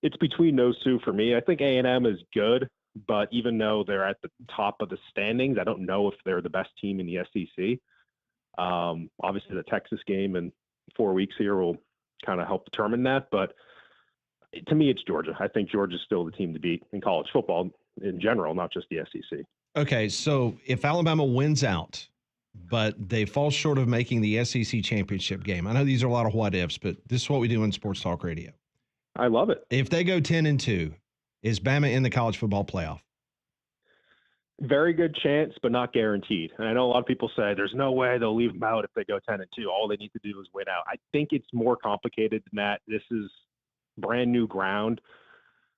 it's between those two for me. I think A&M is good, but even though they're at the top of the standings, I don't know if they're the best team in the SEC. Obviously, the Texas game in 4 weeks here will kind of help determine that. But to me, it's Georgia. I think Georgia's still the team to beat in college football in general, not just the SEC. Okay, so if Alabama wins out, but they fall short of making the SEC championship game, I know these are a lot of what ifs, but this is what we do in Sports Talk Radio. I love it. If they go 10-2, is Bama in the college football playoff? Very good chance, but not guaranteed. And I know a lot of people say there's no way they'll leave them out if they go 10-2. All they need to do is win out. I think it's more complicated than that. This is brand new ground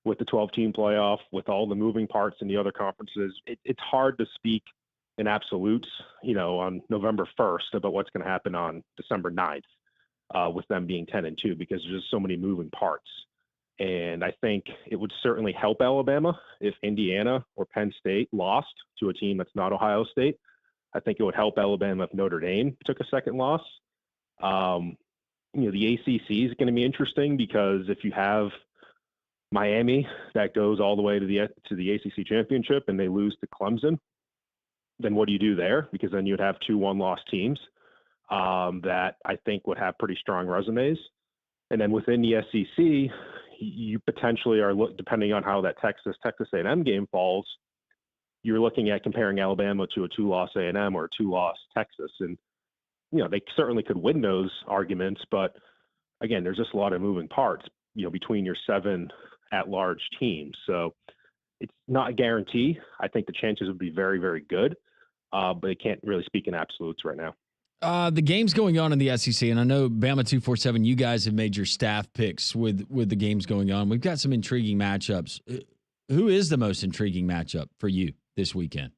with the 12-team playoff, with all the moving parts in the other conferences. It's hard to speak in absolutes, on November 1st about what's going to happen on December 9th with them being 10-2 because there's just so many moving parts. And I think it would certainly help Alabama if Indiana or Penn State lost to a team that's not Ohio State. I think it would help Alabama if Notre Dame took a second loss. The ACC is going to be interesting because if you have Miami that goes all the way to the ACC championship and they lose to Clemson, then what do you do there? Because then you'd have 2 one-loss teams that I think would have pretty strong resumes. And then within the SEC, you potentially are, depending on how that Texas A&M game falls, you're looking at comparing Alabama to a 2-loss A&M or a 2-loss Texas. And, they certainly could win those arguments, but again, there's just a lot of moving parts, between your 7 at-large teams. So it's not a guarantee. I think the chances would be very, very good, but it can't really speak in absolutes right now. The games going on in the SEC, and I know Bama 247, you guys have made your staff picks with the games going on. We've got some intriguing matchups. Who is the most intriguing matchup for you this weekend?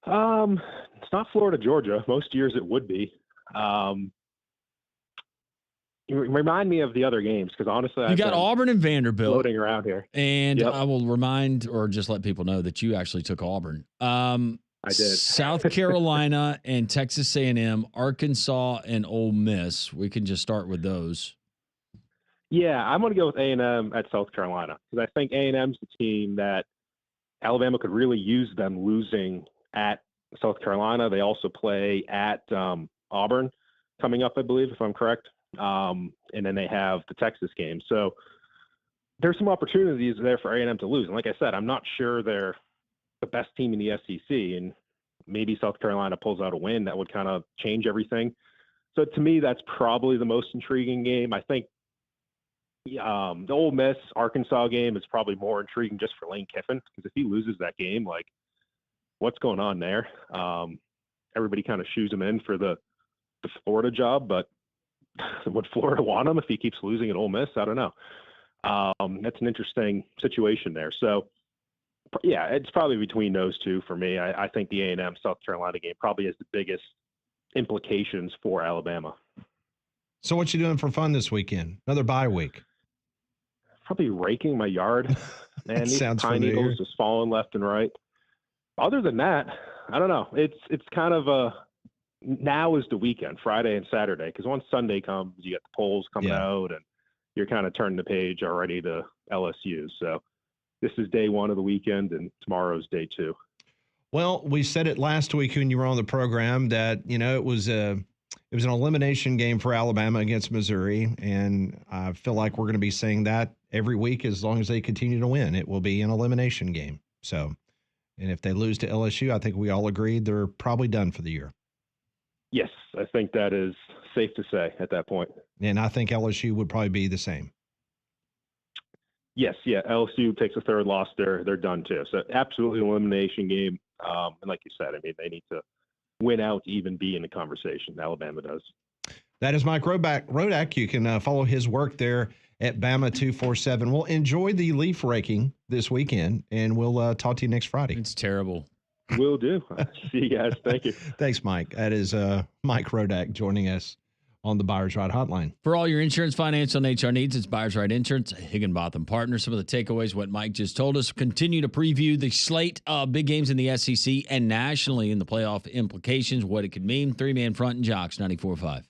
It's not Florida, Georgia. Most years it would be. You remind me of the other games because honestly, you got Auburn and Vanderbilt floating around here. And I will remind or just let people know that you actually took Auburn. I did. South Carolina and Texas A&M, Arkansas and Ole Miss. We can just start with those. Yeah, I'm going to go with A&M at South Carolina because I think A&M's the team that Alabama could really use them losing at South Carolina. They also play at Auburn coming up, I believe, if I'm correct. And then they have the Texas game. So there's some opportunities there for A&M to lose. And like I said, I'm not sure they're the best team in the SEC, and maybe South Carolina pulls out a win that would kind of change everything. So to me, that's probably the most intriguing game. I think the Ole Miss Arkansas game is probably more intriguing just for Lane Kiffin, because if he loses that game, like what's going on there? Everybody kind of shoos him in for the Florida job, but would Florida want him if he keeps losing at Ole Miss? I don't know. That's an interesting situation there. So yeah, it's probably between those two for me. I think the A&M South Carolina game probably has the biggest implications for Alabama. So what you doing for fun this weekend? Another bye week? Probably raking my yard. Man, these Sounds pine familiar. needles just falling left and right. Other than that, I don't know. It's kind of now is the weekend, Friday and Saturday, because once Sunday comes, you got the polls coming out, and you're kind of turning the page already to LSU. So this is day one of the weekend, and tomorrow's day 2. Well, we said it last week when you were on the program that, it was an elimination game for Alabama against Missouri, and I feel like we're going to be saying that every week as long as they continue to win. It will be an elimination game. So, and if they lose to LSU, I think we all agreed they're probably done for the year. Yes, I think that is safe to say at that point. And I think LSU would probably be the same. Yes, yeah. LSU takes a third loss, they're done too. So absolutely elimination game. And like you said, I mean, they need to win out to even be in the conversation. Alabama does. That is Mike Rodak. You can follow his work there at Bama 247. We'll enjoy the leaf raking this weekend, and we'll talk to you next Friday. It's terrible. Will do. See you guys. Thank you. Thanks, Mike. That is Mike Rodak joining us on the Buyers Right Hotline. For all your insurance, financial, and HR needs, it's Buyers Right Insurance, Higginbotham Partners. Some of the takeaways, what Mike just told us. Continue to preview the slate of big games in the SEC and nationally in the playoff implications, what it could mean. 3-man front and Jocks 94.5.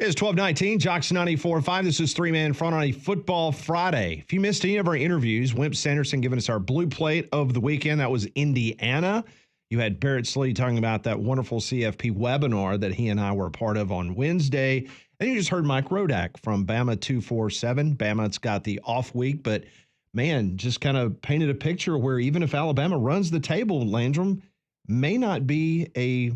It's 12:19, Gston 94.5. This is Three Man Front on a Football Friday. If you missed any of our interviews, Wimp Sanderson giving us our blue plate of the weekend. That was Indiana. You had Barrett Sallee talking about that wonderful CFP webinar that he and I were a part of on Wednesday. And you just heard Mike Rodak from Bama 247. Bama's got the off week, but man, just kind of painted a picture where even if Alabama runs the table, Landrum may not be a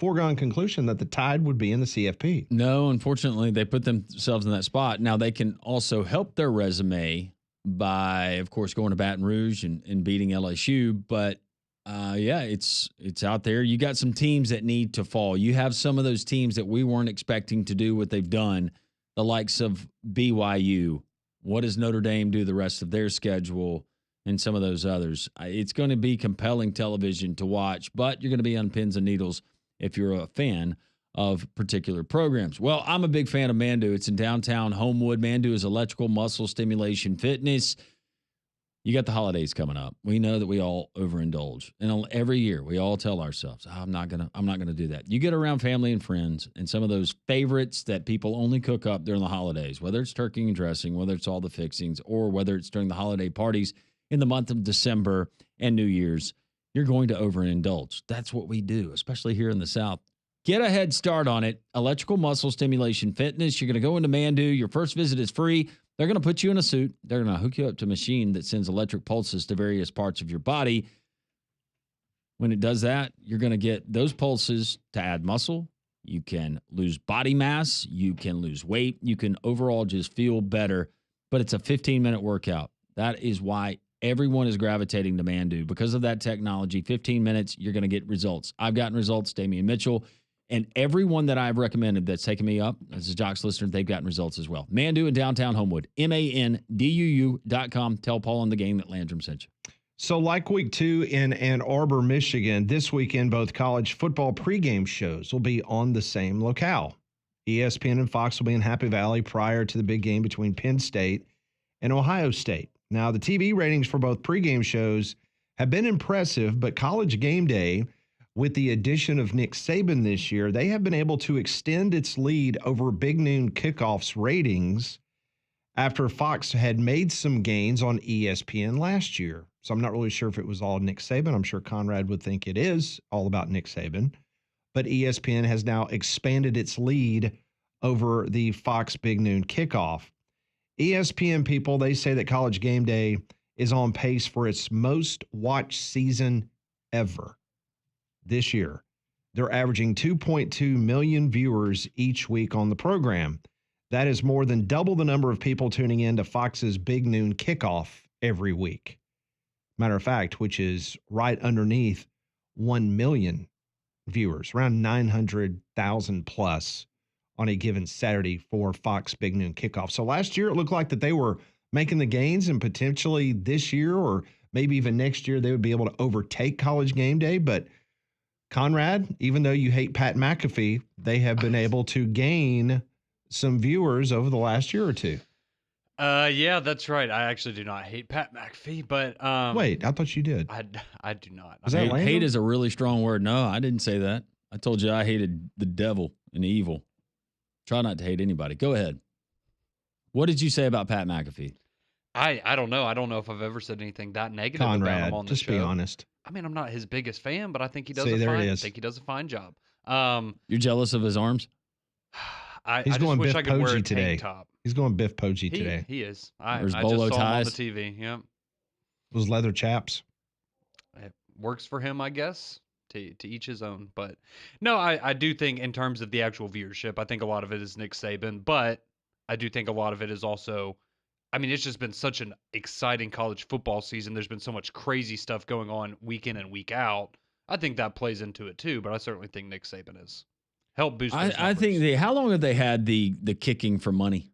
foregone conclusion that the Tide would be in the CFP. No, unfortunately, they put themselves in that spot. Now, they can also help their resume by, of course, going to Baton Rouge and beating LSU. But, it's out there. You got some teams that need to fall. You have some of those teams that we weren't expecting to do what they've done, the likes of BYU. What does Notre Dame do the rest of their schedule? And some of those others. It's going to be compelling television to watch, but you're going to be on pins and needles if you're a fan of particular programs. Well, I'm a big fan of Mandu. It's in downtown Homewood. Mandu is electrical muscle stimulation fitness. You got the holidays coming up. We know that we all overindulge. And every year we all tell ourselves, I'm not going to do that. You get around family and friends and some of those favorites that people only cook up during the holidays, whether it's turkey and dressing, whether it's all the fixings, or whether it's during the holiday parties in the month of December and New Year's, you're going to overindulge. That's what we do, especially here in the South. Get a head start on it. Electrical muscle stimulation fitness. You're going to go into Mandu. Your first visit is free. They're going to put you in a suit. They're going to hook you up to a machine that sends electric pulses to various parts of your body. When it does that, you're going to get those pulses to add muscle. You can lose body mass. You can lose weight. You can overall just feel better. But it's a 15-minute workout. That is why everyone is gravitating to Mandu. Because of that technology, 15 minutes, you're going to get results. I've gotten results, Damian Mitchell, and everyone that I've recommended that's taken me up, as a Jocks listener, they've gotten results as well. Mandu in downtown Homewood, MANDUU.com. Tell Paul on the game that Landrum sent you. So like week 2 in Ann Arbor, Michigan, this weekend, both college football pregame shows will be on the same locale. ESPN and Fox will be in Happy Valley prior to the big game between Penn State and Ohio State. Now, the TV ratings for both pregame shows have been impressive, but College Game Day, with the addition of Nick Saban this year, they have been able to extend its lead over Big Noon Kickoff's ratings after Fox had made some gains on ESPN last year. So I'm not really sure if it was all Nick Saban. I'm sure Conrad would think it is all about Nick Saban. But ESPN has now expanded its lead over the Fox Big Noon Kickoff. ESPN people, they say that College Game Day is on pace for its most watched season ever this year. They're averaging 2.2 million viewers each week on the program. That is more than double the number of people tuning in to Fox's Big Noon Kickoff every week. Matter of fact, which is right underneath 1 million viewers, around 900,000 plus on a given Saturday for Fox Big Noon Kickoff. So last year, it looked like that they were making the gains, and potentially this year or maybe even next year, they would be able to overtake College Game Day. But Conrad, even though you hate Pat McAfee, they have been able to gain some viewers over the last year or two. Yeah, that's right. I actually do not hate Pat McAfee, but wait, I thought you did. I do not. Is that Landrum? Hate is a really strong word. No, I didn't say that. I told you I hated the devil and evil. Try not to hate anybody. Go ahead. What did you say about Pat McAfee? I don't know. I don't know if I've ever said anything that negative Conrad, about him on the just show. be honest. I mean, I'm not his biggest fan, but I think he does a fine job. You're jealous of his arms? I He's just going wish Biff I could wear a Poggi today. tank top. He's going Biff Poggi today. He is. I There's just bolo saw him on the ties. TV. Yep. Those leather chaps. It works for him, I guess. To each his own. But no, I do think in terms of the actual viewership, I think a lot of it is Nick Saban, but I do think a lot of it is also, I mean, it's just been such an exciting college football season. There's been so much crazy stuff going on week in and week out. I think that plays into it too, but I certainly think Nick Saban has helped boost those I think how long have they had the kicking for money?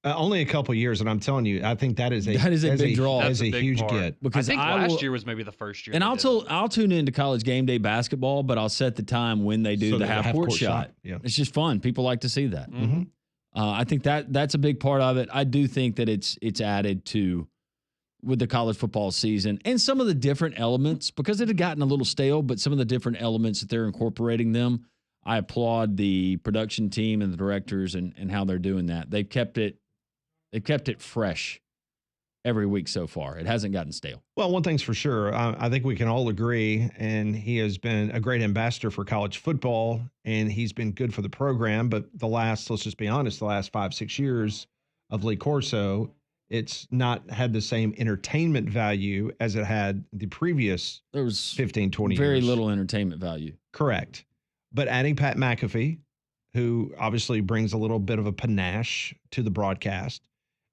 Only a couple years, and I'm telling you, I think that is a big draw. That's a big huge part. get. Because I think last year was maybe the first year. And they did it. I'll tune into College Game Day basketball, but I'll set the time when they do So the the half-court half-court shot. shot, yeah. It's just fun. People like to see that. Mm-hmm. I think that's a big part of it. I do think that it's added to with the college football season and some of the different elements, because it had gotten a little stale, but some of the different elements that they're incorporating them, I applaud the production team and the directors and how they're doing that. They've kept it fresh every week so far. It hasn't gotten stale. Well, one thing's for sure. I think we can all agree, and he has been a great ambassador for college football, and he's been good for the program. But let's just be honest, the last 5-6 years of Lee Corso, it's not had the same entertainment value as it had the previous There was 15, 20 years. very little entertainment value. Correct. But adding Pat McAfee, who obviously brings a little bit of a panache to the broadcast,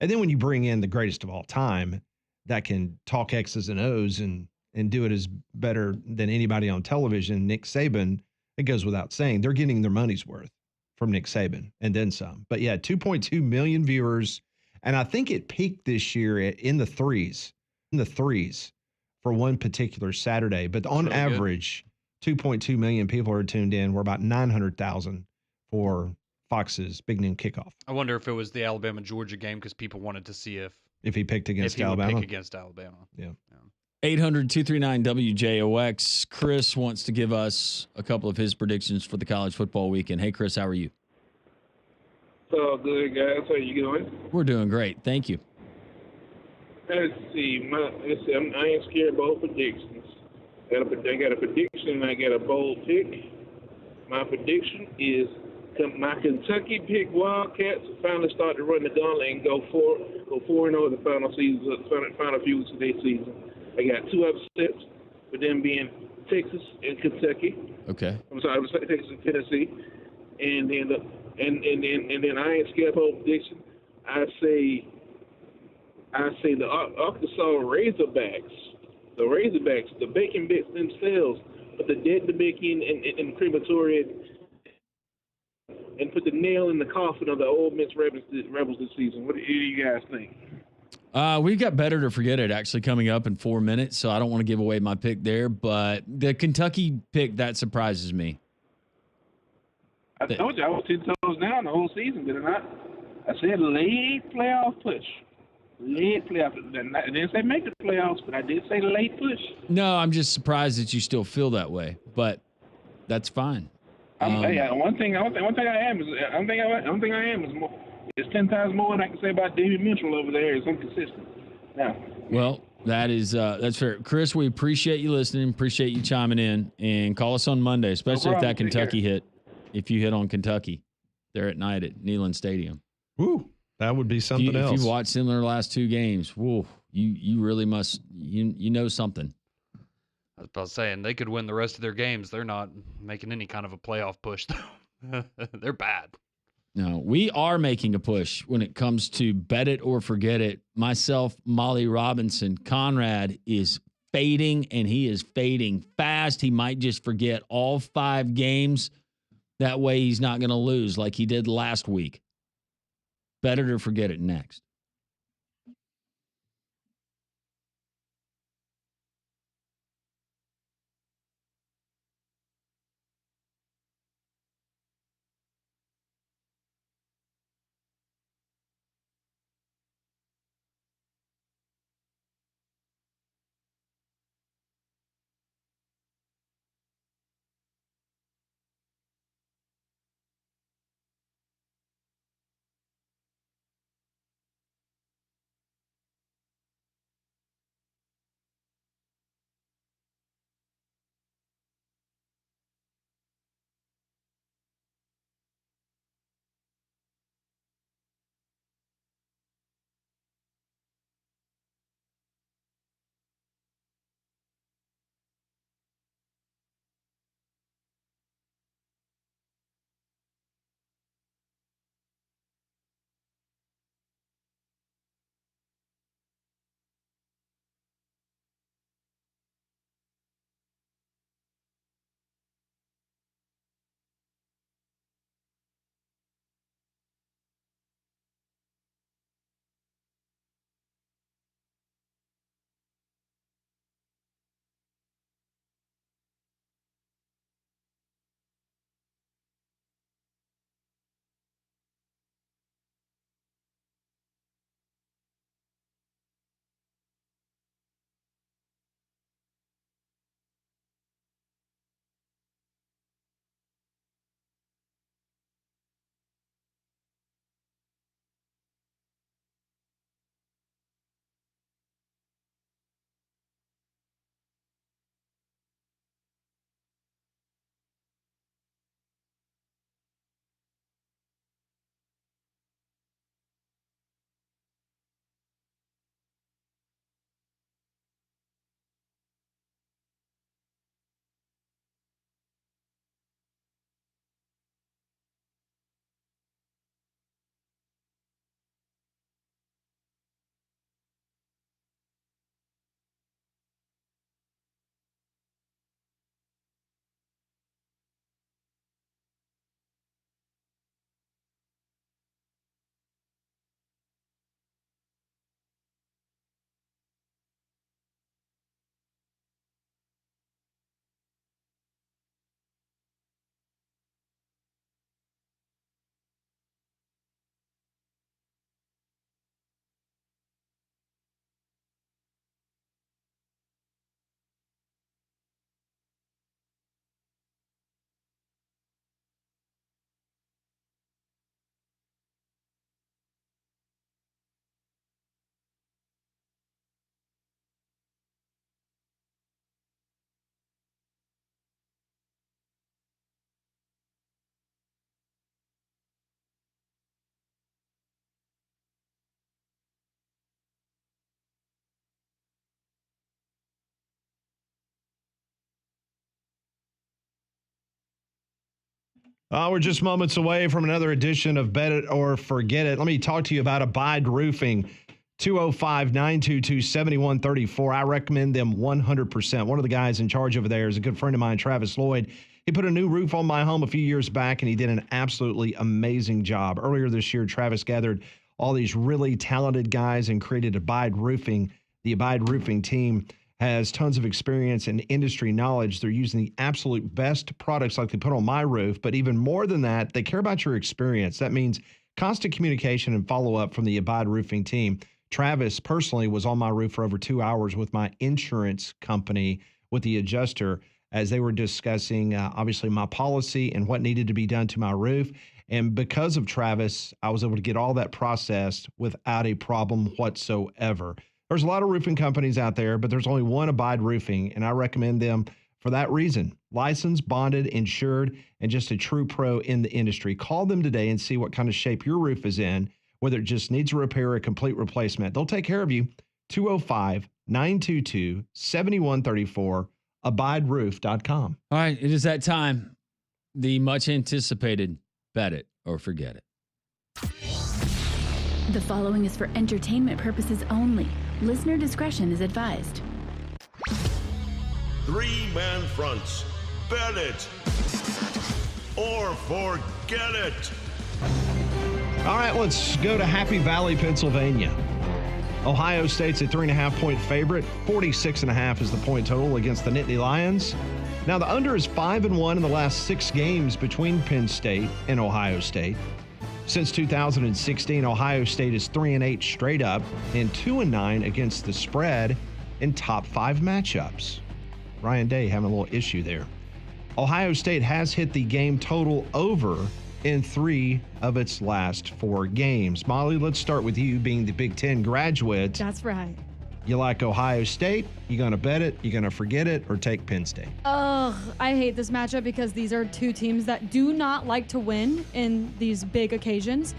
and then when you bring in the greatest of all time that can talk X's and O's and do it as better than anybody on television, Nick Saban, it goes without saying. They're getting their money's worth from Nick Saban and then some. But yeah, 2.2 million viewers. And I think it peaked this year in the threes for one particular Saturday. But on really average, 2.2 million people are tuned in. We're about 900,000 for Fox's Big Noon Kickoff. I wonder if it was the Alabama-Georgia game because people wanted to see if he picked against he would Alabama. pick against Alabama. Yeah. 800-239-WJOX. Chris wants to give us a couple of his predictions for the college football weekend. Hey, Chris, how are you? So good, guys. How you doing? We're doing great. Thank you. Let's see. I ain't scared about predictions. I got a prediction and I got a bold pick. My prediction is my Kentucky pick Wildcats finally start to run the gauntlet and go 4-0 the final few weeks of their season. I got two upsets, with them being Texas and Kentucky. Okay. I'm sorry, Texas and Tennessee, and then I ain't scared of prediction. I say the Arkansas Razorbacks, the bacon bits themselves, but the dead the bacon and crematory and put the nail in the coffin of the Ole Miss Rebels this season. What do you guys think? We've got Better to Forget It actually coming up in 4 minutes, so I don't want to give away my pick there, but the Kentucky pick, that surprises me. I told you I was 10 toes down the whole season, did I not? I said late playoff push. Late playoff. I didn't say make the playoffs, but I did say late push. No, I'm just surprised that you still feel that way, but that's fine. One thing I am is more. It's 10 times more than I can say about David Mitchell over there. It's inconsistent. Now. Well, that's fair. Chris, we appreciate you listening, appreciate you chiming in, and call us on Monday, especially if that Kentucky hit. If you hit on Kentucky, there at night at Neyland Stadium. Woo, that would be something else. If you've watched them in their last two games, woo, you really must, you know something. I was about saying they could win the rest of their games. They're not making any kind of a playoff push, though. They're bad. No, we are making a push when it comes to bet it or forget it. Myself, Molly Robinson, Conrad is fading, and he is fading fast. He might just forget all 5 games. That way he's not going to lose like he did last week. Bet it or forget it next. We're just moments away from another edition of Bet It or Forget It. Let me talk to you about Abide Roofing. 205-922-7134. I recommend them 100%. One of the guys in charge over there is a good friend of mine, Travis Lloyd. He put a new roof on my home a few years back, and he did an absolutely amazing job. Earlier this year, Travis gathered all these really talented guys and created Abide Roofing. The Abide Roofing team has tons of experience and industry knowledge. They're using the absolute best products like they put on my roof, but even more than that, they care about your experience. That means constant communication and follow-up from the Abide Roofing team. Travis personally was on my roof for over 2 hours with my insurance company with the adjuster as they were discussing, obviously, my policy and what needed to be done to my roof. And because of Travis, I was able to get all that processed without a problem whatsoever. There's a lot of roofing companies out there, but there's only one Abide Roofing, and I recommend them for that reason. Licensed, bonded, insured, and just a true pro in the industry. Call them today and see what kind of shape your roof is in, whether it just needs a repair or a complete replacement. They'll take care of you. 205-922-7134, abideroof.com. All right, it is that time. The much anticipated Bet It or Forget It. The following is for entertainment purposes only. Listener discretion is advised. Three-man fronts. Bet it or forget it. All right, let's go to Happy Valley, Pennsylvania. Ohio State's a 3.5-point favorite. 46.5 is the point total against the Nittany Lions. Now, the under is 5-1 in the last 6 games between Penn State and Ohio State. Since 2016, Ohio State is 3-8 straight up and 2-9 against the spread in top 5 matchups. Ryan Day having a little issue there. Ohio State has hit the game total over in 3 of its last 4 games. Molly, let's start with you being the Big Ten graduate. That's right. You like Ohio State? You going to bet it? You going to forget it? Or take Penn State? Ugh, I hate this matchup because these are 2 teams that do not like to win in these big occasions.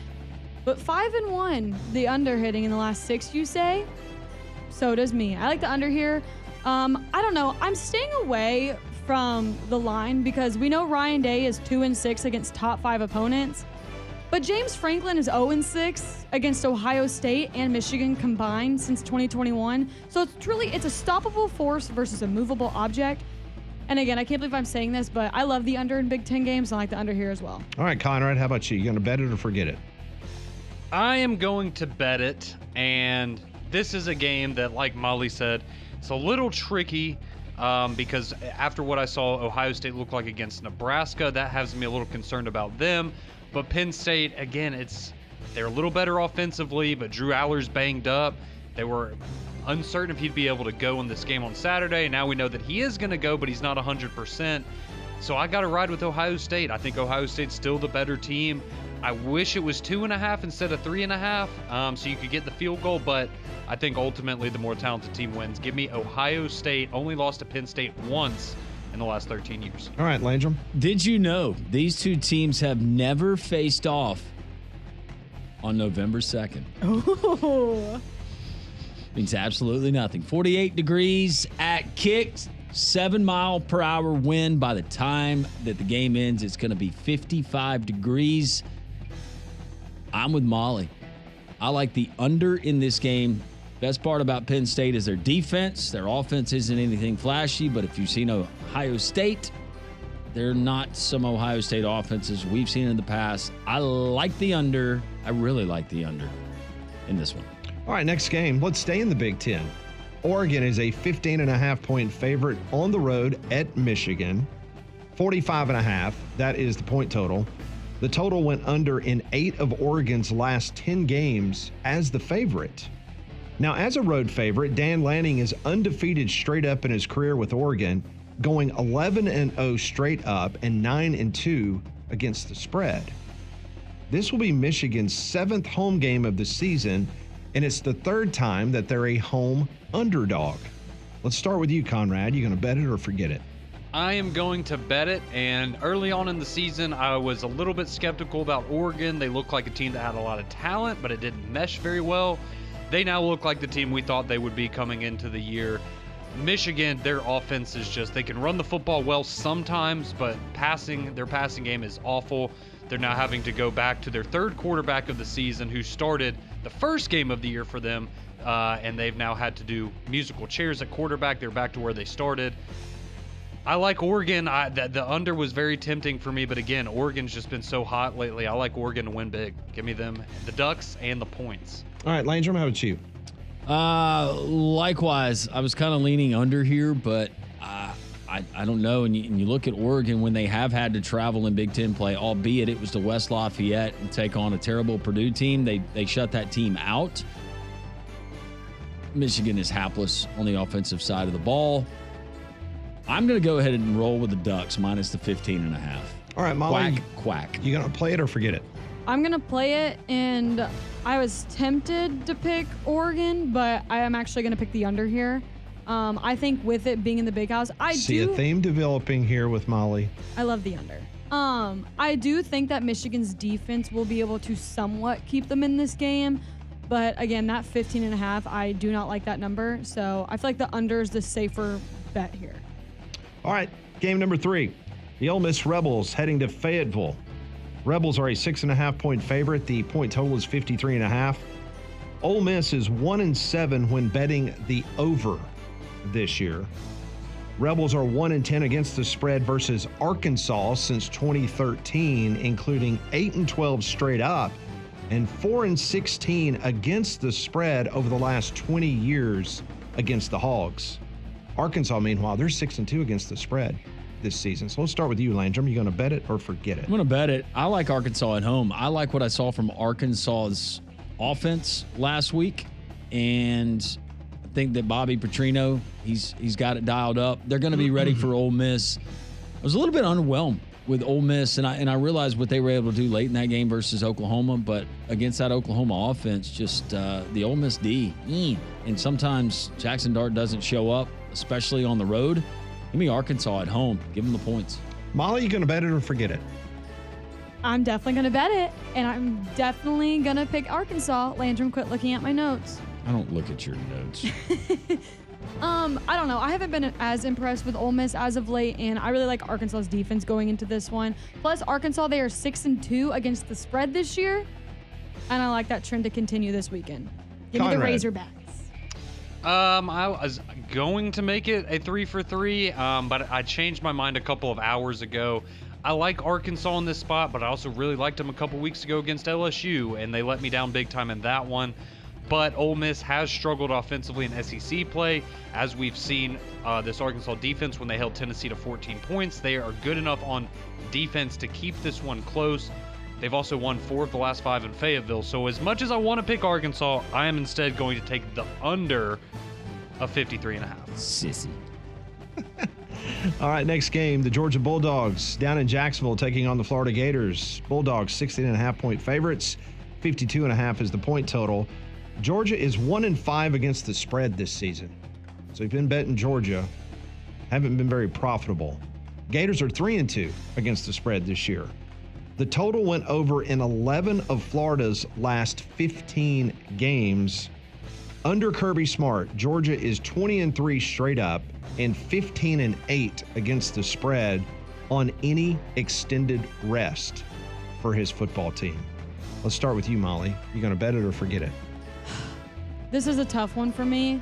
But 5-1, the under hitting in the last 6, you say? So does me. I like the under here. I don't know. I'm staying away from the line because we know Ryan Day is 2-6 against top 5 opponents. But James Franklin is 0-6 against Ohio State and Michigan combined since 2021. So it's a stoppable force versus a movable object. And again, I can't believe I'm saying this, but I love the under in Big Ten games. I like the under here as well. All right, Conrad, how about you? You going to bet it or forget it? I am going to bet it, and this is a game that, like Molly said, it's a little tricky because after what I saw Ohio State look like against Nebraska, that has me a little concerned about them. But Penn State, again, they're a little better offensively, but Drew Aller's banged up. They were uncertain if he'd be able to go in this game on Saturday. Now we know that he is going to go, but he's not 100%. So I got to ride with Ohio State. I think Ohio State's still the better team. I wish it was 2.5 instead of 3.5, so you could get the field goal, but I think ultimately the more talented team wins. Give me Ohio State. Only lost to Penn State once in the last 13 years. All right, Landrum. Did you know these 2 teams have never faced off on November 2nd? Oh. Means absolutely nothing. 48 degrees at kicked, 7-mile-per-hour wind. By the time that the game ends, it's going to be 55 degrees. I'm with Molly. I like the under in this game. Best part about Penn State is their defense. Their offense isn't anything flashy, but if you've seen Ohio State, they're not some Ohio State offenses we've seen in the past. I like the under. I really like the under in this one. All right, next game. Let's stay in the Big Ten. Oregon is a 15.5-point favorite on the road at Michigan. 45.5, that is the point total. The total went under in 8 of Oregon's last 10 games as the favorite. Now, as a road favorite, Dan Lanning is undefeated straight up in his career with Oregon, going 11-0 straight up and 9-2 against the spread. This will be Michigan's 7th home game of the season, and it's the 3rd time that they're a home underdog. Let's start with you, Conrad. You going to bet it or forget it? I am going to bet it, and early on in the season, I was a little bit skeptical about Oregon. They looked like a team that had a lot of talent, but it didn't mesh very well. They now look like the team we thought they would be coming into the year. Michigan, their offense is just, they can run the football well sometimes, but their passing game is awful. They're now having to go back to their third quarterback of the season who started the first game of the year for them, and they've now had to do musical chairs at quarterback. They're back to where they started. I like Oregon. The under was very tempting for me, but again, Oregon's just been so hot lately. I like Oregon to win big. Give me them, the Ducks and the points. All right, Landrum, how about you? Likewise, I was kind of leaning under here, but I don't know. And you look at Oregon when they have had to travel in Big Ten play, albeit it was to West Lafayette and take on a terrible Purdue team. They shut that team out. Michigan is hapless on the offensive side of the ball. I'm going to go ahead and roll with the Ducks minus the 15.5. All right, Molly. Quack. You going to play it or forget it? I'm going to play it, and I was tempted to pick Oregon, but I am actually going to pick the under here. I think with it being in the Big House, I see a theme developing here with Molly. I love the under. I do think that Michigan's defense will be able to somewhat keep them in this game. But again, that 15.5, I do not like that number. So I feel like the under is the safer bet here. All right, game number 3. The Ole Miss Rebels heading to Fayetteville. Rebels are a 6.5-point favorite. The point total is 53.5. Ole Miss is 1-7 when betting the over this year. Rebels are 1-10 against the spread versus Arkansas since 2013, including 8-12 straight up and 4-16 against the spread over the last 20 years against the Hogs. Arkansas, meanwhile, they're 6-2 against the spread this season. So let's start with you, Landrum. You going to bet it or forget it? I'm going to bet it. I like Arkansas at home. I like what I saw from Arkansas's offense last week, and I think that Bobby Petrino, he's got it dialed up. They're going to be ready for Ole Miss. I was a little bit underwhelmed with Ole Miss, and I realized what they were able to do late in that game versus Oklahoma, but against that Oklahoma offense, just the Ole Miss D. And sometimes Jackson Dart doesn't show up, especially on the road. Give me Arkansas at home. Give them the points. Molly, you going to bet it or forget it? I'm definitely going to bet it, and I'm definitely going to pick Arkansas. Landrum, quit looking at my notes. I don't look at your notes. I don't know. I haven't been as impressed with Ole Miss as of late, and I really like Arkansas's defense going into this one. Plus, Arkansas, they are 6-2 against the spread this year, and I like that trend to continue this weekend. Give me the Razorbacks. I was going to make it a 3 for 3, but I changed my mind a couple of hours ago. I like Arkansas in this spot, but I also really liked them a couple weeks ago against LSU, and they let me down big time in that one. But Ole Miss has struggled offensively in SEC play. As we've seen, this Arkansas defense, when they held Tennessee to 14 points, they are good enough on defense to keep this one close. They've also won 4 of the last 5 in Fayetteville. So as much as I want to pick Arkansas, I am instead going to take the under of 53.5. Sissy. All right, next game, the Georgia Bulldogs down in Jacksonville taking on the Florida Gators. Bulldogs 16.5-point favorites. 52.5 is the point total. Georgia is 1-5 against the spread this season. So you've been betting Georgia. Haven't been very profitable. Gators are 3-2 against the spread this year. The total went over in 11 of Florida's last 15 games. Under Kirby Smart, Georgia is 20-3 straight up and 15-8 against the spread on any extended rest for his football team. Let's start with you, Molly. You going to bet it or forget it? This is a tough one for me.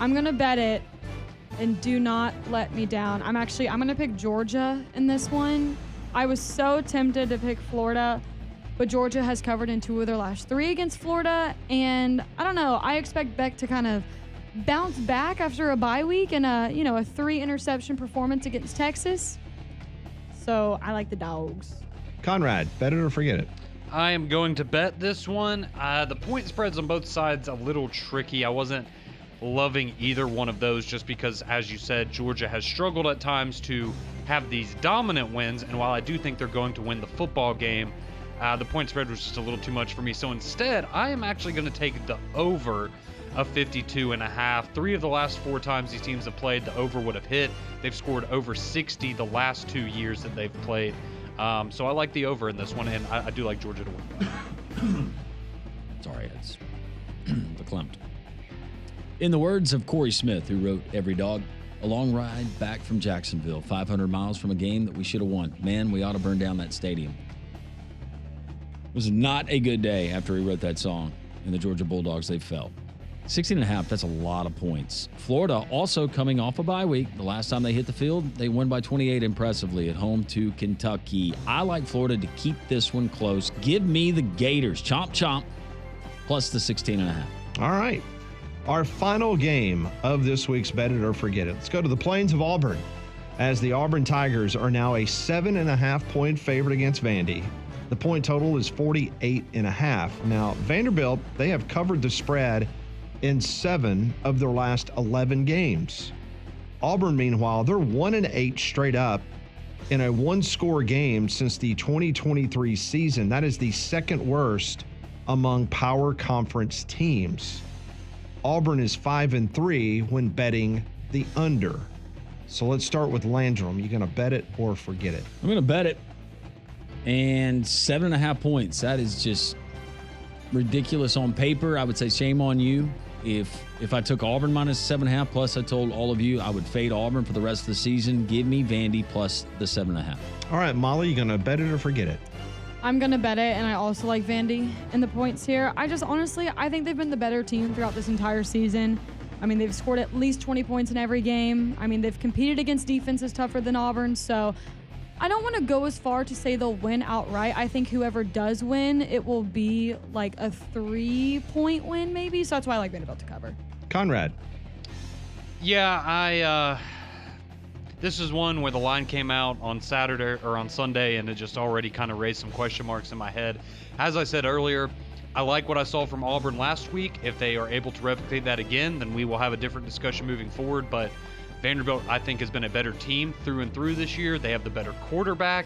I'm going to bet it, and do not let me down. I'm going to pick Georgia in this one. I was so tempted to pick Florida, but Georgia has covered in 2 of their last 3 against Florida, and I don't know. I expect Beck to kind of bounce back after a bye week and a 3-interception performance against Texas. So I like the Dogs. Conrad, bet it or forget it? I am going to bet this one. The point spreads on both sides a little tricky. I wasn't loving either one of those just because, as you said, Georgia has struggled at times to have these dominant wins, and while I do think they're going to win the football game, the point spread was just a little too much for me. So instead, I am actually going to take the over of 52.5. 3 of the last 4 times these teams have played, the over would have hit. They've scored over 60 the last 2 years that they've played. So I like the over in this one, and I do like Georgia to win. Sorry, it's verklempt. In the words of Corey Smith, who wrote Every Dog, a long ride back from Jacksonville, 500 miles from a game that we should have won. Man, we ought to burn down that stadium. It was not a good day after he wrote that song, and the Georgia Bulldogs, they fell. 16.5, that's a lot of points. Florida also coming off a bye week. The last time they hit the field, they won by 28 impressively at home to Kentucky. I like Florida to keep this one close. Give me the Gators. Chomp, chomp, plus the 16.5. All right. Our final game of this week's Bet It or Forget It. Let's go to the Plains of Auburn, as the Auburn Tigers are now a 7.5-point favorite against Vandy. The point total is 48.5. Now, Vanderbilt, they have covered the spread in 7 of their last 11 games. Auburn, meanwhile, they're 1-8 straight up in a one-score game since the 2023 season. That is the second worst among power conference teams. Auburn is 5-3 when betting the under. So let's start with Landrum. You gonna bet it or forget it? I'm gonna bet it. And 7.5 points. That is just ridiculous on paper. I would say shame on you. If I took Auburn minus 7.5, plus I told all of you I would fade Auburn for the rest of the season, give me Vandy plus the 7.5. All right, Molly, you gonna bet it or forget it? I'm going to bet it, and I also like Vandy in the points here. I think they've been the better team throughout this entire season. I mean, they've scored at least 20 points in every game. I mean, they've competed against defenses tougher than Auburn, so I don't want to go as far to say they'll win outright. I think whoever does win, it will be like a 3-point win maybe, so that's why I like Vanderbilt to cover. Conrad. Yeah, this is one where the line came out on Saturday or on Sunday, and it just already kind of raised some question marks in my head. As I said earlier, I like what I saw from Auburn last week. If they are able to replicate that again, then we will have a different discussion moving forward. But Vanderbilt, I think, has been a better team through and through this year. They have the better quarterback.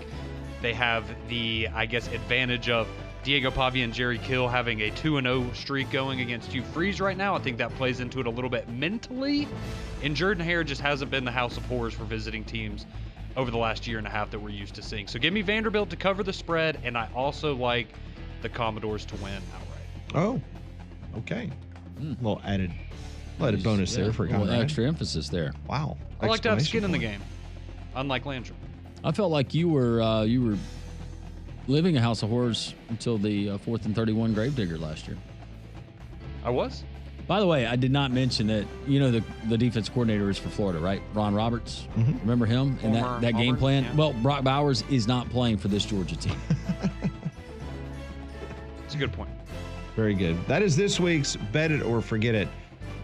They have the, advantage of Diego Pavia and Jerry Kill having a 2-0 streak going against Hugh Freeze right now. I think that plays into it a little bit mentally. And Jordan-Hare just hasn't been the house of horrors for visiting teams over the last year and a half that we're used to seeing. So give me Vanderbilt to cover the spread, and I also like the Commodores to win outright. Oh, okay. Little added bonus there for Conrad. Conrad. Extra emphasis there. Wow. I like to have skin in the game, unlike Landrum. I felt like you were living a house of horrors until the 4th and 31 Gravedigger last year. I was? By the way, I did not mention that, the defense coordinator is for Florida, right? Ron Roberts. Mm-hmm. Remember him and that game Auburn, plan? yeah. Well, Brock Bowers is not playing for this Georgia team. It's a good point. Very good. That is this week's Bet It or Forget It.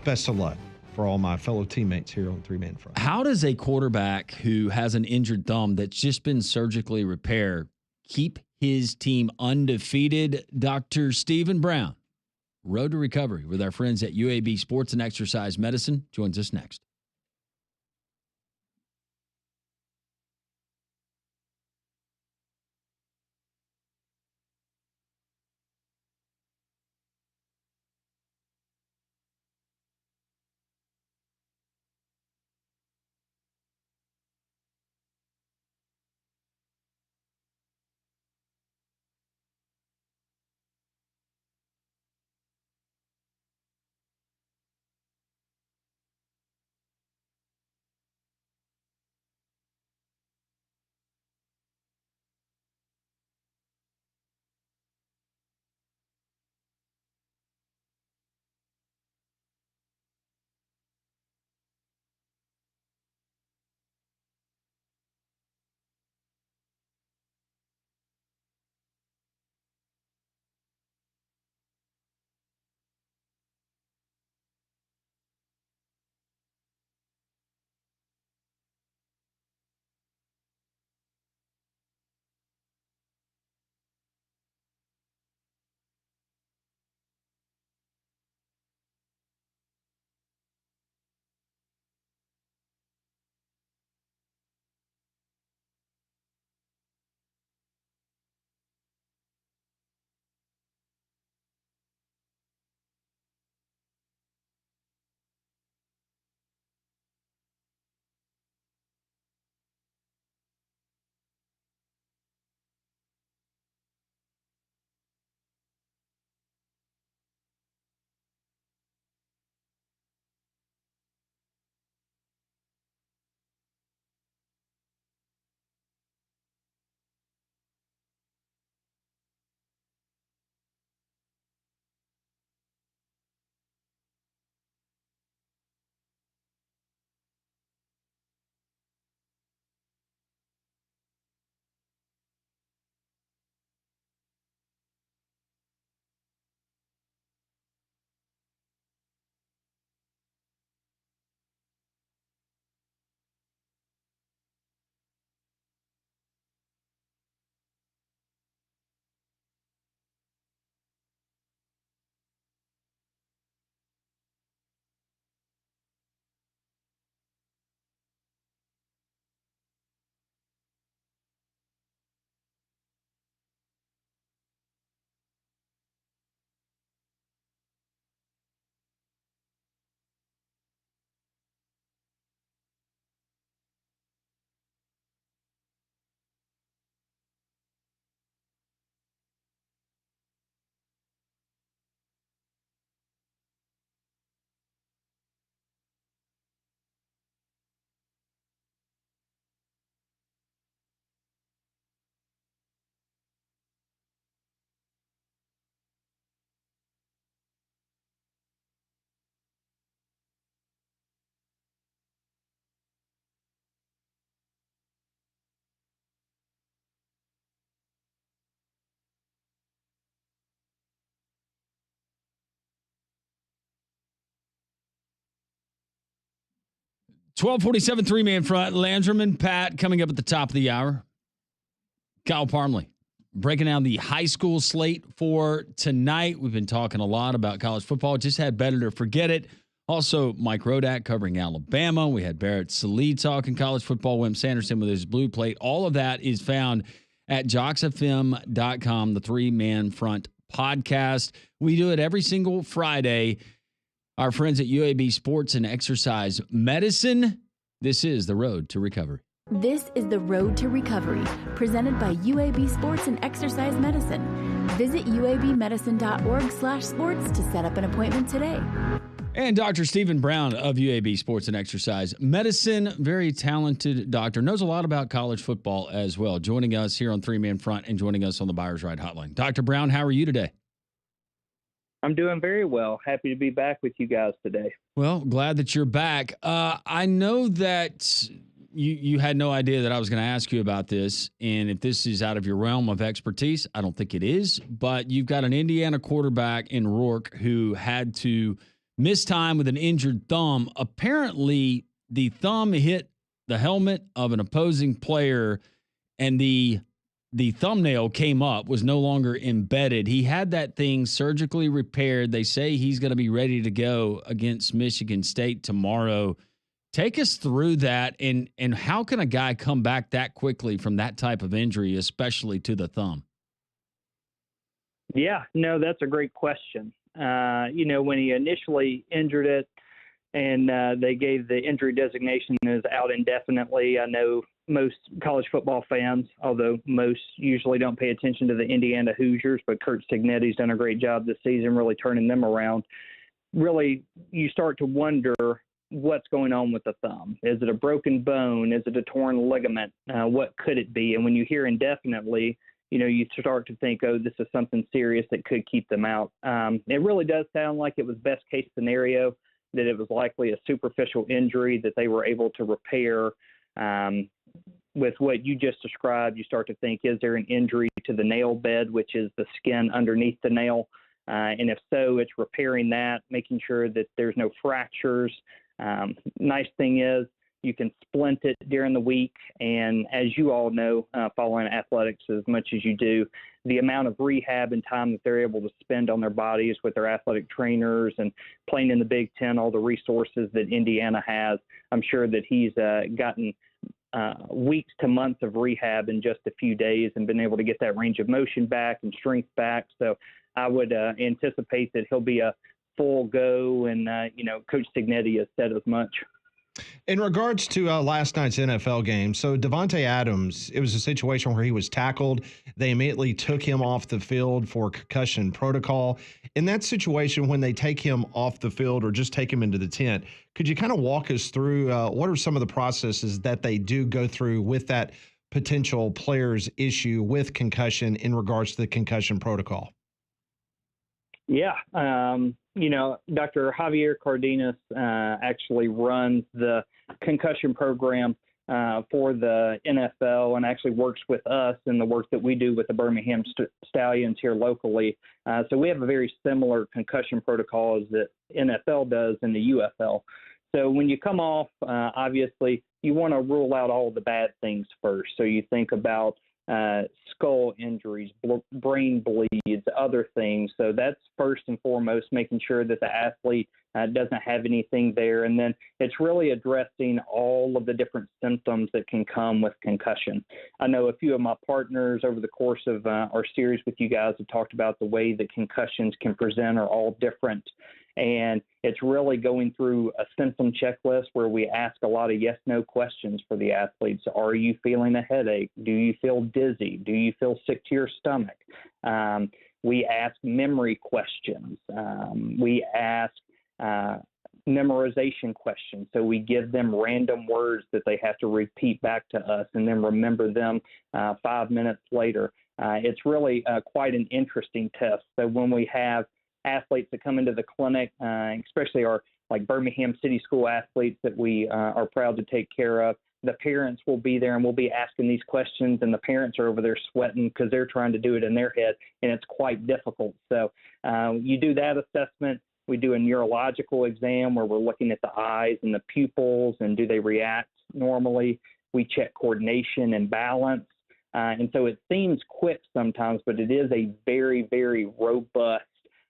Best of luck for all my fellow teammates here on Three Man Front. How does a quarterback who has an injured thumb that's just been surgically repaired keep his team undefeated? Dr. Stephen Brown, Road to Recovery with our friends at UAB Sports and Exercise Medicine, joins us next. 12:47, three-man front. Landrum and Pat coming up at the top of the hour. Kyle Parmley breaking down the high school slate for tonight. We've been talking a lot about college football. Just had Better to Forget It. Also, Mike Rodak covering Alabama. We had Barrett Sallee talking college football. Wimp Sanderson with his blue plate. All of that is found at jocksfm.com, the three-man front podcast. We do it every single Friday. Our friends at UAB Sports and Exercise Medicine. This is the road to recovery. This is the Road to Recovery, presented by UAB Sports and Exercise Medicine. Visit uabmedicine.org/sports to set up an appointment today. And Dr. Stephen Brown of UAB Sports and Exercise Medicine, very talented doctor, knows a lot about college football as well, joining us here on Three Man Front and joining us on the Buyers Ride Hotline. Dr. Brown, how are you today? I'm doing very well. Happy to be back with you guys today. Well, glad that you're back. I know that you had no idea that I was going to ask you about this, and if this is out of your realm of expertise, I don't think it is, but you've got an Indiana quarterback in Rourke who had to miss time with an injured thumb. Apparently, the thumb hit the helmet of an opposing player, and the thumbnail came up, was no longer embedded. He had that thing surgically repaired. They say he's going to be ready to go against Michigan State tomorrow. Take us through that, and how can a guy come back that quickly from that type of injury, especially to the thumb? Yeah, no, that's a great question. When he initially injured it and they gave the injury designation as out indefinitely, I know most college football fans, although most usually don't pay attention to the Indiana Hoosiers, but Curt Cignetti's done a great job this season really turning them around. Really, you start to wonder what's going on with the thumb. Is it a broken bone? Is it a torn ligament? What could it be? And when you hear indefinitely, you start to think, oh, this is something serious that could keep them out. It really does sound like it was best case scenario, that it was likely a superficial injury that they were able to repair. With what you just described, you start to think, is there an injury to the nail bed, which is the skin underneath the nail? And if so, it's repairing that, making sure that there's no fractures. Nice thing is you can splint it during the week. And as you all know, following athletics as much as you do, the amount of rehab and time that they're able to spend on their bodies with their athletic trainers and playing in the Big Ten, all the resources that Indiana has, I'm sure that he's gotten weeks to months of rehab in just a few days and been able to get that range of motion back and strength back. So I would anticipate that he'll be a full go, and Coach Cignetti has said as much. In regards to last night's NFL game, so Devontae Adams, it was a situation where he was tackled. They immediately took him off the field for concussion protocol. In that situation, when they take him off the field or just take him into the tent, could you kind of walk us through what are some of the processes that they do go through with that potential player's issue with concussion in regards to the concussion protocol? Yeah. Dr. Javier Cardenas actually runs the concussion program for the NFL and actually works with us in the work that we do with the Birmingham Stallions here locally. So we have a very similar concussion protocol as the NFL does in the UFL. So when you come off, obviously, you want to rule out all the bad things first. So you think about skull injuries, brain bleeds, other things. So that's first and foremost, making sure that the athlete doesn't have anything there. And then it's really addressing all of the different symptoms that can come with concussion. I know a few of my partners over the course of our series with you guys have talked about the way that concussions can present are all different. And it's really going through a symptom checklist where we ask a lot of yes/no questions for the athletes. Are you feeling a headache? Do you feel dizzy? Do you feel sick to your stomach? We ask memory questions. We ask memorization questions. So we give them random words that they have to repeat back to us and then remember them 5 minutes later. It's really quite an interesting test. So when we have athletes that come into the clinic, especially our like Birmingham City School athletes that we are proud to take care of, the parents will be there and we'll be asking these questions, and the parents are over there sweating because they're trying to do it in their head, and it's quite difficult. So you do that assessment. We do a neurological exam where we're looking at the eyes and the pupils and do they react normally. We check coordination and balance. And so it seems quick sometimes, but it is a very, very robust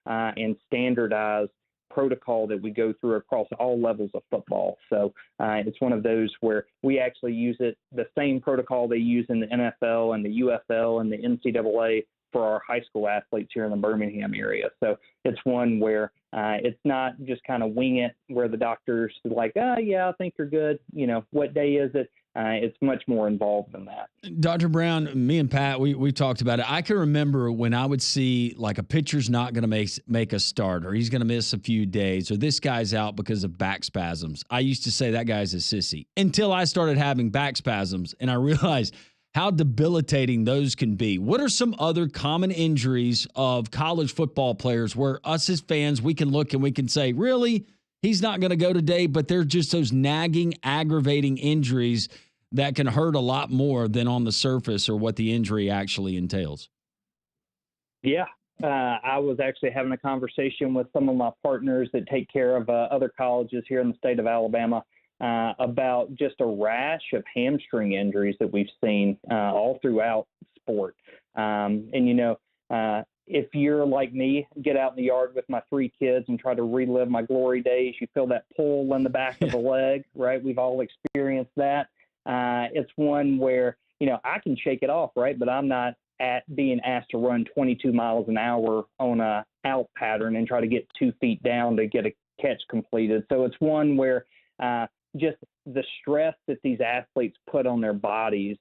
and standardized protocol that we go through across all levels of football. So it's one of those where we actually use it, the same protocol they use in the NFL and the UFL and the NCAA for our high school athletes here in the Birmingham area. So it's one where it's not just kind of wing it where the doctor's like, oh, yeah, I think you're good. You know, what day is it? It's much more involved than that. Dr. Brown, me and Pat, we talked about it. I can remember when I would see like a pitcher's not going to make a start, or he's going to miss a few days, or this guy's out because of back spasms. I used to say that guy's a sissy until I started having back spasms, and I realized how debilitating those can be. What are some other common injuries of college football players where us as fans, we can look and we can say, really, he's not going to go today, but they're just those nagging, aggravating injuries that can hurt a lot more than on the surface or what the injury actually entails? Yeah. I was actually having a conversation with some of my partners that take care of other colleges here in the state of Alabama about just a rash of hamstring injuries that we've seen all throughout sport. And, you know, if you're like me, get out in the yard with my 3 kids and try to relive my glory days, you feel that pull in the back of the leg, right? We've all experienced that. It's one where, you know, I can shake it off, right? But I'm not being asked to run 22 miles an hour on a out pattern and try to get 2 feet down to get a catch completed. So it's one where just the stress that these athletes put on their bodies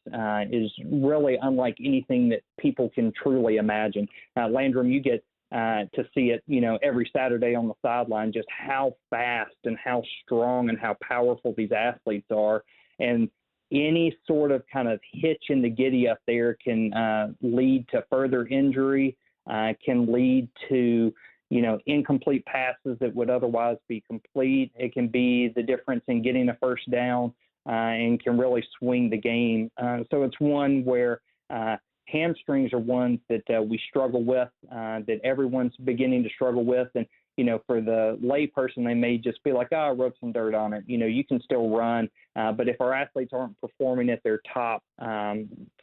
is really unlike anything that people can truly imagine. Landrum, you get to see it, you know, every Saturday on the sideline, just how fast and how strong and how powerful these athletes are. And any sort of kind of hitch in the giddy up there can lead to further injury, can lead to, you know, incomplete passes that would otherwise be complete. It can be the difference in getting a first down and can really swing the game. So it's one where hamstrings are ones that we struggle with, that everyone's beginning to struggle with. And, you know, for the lay person, they may just be like, oh, I rubbed some dirt on it. You know, you can still run. But if our athletes aren't performing at their top,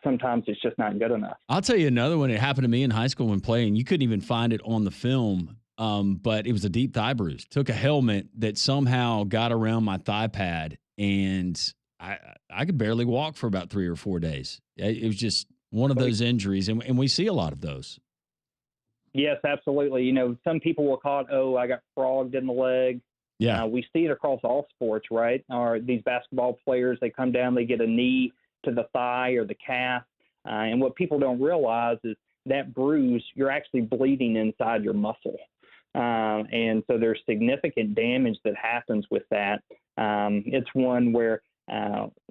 sometimes it's just not good enough. I'll tell you another one. It happened to me in high school when playing. You couldn't even find it on the film, but it was a deep thigh bruise. Took a helmet that somehow got around my thigh pad, and I could barely walk for about 3 or 4 days. It was just one of those injuries, and we see a lot of those. Yes, absolutely. You know, some people will call it, oh, I got frogged in the leg. Yeah. We see it across all sports, right? Or these basketball players, they come down, they get a knee to the thigh or the calf. And what people don't realize is that bruise, you're actually bleeding inside your muscle. And so there's significant damage that happens with that. It's one where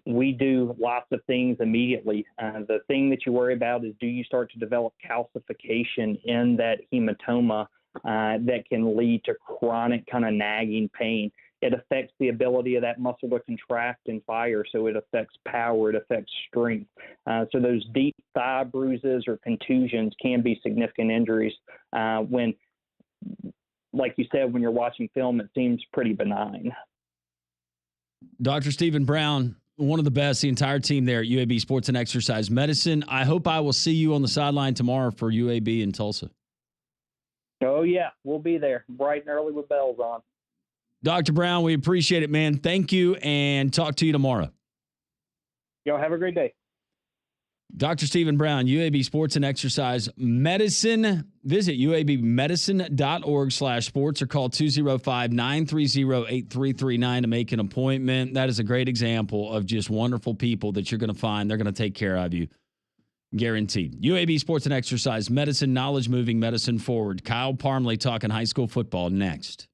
we do lots of things immediately. The thing that you worry about is, do you start to develop calcification in that hematoma that can lead to chronic kind of nagging pain? It affects the ability of that muscle to contract and fire, so it affects power, it affects strength. So those deep thigh bruises or contusions can be significant injuries when, like you said, when you're watching film, it seems pretty benign. Dr. Stephen Brown, one of the best, the entire team there at UAB Sports and Exercise Medicine. I hope I will see you on the sideline tomorrow for UAB in Tulsa. Oh, yeah, we'll be there bright and early with bells on. Dr. Brown, we appreciate it, man. Thank you, and talk to you tomorrow. Y'all have a great day. Dr. Stephen Brown, UAB Sports and Exercise Medicine. Visit uabmedicine.org/sports or call 205-930-8339 to make an appointment. That is a great example of just wonderful people that you're going to find. They're going to take care of you. Guaranteed. UAB Sports and Exercise Medicine, knowledge moving medicine forward. Kyle Parmley talking high school football next.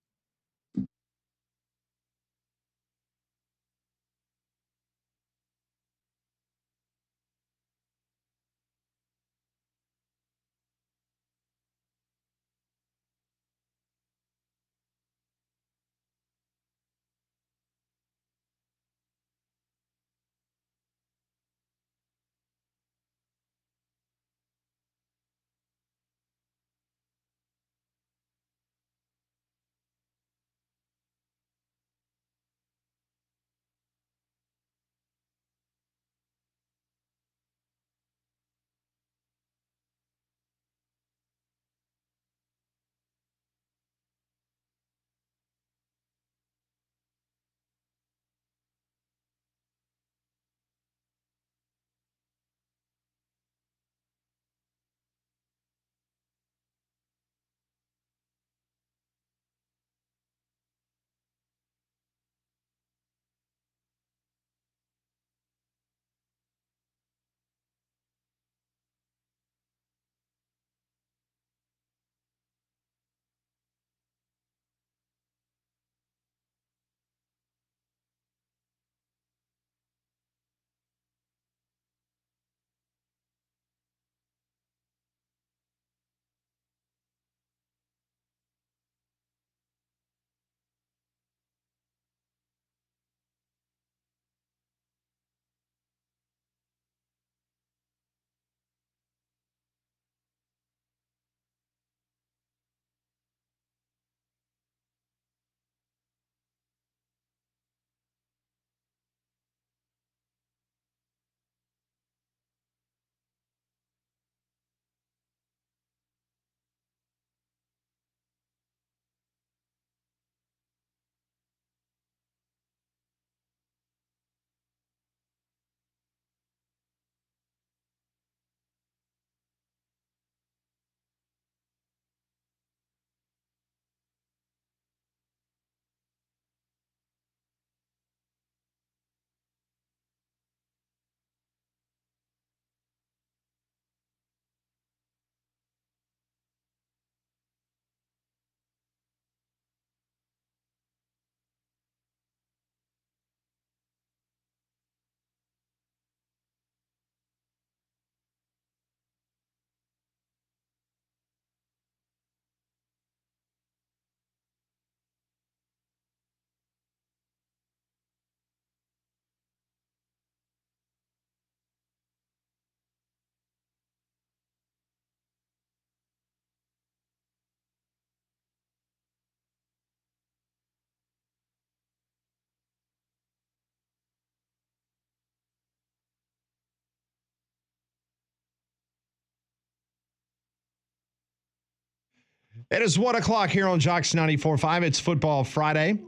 It is 1 o'clock here on Jocks 94.5. It's Football Friday.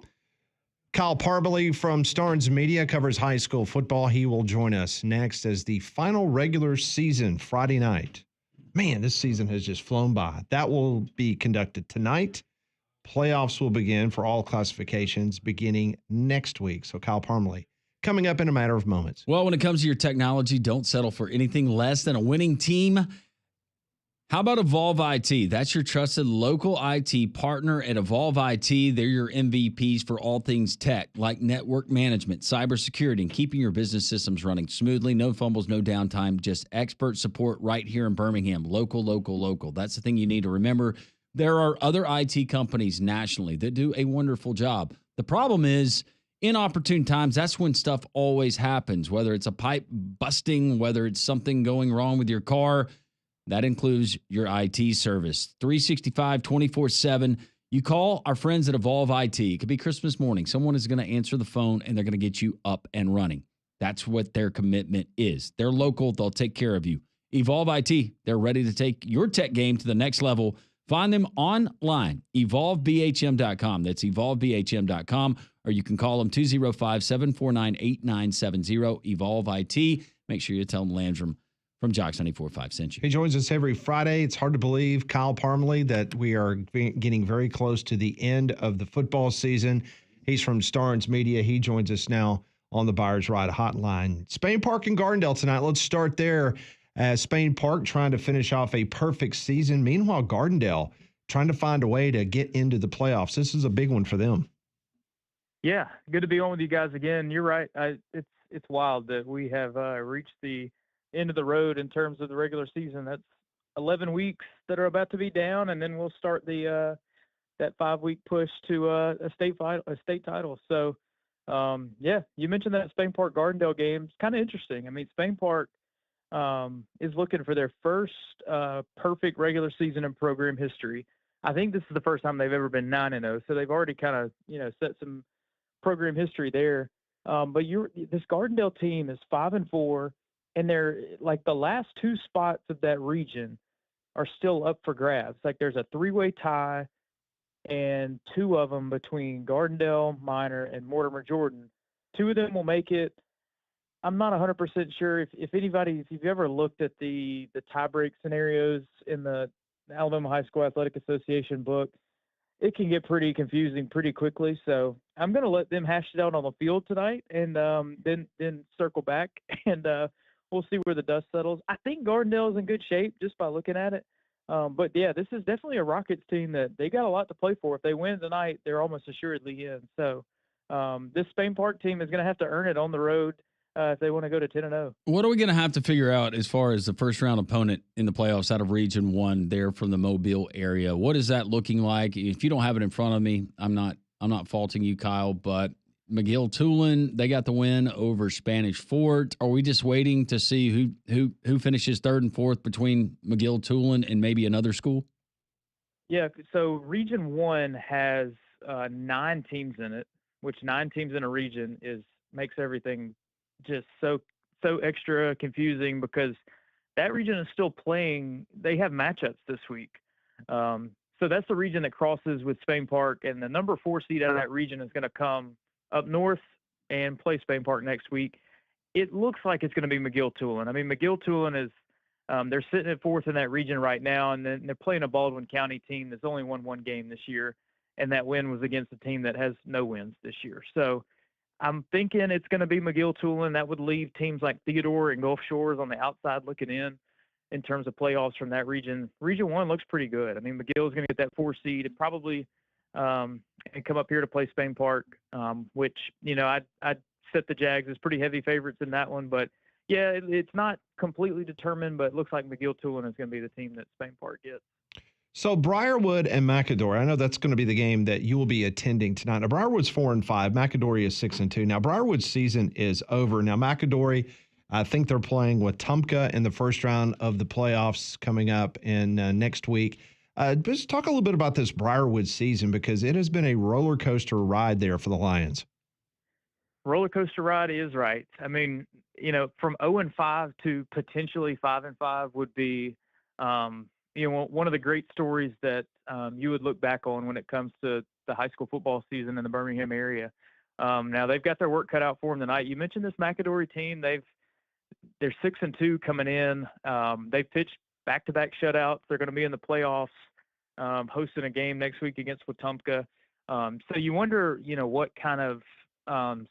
Kyle Parbley from Starnes Media covers high school football. He will join us next as the final regular season Friday night. Man, this season has just flown by. That will be conducted tonight. Playoffs will begin for all classifications beginning next week. So Kyle Parbley coming up in a matter of moments. Well, when it comes to your technology, don't settle for anything less than a winning team. How about Evolve IT? That's your trusted local IT partner at Evolve IT. They're your MVPs for all things tech, like network management, cybersecurity, and keeping your business systems running smoothly. No fumbles, no downtime, just expert support right here in Birmingham. Local, local, local. That's the thing you need to remember. There are other IT companies nationally that do a wonderful job. The problem is, inopportune times, that's when stuff always happens, whether it's a pipe busting, whether it's something going wrong with your car. That includes your IT service. 365, 24/7. You call our friends at Evolve IT. It could be Christmas morning. Someone is going to answer the phone, and they're going to get you up and running. That's what their commitment is. They're local. They'll take care of you. Evolve IT, they're ready to take your tech game to the next level. Find them online, evolvebhm.com. That's evolvebhm.com. Or you can call them 205-749-8970. Evolve IT. Make sure you tell them Landrum from Jocks 94.5 sent you. He joins us every Friday. It's hard to believe, Kyle Parbley, that we are getting very close to the end of the football season. He's from Starnes Media. He joins us now on the Buyers Ride Hotline. Spain Park and Gardendale tonight. Let's start there. Spain Park trying to finish off a perfect season. Meanwhile, Gardendale trying to find a way to get into the playoffs. This is a big one for them. Yeah, good to be on with you guys again. You're right. It's wild that we have reached the end of the road in terms of the regular season. That's 11 weeks that are about to be down, and then we'll start the that 5-week push to a state title. So, yeah, you mentioned that Spain Park Gardendale game. It's kind of interesting. I mean, Spain Park is looking for their first perfect regular season in program history. I think this is the first time they've ever been 9-0, so they've already kind of set some program history there. But this Gardendale team is 5-4. And they're like the last two spots of that region are still up for grabs. Like there's a 3-way tie and 2 of them between Gardendale, Minor, and Mortimer Jordan. 2 of them will make it. I'm not 100% sure if you've ever looked at the tiebreak scenarios in the Alabama High School Athletic Association book, it can get pretty confusing pretty quickly. So I'm going to let them hash it out on the field tonight and then circle back and we'll see where the dust settles. I think Gardendale is in good shape just by looking at it. But, yeah, this is definitely a Rockets team that they got a lot to play for. If they win tonight, they're almost assuredly in. So this Spain Park team is going to have to earn it on the road if they want to go to 10-0. What are we going to have to figure out as far as the first-round opponent in the playoffs out of Region 1 there from the Mobile area? What is that looking like? If you don't have it in front of me, I'm not faulting you, Kyle, but – McGill Tulane, they got the win over Spanish Fort. Are we just waiting to see who finishes 3rd and 4th between McGill Tulane and maybe another school? Yeah, so Region 1 has 9 teams in it, which 9 teams in a region makes everything just so extra confusing because that region is still playing. They have matchups this week. So that's the region that crosses with Spain Park, and the number 4 seed out of that region is going to come up north and play Spain Park next week. It looks like it's going to be McGill Tulane. I mean, McGill Tulane is they're sitting at 4th in that region right now, and then they're playing a Baldwin County team that's only won 1 game this year, and that win was against a team that has no wins this year. So I'm thinking it's going to be McGill Tulane. That would leave teams like Theodore and Gulf Shores on the outside looking in terms of playoffs from that region. Region 1 looks pretty good. I mean, McGill is going to get that 4 seed and probably and come up here to play Spain Park, which, I'd set the Jags as pretty heavy favorites in that one. But, yeah, it's not completely determined, but it looks like McGill Tulane is going to be the team that Spain Park gets. So Briarwood and McAdory, I know that's going to be the game that you will be attending tonight. Now, Briarwood's 4-5. McAdory is 6-2. Now, Briarwood's season is over. Now, McAdory, I think they're playing with Tumpka in the first round of the playoffs coming up in next week. Just talk a little bit about this Briarwood season because it has been a roller coaster ride there for the Lions. Roller coaster ride is right. I mean, from 0-5 to potentially 5-5 would be, one of the great stories that you would look back on when it comes to the high school football season in the Birmingham area. Now they've got their work cut out for them tonight. You mentioned this McAdory team. They're 6-2 coming in. They've pitched back-to-back shutouts. They're going to be in the playoffs, hosting a game next week against Wetumpka. So you wonder, what kind of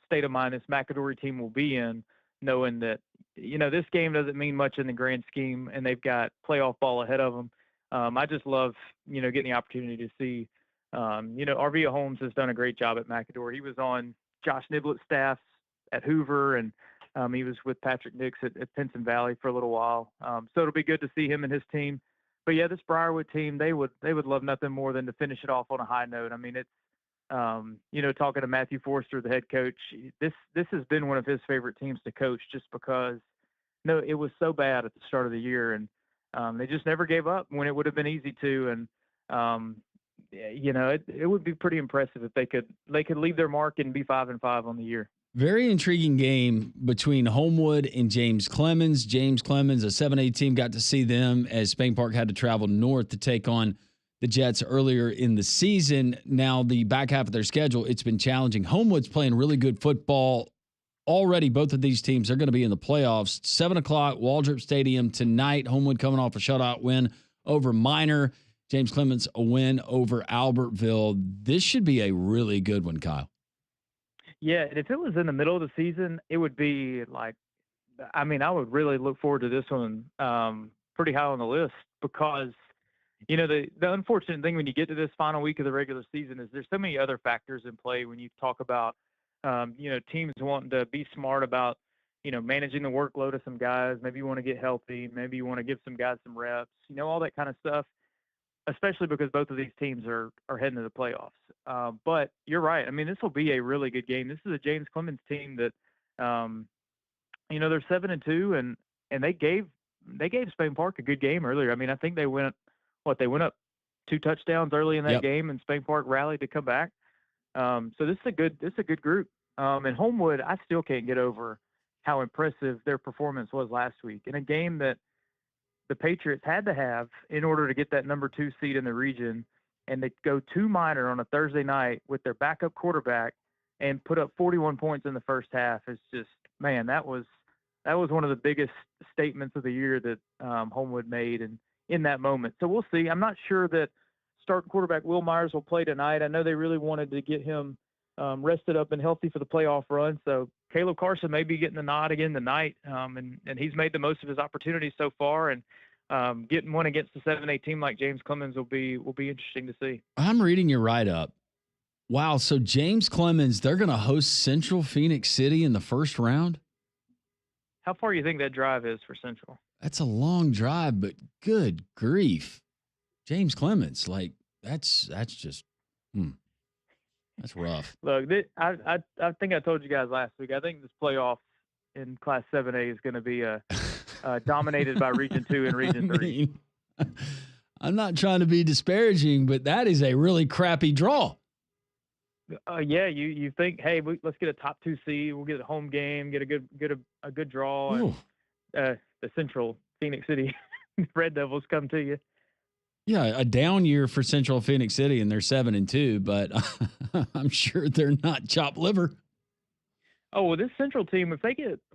state of mind this McAdory team will be in, knowing that, this game doesn't mean much in the grand scheme, and they've got playoff ball ahead of them. I just love, getting the opportunity to see, Arvia Holmes has done a great job at McAdory. He was on Josh Niblett's staff at Hoover, and he was with Patrick Nix at Pinson Valley for a little while. So it'll be good to see him and his team. But yeah, this Briarwood team, they would love nothing more than to finish it off on a high note. I mean, it's, talking to Matthew Forster, the head coach, this has been one of his favorite teams to coach just because, it was so bad at the start of the year, and they just never gave up when it would have been easy to. And, it would be pretty impressive if they could leave their mark and be 5-5 on the year. Very intriguing game between Homewood and James Clemens. James Clemens, a 7A team, got to see them as Spain Park had to travel north to take on the Jets earlier in the season. Now, the back half of their schedule, it's been challenging. Homewood's playing really good football already. Both of these teams are going to be in the playoffs. 7 o'clock, Waldrop Stadium tonight. Homewood coming off a shutout win over Minor. James Clemens, a win over Albertville. This should be a really good one, Kyle. Yeah, and if it was in the middle of the season, it would be I would really look forward to this one pretty high on the list because, the unfortunate thing when you get to this final week of the regular season is there's so many other factors in play when you talk about, teams wanting to be smart about, managing the workload of some guys. Maybe you want to get healthy. Maybe you want to give some guys some reps, all that kind of stuff, especially because both of these teams are heading to the playoffs. But you're right. I mean, this will be a really good game. This is a James Clemens team that, they're 7-2 and they gave Spain Park a good game earlier. I mean, I think they went up 2 touchdowns early in that game, and Spain Park rallied to come back. So this is a good group. And Homewood, I still can't get over how impressive their performance was last week in a game that the Patriots had to have in order to get that number 2 seed in the region, and they go to Minor on a Thursday night with their backup quarterback and put up 41 points in the first half. It's just, man, that was one of the biggest statements of the year that Homewood made and in that moment. So we'll see. I'm not sure that starting quarterback Will Myers will play tonight. I know they really wanted to get him rested up and healthy for the playoff run. So Caleb Carson may be getting the nod again tonight, and he's made the most of his opportunities so far. And getting one against the 7A team like James Clemens will be interesting to see. I'm reading your write-up. Wow, so James Clemens, they're going to host Central Phoenix City in the first round? How far do you think that drive is for Central? That's a long drive, but good grief. James Clemens, that's just that's rough. Look, I think I told you guys last week, I think this playoff in Class 7A is going to be dominated by Region 2 and Region 3. I'm not trying to be disparaging, but that is a really crappy draw. Yeah, you think, hey, let's get a top 2 seed, we'll get a home game, get a good draw, and the Central Phoenix City Red Devils come to you. Yeah, a down year for Central Phoenix City, and they're 7-2, but I'm sure they're not chopped liver. Oh, well, this Central team,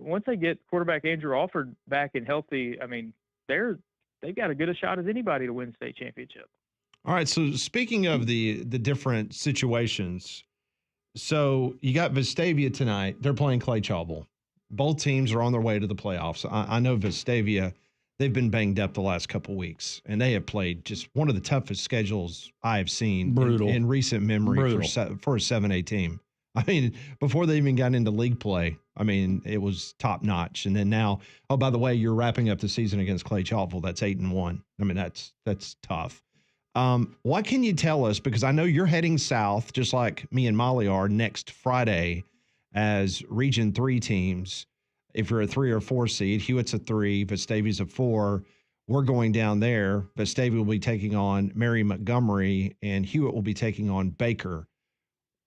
once they get quarterback Andrew Alford back and healthy, I mean, they've got as good a shot as anybody to win state championship. All right. So speaking of the different situations, so you got Vestavia tonight. They're playing Clay Chauble. Both teams are on their way to the playoffs. I know Vestavia, they've been banged up the last couple weeks, and they have played just one of the toughest schedules I have seen in recent memory for a 7A team. I mean, before they even got into league play, I mean, it was top notch. And then now, oh, by the way, you're wrapping up the season against Clay Chauble. That's 8-1. I mean, that's tough. What can you tell us? Because I know you're heading south, just like me and Molly are, next Friday as Region 3 teams. If you're a 3 or 4 seed, Hewitt's a 3, Vestavia's a 4. We're going down there. Vestavia will be taking on Mary Montgomery, and Hewitt will be taking on Baker.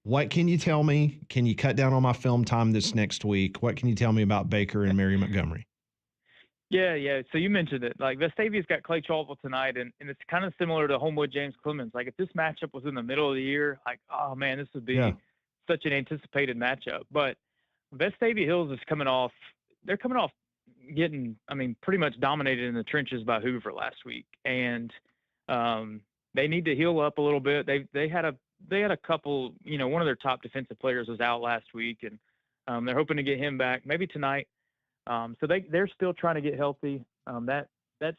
What can you tell me? Can you cut down on my film time this next week? What can you tell me about Baker and Mary Montgomery? Yeah. So you mentioned it. Like Vestavia's got Clay Chalville tonight, and it's kind of similar to Homewood James Clemens. Like if this matchup was in the middle of the year, like, oh man, this would be such an anticipated matchup. But Vestavia Hills is coming off getting, pretty much dominated in the trenches by Hoover last week. And they need to heal up a little bit. They had a couple, one of their top defensive players was out last week, and they're hoping to get him back maybe tonight. So they're still trying to get healthy. That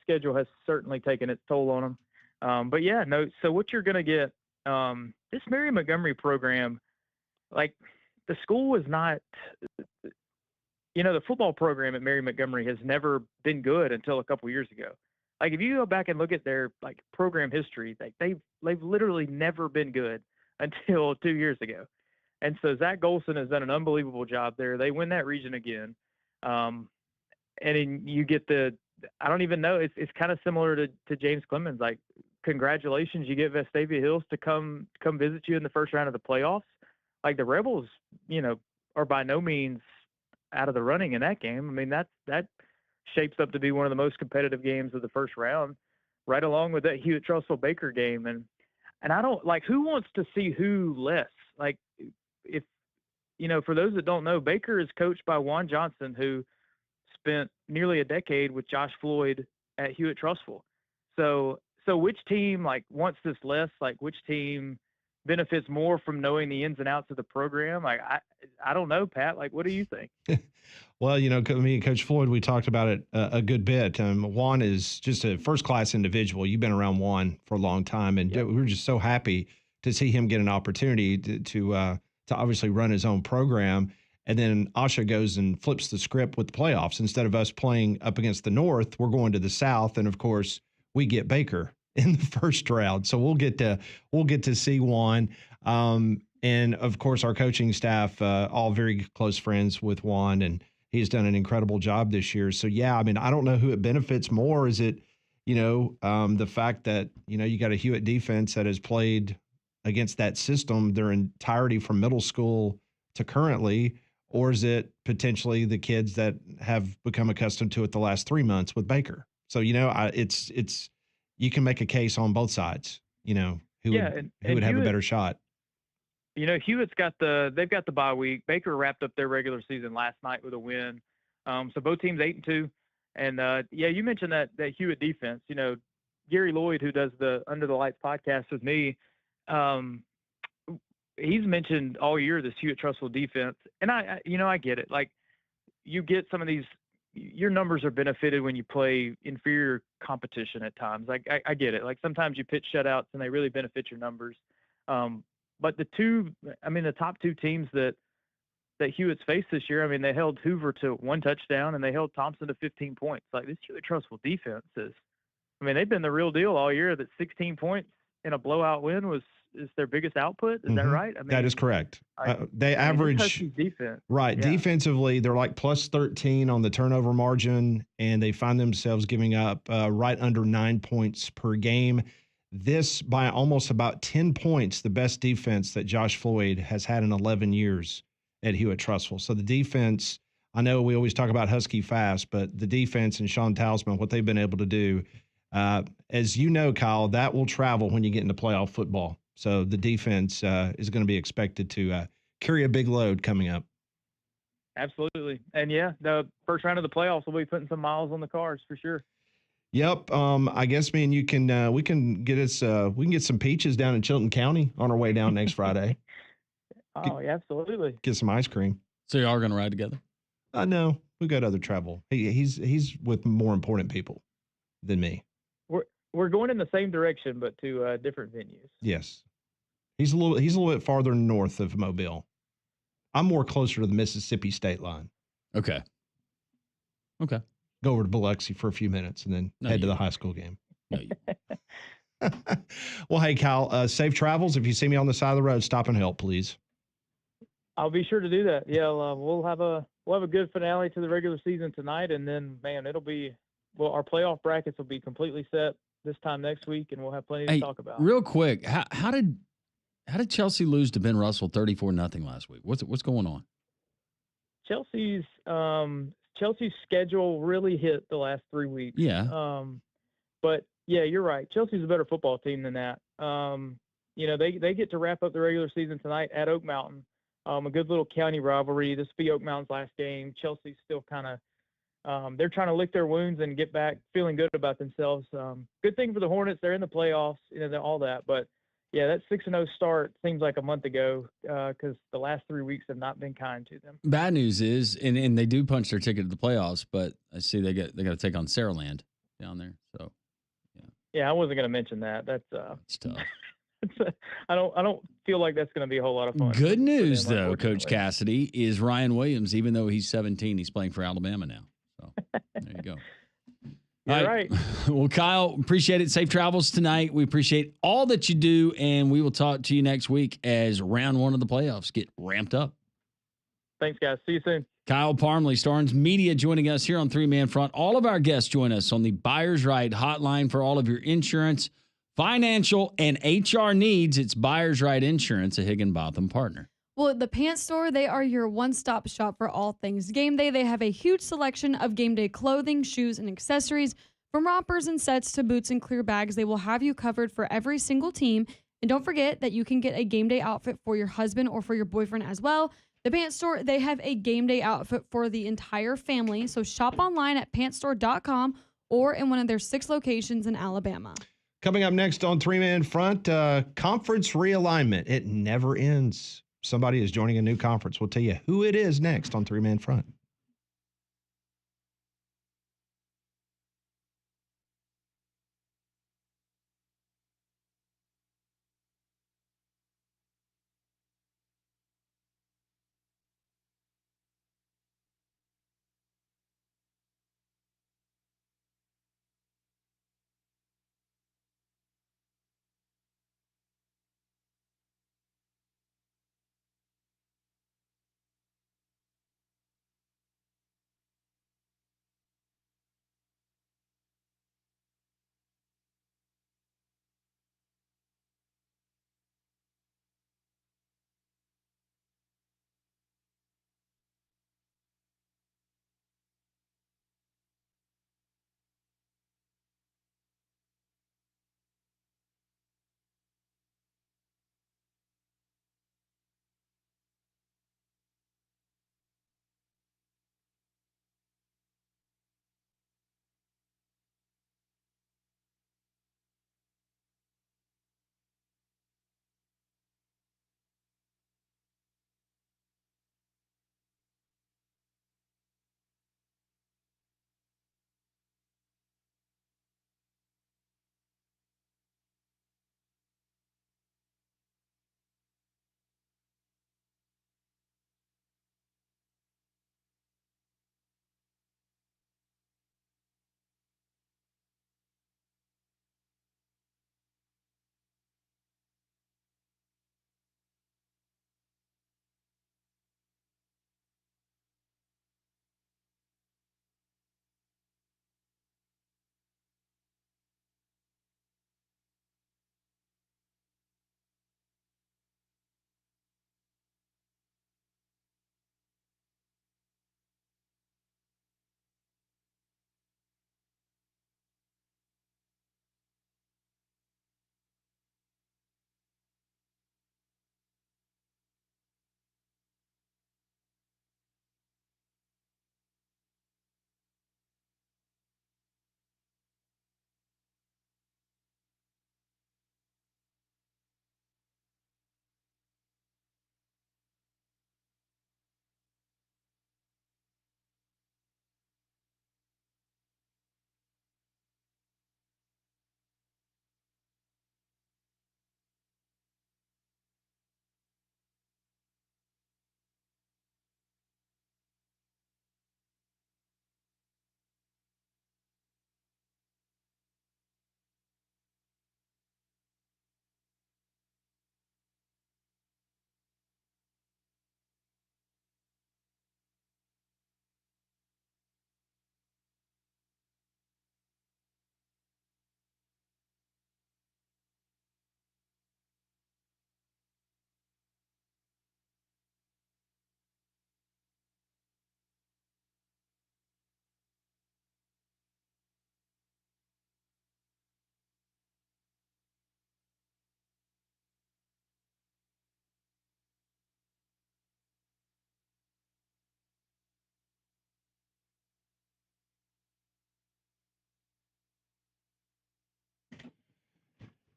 schedule has certainly taken its toll on them. But yeah, no. So what you're going to get, this Mary Montgomery program, like the school was not, the football program at Mary Montgomery has never been good until a couple years ago. Like if you go back and look at their like program history, like they've literally never been good until 2 years ago. And so Zach Golson has done an unbelievable job there. They win that region again. And then you get I don't even know. It's kind of similar to James Clemens. Like, congratulations, you get Vestavia Hills to come visit you in the first round of the playoffs. Like the Rebels, are by no means out of the running in that game. That shapes up to be one of the most competitive games of the first round, right along with that Hewitt-Trussville Baker game. And I don't like, who wants to see who less? Like, if for those that don't know, Baker is coached by Juan Johnson, who spent nearly a decade with Josh Floyd at Hewitt-Trussville. So which team wants this less? Like which team benefits more from knowing the ins and outs of the program? Like I don't know, Pat. Like, what do you think? Well, me and Coach Floyd, we talked about it a good bit. Juan is just a first-class individual. You've been around Juan for a long time, and we were just so happy to see him get an opportunity to obviously run his own program. And then Asha goes and flips the script with the playoffs. Instead of us playing up against the North, we're going to the South, and of course, we get Baker in the first round. So we'll get to see Juan. And of course, our coaching staff, all very close friends with Juan, and he's done an incredible job this year. So yeah, I don't know who it benefits more. Is it, the fact that, you got a Hewitt defense that has played against that system their entirety from middle school to currently, or is it potentially the kids that have become accustomed to it the last 3 months with Baker? So, it's you can make a case on both sides, who would have a better shot. Hewitt's they've got the bye week. Baker wrapped up their regular season last night with a win. So both teams 8-2. And you mentioned that Hewitt defense, Gary Lloyd, who does the Under the Lights podcast with me, he's mentioned all year this Hewitt-Trussville defense. And I get it. Like, you get some of these, your numbers are benefited when you play inferior competition at times. Like, I get it. Like, sometimes you pitch shutouts and they really benefit your numbers. But the top two teams that Hewitt's faced this year, they held Hoover to 1 touchdown and they held Thompson to 15 points. Like, this Hewitt-Trussville defense they've been the real deal all year. That 16 points in a blowout win is their biggest output. Is that right? That is correct. They average defense. Right. Yeah. Defensively, they're like plus 13 on the turnover margin, and they find themselves giving up right under 9 points per game. This by almost about 10 points, the best defense that Josh Floyd has had in 11 years at Hewitt-Trussville. So the defense, I know we always talk about Husky fast, but the defense and Sean Talisman, what they've been able to do, as you know, Kyle, that will travel when you get into playoff football. So the defense is going to be expected to carry a big load coming up. Absolutely. And the first round of the playoffs will be putting some miles on the cars for sure. Yep. I guess me and you can we can get some peaches down in Chilton County on our way down next Friday. Absolutely. Get some ice cream. So y'all are going to ride together? No, we got other travel. He's with more important people than me. We're going in the same direction, but to different venues. Yes. He's a little bit farther north of Mobile. I'm more closer to the Mississippi state line. Okay. Go over to Biloxi for a few minutes and then head to the high school game. Well, hey, Kyle, safe travels. If you see me on the side of the road, stop and help, please. I'll be sure to do that. Yeah, we'll have a good finale to the regular season tonight, and then, man, our playoff brackets will be completely set this time next week, and we'll have plenty to talk about. Real quick, how did Chelsea lose to Ben Russell 34-0 last week? What's going on? Chelsea's Chelsea's schedule really hit the last 3 weeks. Yeah. But yeah, you're right. Chelsea's a better football team than that. They get to wrap up the regular season tonight at Oak Mountain. A good little county rivalry. This will be Oak Mountain's last game. Chelsea's still kind of they're trying to lick their wounds and get back feeling good about themselves. Good thing for the Hornets. They're in the playoffs, all that. But yeah, that 6-0 start seems like a month ago because the last 3 weeks have not been kind to them. Bad news is, and they do punch their ticket to the playoffs, but I see they got to take on Saraland down there. So yeah, I wasn't going to mention that. That's it's tough. I don't feel like that's going to be a whole lot of fun. Good news them, though, Coach Cassidy, is Ryan Williams. Even though he's 17, he's playing for Alabama now. So there you go. You're right. Well, Kyle, appreciate it. Safe travels tonight. We appreciate all that you do, and we will talk to you next week as round 1 of the playoffs get ramped up. Thanks, guys. See you soon. Kyle Parmley, Starnes Media, joining us here on 3-Man Front. All of our guests join us on the Buyers Right hotline for all of your insurance, financial, and HR needs. It's Buyers Right Insurance, a Higginbotham partner. Well, at the Pants Store, they are your one-stop shop for all things game day. They have a huge selection of game day clothing, shoes, and accessories. From rompers and sets to boots and clear bags, they will have you covered for every single team. And don't forget that you can get a game day outfit for your husband or for your boyfriend as well. The Pants Store, they have a game day outfit for the entire family. So shop online at pantsstore.com or in one of their 6 locations in Alabama. Coming up next on 3-Man Front, conference realignment. It never ends. Somebody is joining a new conference. We'll tell you who it is next on 3-Man Front.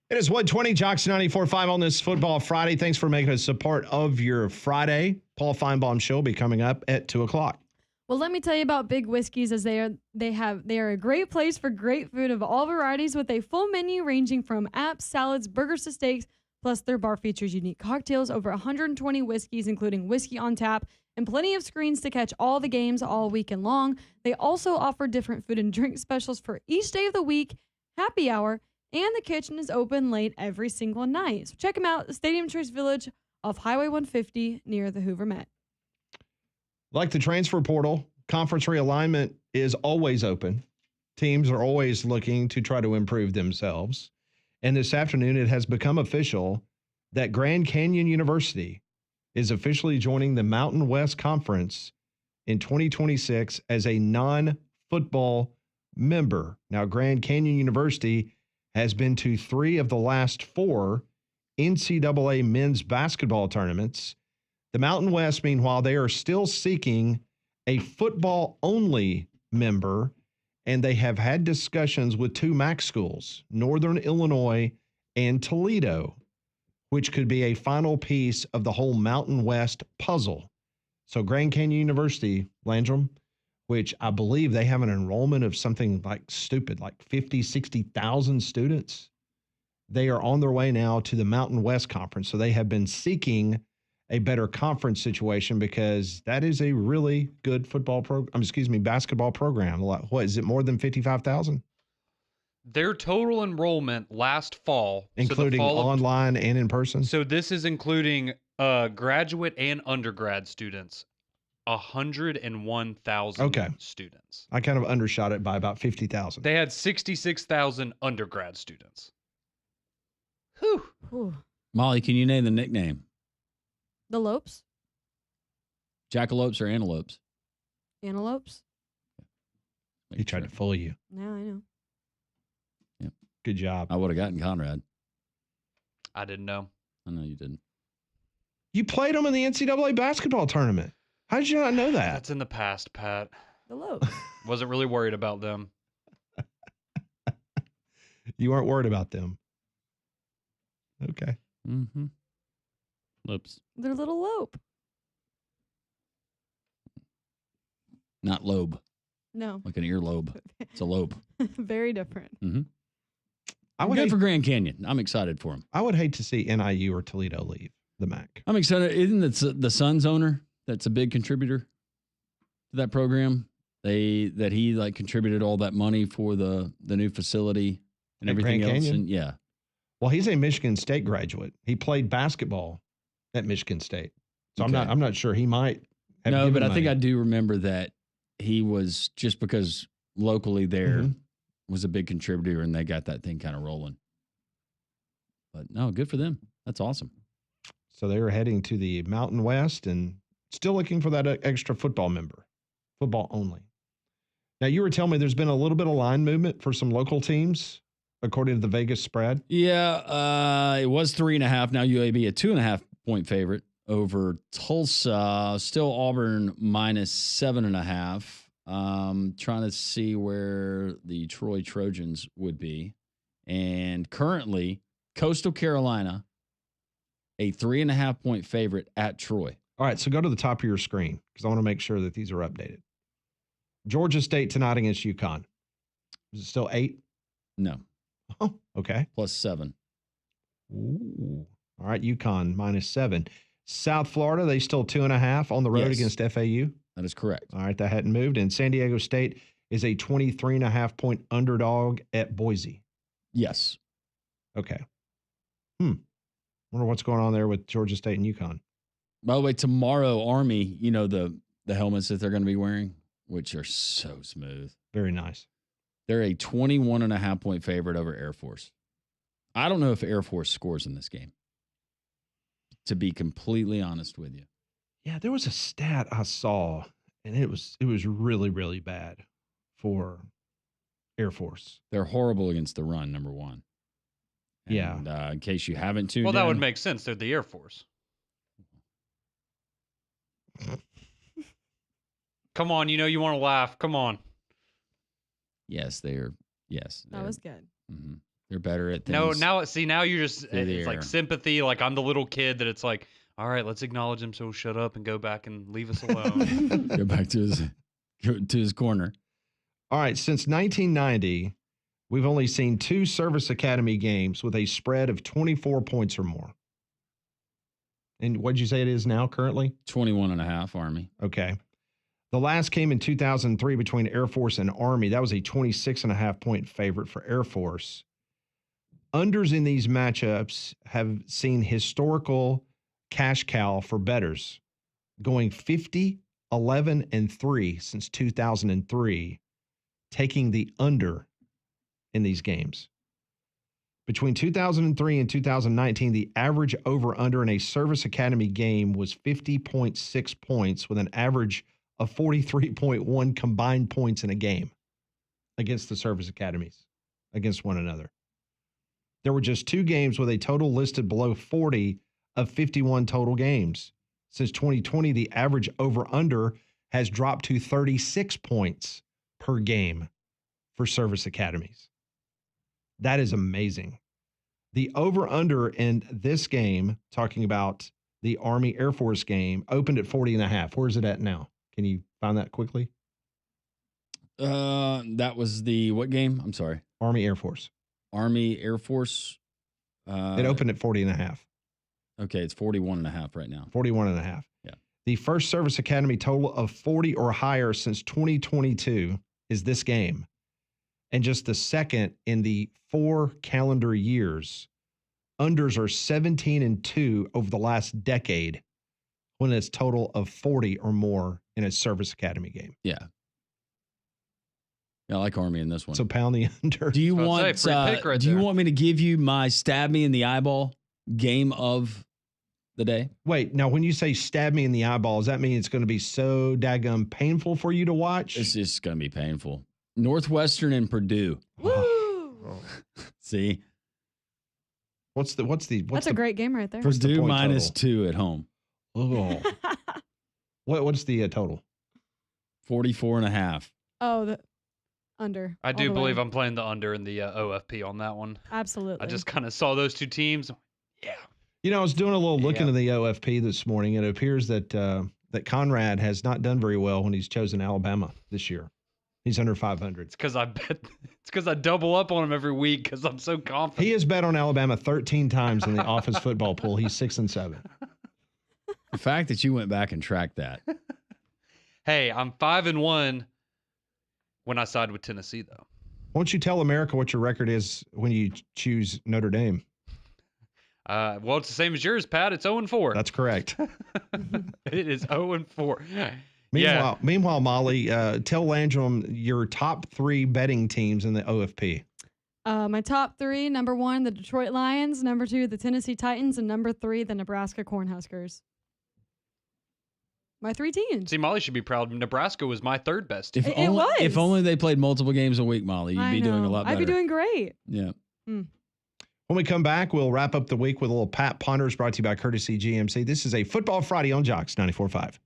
It is 1:20, Jocks 94.5 on this Football Friday. Thanks for making us a part of your Friday. Paul Feinbaum Show will be coming up at 2 o'clock. Well, let me tell you about Big Whiskeys, as they are a great place for great food of all varieties with a full menu ranging from apps, salads, burgers to steaks. Plus, their bar features unique cocktails, over 120 whiskeys, including whiskey on tap, and plenty of screens to catch all the games all weekend long. They also offer different food and drink specials for each day of the week, happy hour, and the kitchen is open late every single night. So check them out, Stadium Choice Village off Highway 150 near the Hoover Met. Like the transfer portal, conference realignment is always open. Teams are always looking to try to improve themselves. And this afternoon, it has become official that Grand Canyon University is officially joining the Mountain West Conference in 2026 as a non-football member. Now, Grand Canyon University has been to 3 of the last 4 NCAA men's basketball tournaments. The Mountain West, meanwhile, they are still seeking a football-only member, and they have had discussions with 2 MAC schools, Northern Illinois and Toledo, which could be a final piece of the whole Mountain West puzzle. So Grand Canyon University, Landrum, which I believe they have an enrollment of something like stupid, like 50, 60,000 students. They are on their way now to the Mountain West Conference. So they have been seeking a better conference situation because that is a really good basketball program. What is it, more than 55,000? Their total enrollment last fall, including online and in person. So this is including graduate and undergrad students. 101,000 students. I kind of undershot it by about 50,000. They had 66,000 undergrad students. Whew. Molly, can you name the nickname? The Lopes? Jackalopes or antelopes? Antelopes? He tried to fool you. Yeah, I know. Yeah. Good job. I would have gotten Conrad. I didn't know. I know you didn't. You played them in the NCAA basketball tournament. How did you not know that? That's in the past, Pat. The Lopes. Wasn't really worried about them. You weren't worried about them. Okay. Mm-hmm. Lopes. They're little lope. Not lobe. No. Like an earlobe. It's a lobe. Very different. Mm-hmm. Good for Grand Canyon. I'm excited for him. I would hate to see NIU or Toledo leave the MAC. I'm excited. Isn't it the Suns owner that's a big contributor to that program? He contributed all that money for the new facility and At everything Grand else. Canyon? And yeah. Well, he's a Michigan State graduate. He played basketball at Michigan State. So Okay. I'm not sure. He might have No, given but I think money. I do remember that he was, just because locally there was a big contributor and they got that thing kind of rolling. But no, good for them. That's awesome. So they were heading to the Mountain West and still looking for that extra football member, football only. Now, you were telling me there's been a little bit of line movement for some local teams, according to the Vegas spread. Yeah, it was 3.5. Now UAB a 2.5 point favorite over Tulsa. Still Auburn minus 7.5. Trying to see where the Troy Trojans would be. And currently, Coastal Carolina, a 3.5 point favorite at Troy. All right, so go to the top of your screen because I want to make sure that these are updated. Georgia State tonight against UConn. Is it still 8? No. Oh, okay. Plus 7. Ooh. All right, UConn minus 7. South Florida, they still 2.5 on the road Yes. against FAU. That is correct. All right, that hadn't moved. And San Diego State is a 23.5 point underdog at Boise. Yes. Okay. Wonder what's going on there with Georgia State and UConn. By the way, tomorrow, Army, you know, the helmets that they're going to be wearing, which are so smooth. Very nice. They're a 21.5 point favorite over Air Force. I don't know if Air Force scores in this game, to be completely honest with you. Yeah, there was a stat I saw, and it was really, really bad for Air Force. They're horrible against the run, number one. And, Yeah. in case you haven't tuned Well, that would in, make sense. They're the Air Force. Come on, you want to laugh. Come on. Yes, they're. That was good. Mm-hmm. They're better at things. No, now you're just through the it's like air. sympathy. Like I'm the little kid that it's like, all right, let's acknowledge him, so he'll shut up and go back and leave us alone. Go back to his corner. All right, since 1990, we've only seen 2 Service Academy games with a spread of 24 points or more. And what did you say it is now currently? 21.5 Army. Okay. The last came in 2003 between Air Force and Army. That was a 26.5 point favorite for Air Force. Unders in these matchups have seen historical cash cow for bettors, going 50, 11, and 3 since 2003, taking the under in these games. Between 2003 and 2019, the average over-under in a Service Academy game was 50.6 points with an average of 43.1 combined points in a game against the Service Academies, against one another. There were just 2 games with a total listed below 40 of 51 total games. Since 2020, the average over-under has dropped to 36 points per game for Service Academies. That is amazing. The over-under in this game, talking about the Army Air Force game, opened at 40.5. Where is it at now? Can you find that quickly? That was the what game? I'm sorry. Army Air Force. Army Air Force. It opened at 40.5. Okay, it's 41.5 right now. 41.5. Yeah. The first Service Academy total of 40 or higher since 2022 is this game. And just the second in the 4 calendar years. Unders are 17-2 over the last decade when it's total of 40 or more in a Service Academy game. Yeah. I like Army in this one. So pound the under. Do you want free pick right do you there. want me to give you my stab me in the eyeball game of the day? Wait, now when you say stab me in the eyeball, does that mean it's going to be so daggum painful for you to watch? It's just going to be painful. Northwestern and Purdue. See? What's That's a great game right there. What's the Purdue point minus total? 2 at home. Oh. What's the total? 44.5. Oh, the under. I all do the believe way. I'm playing the under in the OFP on that one. Absolutely. I just kind of saw those 2 teams. You know, I was doing a little look Yeah. into the OFP this morning, and it appears that that Conrad has not done very well when he's chosen Alabama this year. He's under 500. It's because I double up on them every week because I'm so confident. He has bet on Alabama 13 times in the office football pool. He's 6-7. The fact that you went back and tracked that. Hey, I'm 5-1 when I side with Tennessee, though. Won't you tell America what your record is when you choose Notre Dame? Well, it's the same as yours, Pat. It's 0-4. That's correct. It is 0-4. Meanwhile, Molly, tell Landrum your top 3 betting teams in the OFP. My top 3, number 1, the Detroit Lions, number 2, the Tennessee Titans, and number 3, the Nebraska Cornhuskers. My 3 teams. See, Molly should be proud. Nebraska was my 3rd best team. If only they played multiple games a week, Molly, you'd be doing a lot better. I'd be doing great. Yeah. When we come back, we'll wrap up the week with a little Pat Ponders brought to you by Courtesy GMC. This is a Football Friday on Jocks 94.5.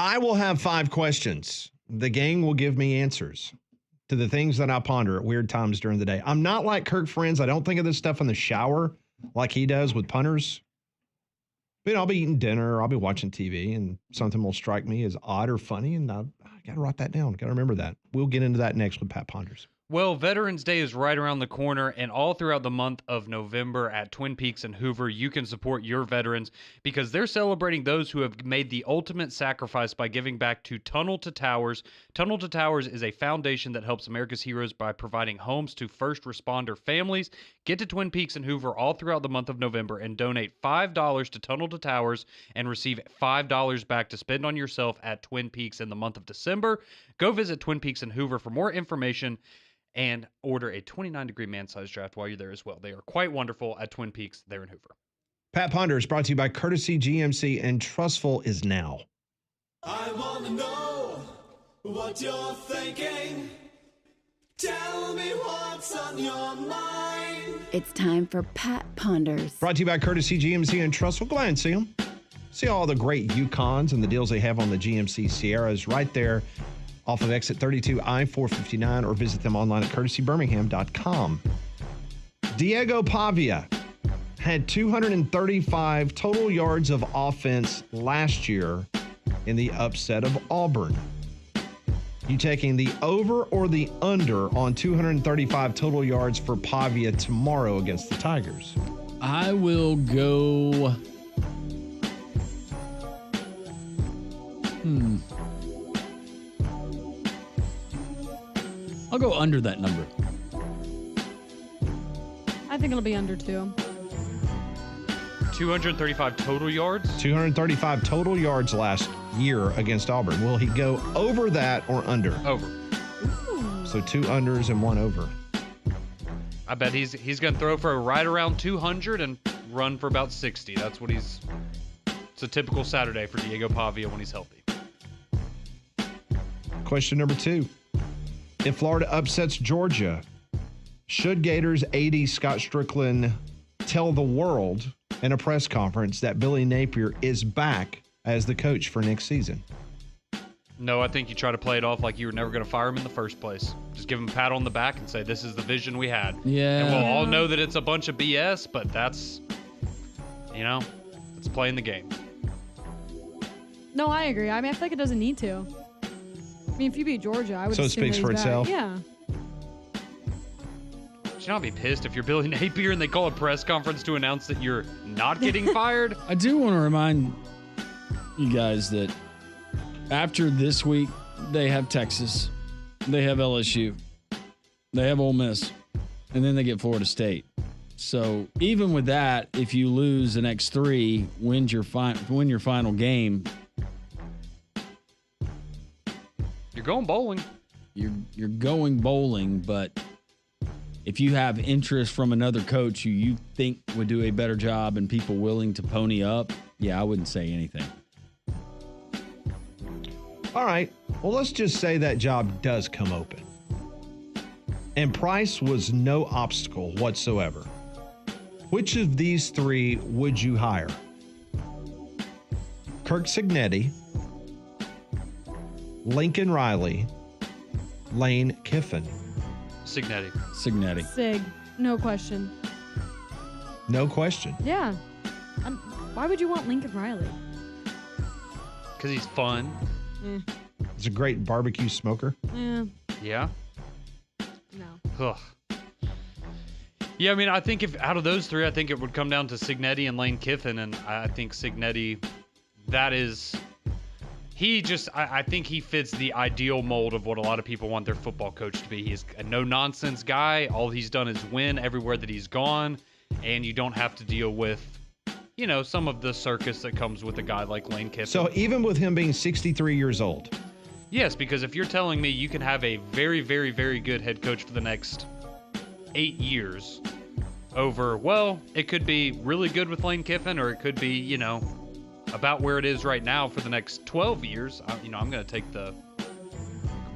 I will have 5 questions. The gang will give me answers to the things that I ponder at weird times during the day. I'm not like Kirk Friends. I don't think of this stuff in the shower like he does with punters. But I'll be eating dinner, I'll be watching TV, and something will strike me as odd or funny, and I got to write that down. Got to remember that. We'll get into that next with Pat Ponders. Well, Veterans Day is right around the corner, and all throughout the month of November at Twin Peaks and Hoover, you can support your veterans because they're celebrating those who have made the ultimate sacrifice by giving back to Tunnel to Towers. Tunnel to Towers is a foundation that helps America's heroes by providing homes to first responder families. Get to Twin Peaks and Hoover all throughout the month of November and donate $5 to Tunnel to Towers and receive $5 back to spend on yourself at Twin Peaks in the month of December. Go visit Twin Peaks and Hoover for more information and order a 29-degree man-sized draft while you're there as well. They are quite wonderful at Twin Peaks there in Hoover. Pat Ponder is brought to you by Courtesy GMC, and Trustful is now. I want to know what you're thinking. Tell me what's on your mind. It's time for Pat Ponders. Brought to you by Courtesy GMC and Trustful. Go ahead and see them. See all the great Yukons and the deals they have on the GMC Sierras right there off of exit 32 I-459, or visit them online at courtesybirmingham.com. Diego Pavia had 235 total yards of offense last year in the upset of Auburn. You taking the over or the under on 235 total yards for Pavia tomorrow against the Tigers? I will go. I'll go under that number. I think it'll be under 2. 235 total yards? 235 total yards last year against Auburn. Will he go over that or under? Over. Ooh. So 2 unders and 1 over. I bet he's going to throw for right around 200 and run for about 60. That's what it's a typical Saturday for Diego Pavia when he's healthy. Question number 2. If Florida upsets Georgia, should Gators AD Scott Strickland tell the world in a press conference that Billy Napier is back as the coach for next season? No, I think you try to play it off like you were never going to fire him in the first place. Just give him a pat on the back and say, this is the vision we had. Yeah. And we'll all know that it's a bunch of BS, but that's, it's playing the game. No, I agree. I mean, I feel like it doesn't need to. I mean, if you beat Georgia, I would So it assume speaks that for he's itself? back. Yeah. Should not be pissed if you're Billy Napier and they call a press conference to announce that you're not getting fired. I do want to remind you guys that after this week, they have Texas, they have LSU, they have Ole Miss, and then they get Florida State. So even with that, if you lose the next 3, win your final game, You're going bowling. You're going bowling, but if you have interest from another coach who you think would do a better job and people willing to pony up, yeah, I wouldn't say anything. All right. Well, let's just say that job does come open. And price was no obstacle whatsoever. Which of these 3 would you hire? Kirk Cignetti, Lincoln Riley, Lane Kiffin. Cignetti. Sig. No question. No question. Yeah. Why would you want Lincoln Riley? Because he's fun. He's a great barbecue smoker. Yeah? No. Ugh. Yeah, I mean, I think if out of those 3, I think it would come down to Cignetti and Lane Kiffin, and I think Cignetti, I think he fits the ideal mold of what a lot of people want their football coach to be. He's a no-nonsense guy. All he's done is win everywhere that he's gone, and you don't have to deal with, some of the circus that comes with a guy like Lane Kiffin. So even with him being 63 years old? Yes, because if you're telling me you can have a very, very, very good head coach for the next 8 years over, it could be really good with Lane Kiffin, or it could be, about where it is right now for the next 12 years. I'm going to take the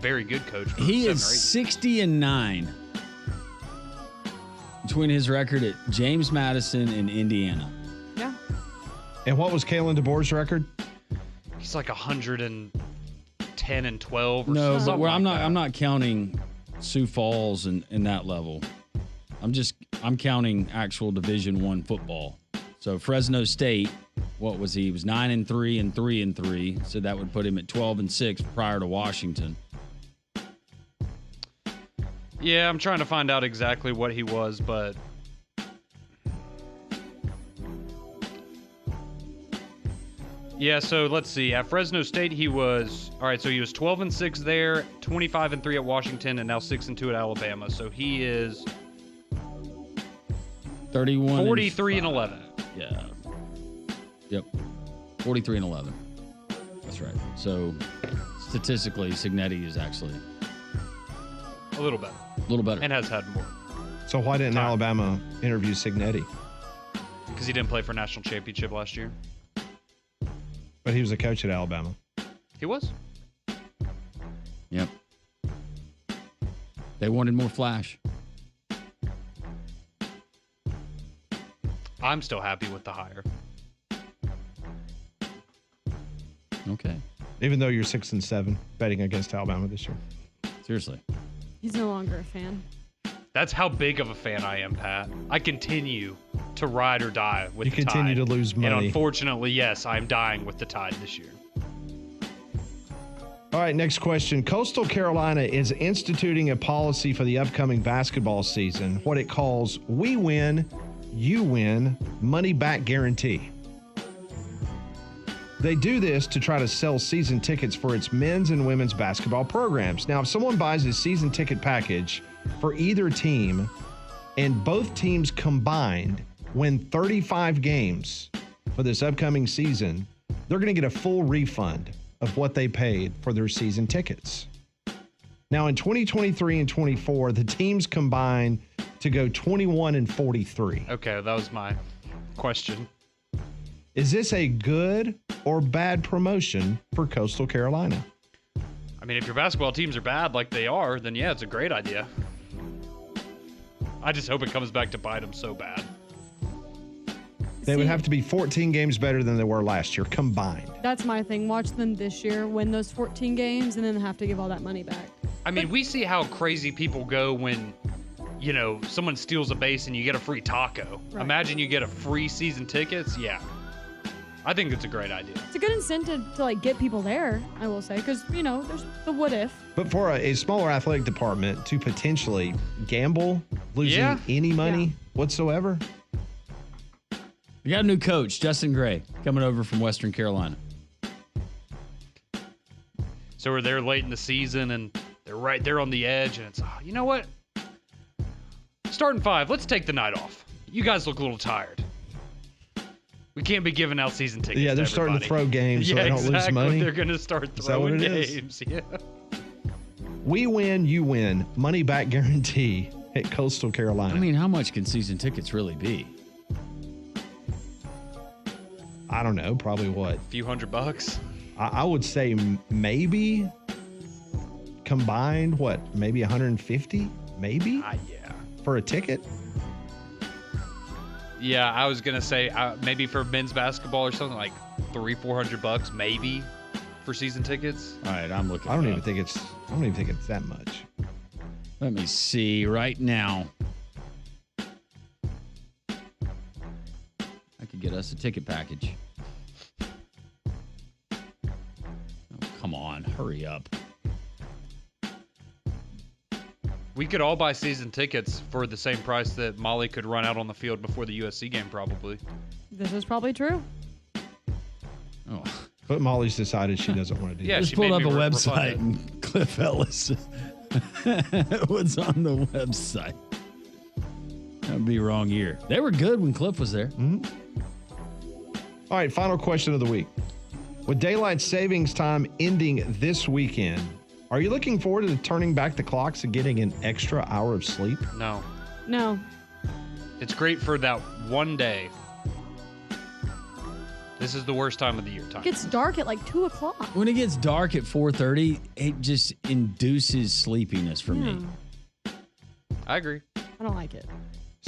very good coach. For He 7 is or 8 60-9 between his record at James Madison and Indiana. Yeah. And what was Kalen DeBoer's record? He's like 110 and 12 or No, something but like I'm not. that. I'm not counting Sioux Falls and that level. I'm counting actual Division I football. So Fresno State, what was he? He was 9-3 and 3-3. So that would put him at 12-6 prior to Washington. Yeah, I'm trying to find out exactly what he was, but yeah, so let's see. At Fresno State, he was 12-6 there, 25-3 at Washington, and now 6-2 at Alabama. So he is 31 43 and 11. Yeah. Yep. 43 and 11. That's right. So statistically, Cignetti is actually A little better. a little better. And has had more. So why didn't Alabama interview Cignetti? Because he didn't play for national championship last year. But he was a coach at Alabama. He was. Yep. They wanted more flash. I'm still happy with the hire. Okay. Even though you're 6-7 betting against Alabama this year. Seriously. He's no longer a fan. That's how big of a fan I am, Pat. I continue to ride or die with the Tide. You continue to lose money. And unfortunately, yes, I'm dying with the Tide this year. All right, next question. Coastal Carolina is instituting a policy for the upcoming basketball season, what it calls We Win, You Win money back guarantee. They do this to try to sell season tickets for its men's and women's basketball programs. Now, if someone buys a season ticket package for either team and both teams combined win 35 games for this upcoming season, they're going to get a full refund of what they paid for their season tickets. Now, in 2023 and 24, the teams combined to go 21 and 43. Okay, that was my question. Is this a good or bad promotion for Coastal Carolina? I mean, if your basketball teams are bad like they are, then yeah, it's a great idea. I just hope it comes back to bite them so bad. They would have to be 14 games better than they were last year combined. That's my thing. Watch them this year win those 14 games and then have to give all that money back. I mean, we see how crazy people go when, you know, someone steals a base and you get a free taco. Right. Imagine you get a free season tickets. Yeah. I think it's a great idea. It's a good incentive to like get people there, I will say, because, you know, there's the what if. But for a smaller athletic department to potentially gamble, losing any money whatsoever. We got a new coach, Justin Gray, coming over from Western Carolina. So we're there late in the season and they're right there on the edge, and it's, oh, you know what? Starting 5, let's take the night off. You guys look a little tired. We can't be giving out season tickets. Yeah, they're to starting to throw games so they don't lose money. They're going to start Is that what throwing it is? games. Yeah. We win, you win. Money back guarantee at Coastal Carolina. I mean, how much can season tickets really be? I don't know. Probably what? A few $100. I would say maybe combined, what? Maybe 150? Maybe? Yeah. For a ticket? Yeah, I was going to say maybe for men's basketball or something like $300-400 maybe for season tickets. All right, I'm looking. I don't even think it's that much. Let me see right now. I could get us a ticket package. Oh, come on, hurry up. We could all buy season tickets for the same price that Molly could run out on the field before the USC game, probably. This is probably true. Oh. But Molly's decided she doesn't want to do Yeah, that. Just she pulled made up a me website refund and Cliff Ellis was on the website. That'd be wrong year. They were good when Cliff was there. Mm-hmm. All right, final question of the week. With daylight savings time ending this weekend, are you looking forward to turning back the clocks and getting an extra hour of sleep? No. No. It's great for that one day. This is the worst time of the year. It gets dark at like 2 o'clock. When it gets dark at 4:30, it just induces sleepiness for me. I agree. I don't like it.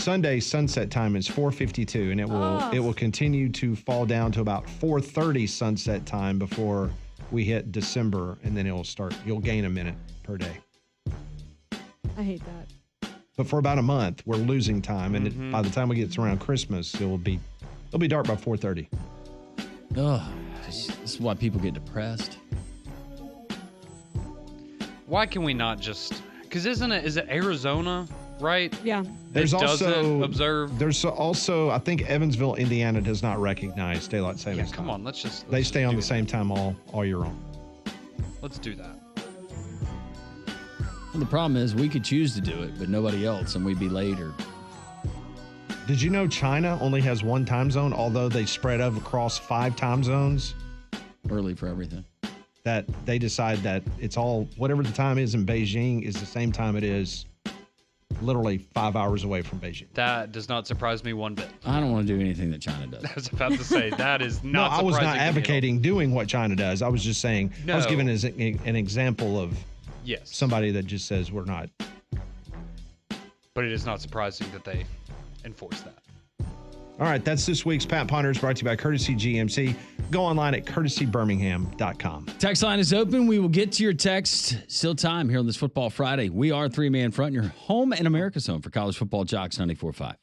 Sunday sunset time is 4:52, and it will continue to fall down to about 4:30 sunset time before we hit December, and then you'll gain a minute per day. I hate that. But for about a month, we're losing time, and by the time we get to around Christmas, it'll be dark by 4:30. Oh, this is why people get depressed. Why can we not just? Because is it Arizona, right? Yeah. There's also observe. There's also I think Evansville, Indiana does not recognize daylight savings time. Come on, let's they stay on the same time all year long. Let's do that. Well, the problem is we could choose to do it, but nobody else, and we'd be later. Did you know China only has one time zone, although they spread across 5 time zones? Early for everything. That they decide that it's all, whatever the time is in Beijing is the same time it is literally 5 hours away from Beijing. That does not surprise me one bit. I don't want to do anything that China does. I was about to say, that is No, not I was surprising not to me at all. advocating doing what China does. I was just saying, I was No. giving an example of Yes. somebody that just says we're not. But it is not surprising that they enforce that. All right, that's this week's Pat Ponders, brought to you by Courtesy GMC. Go online at courtesybirmingham.com. Text line is open. We will get to your text. Still time here on this Football Friday. We are Three Man Front, your home and America's home for college football jocks 94.5.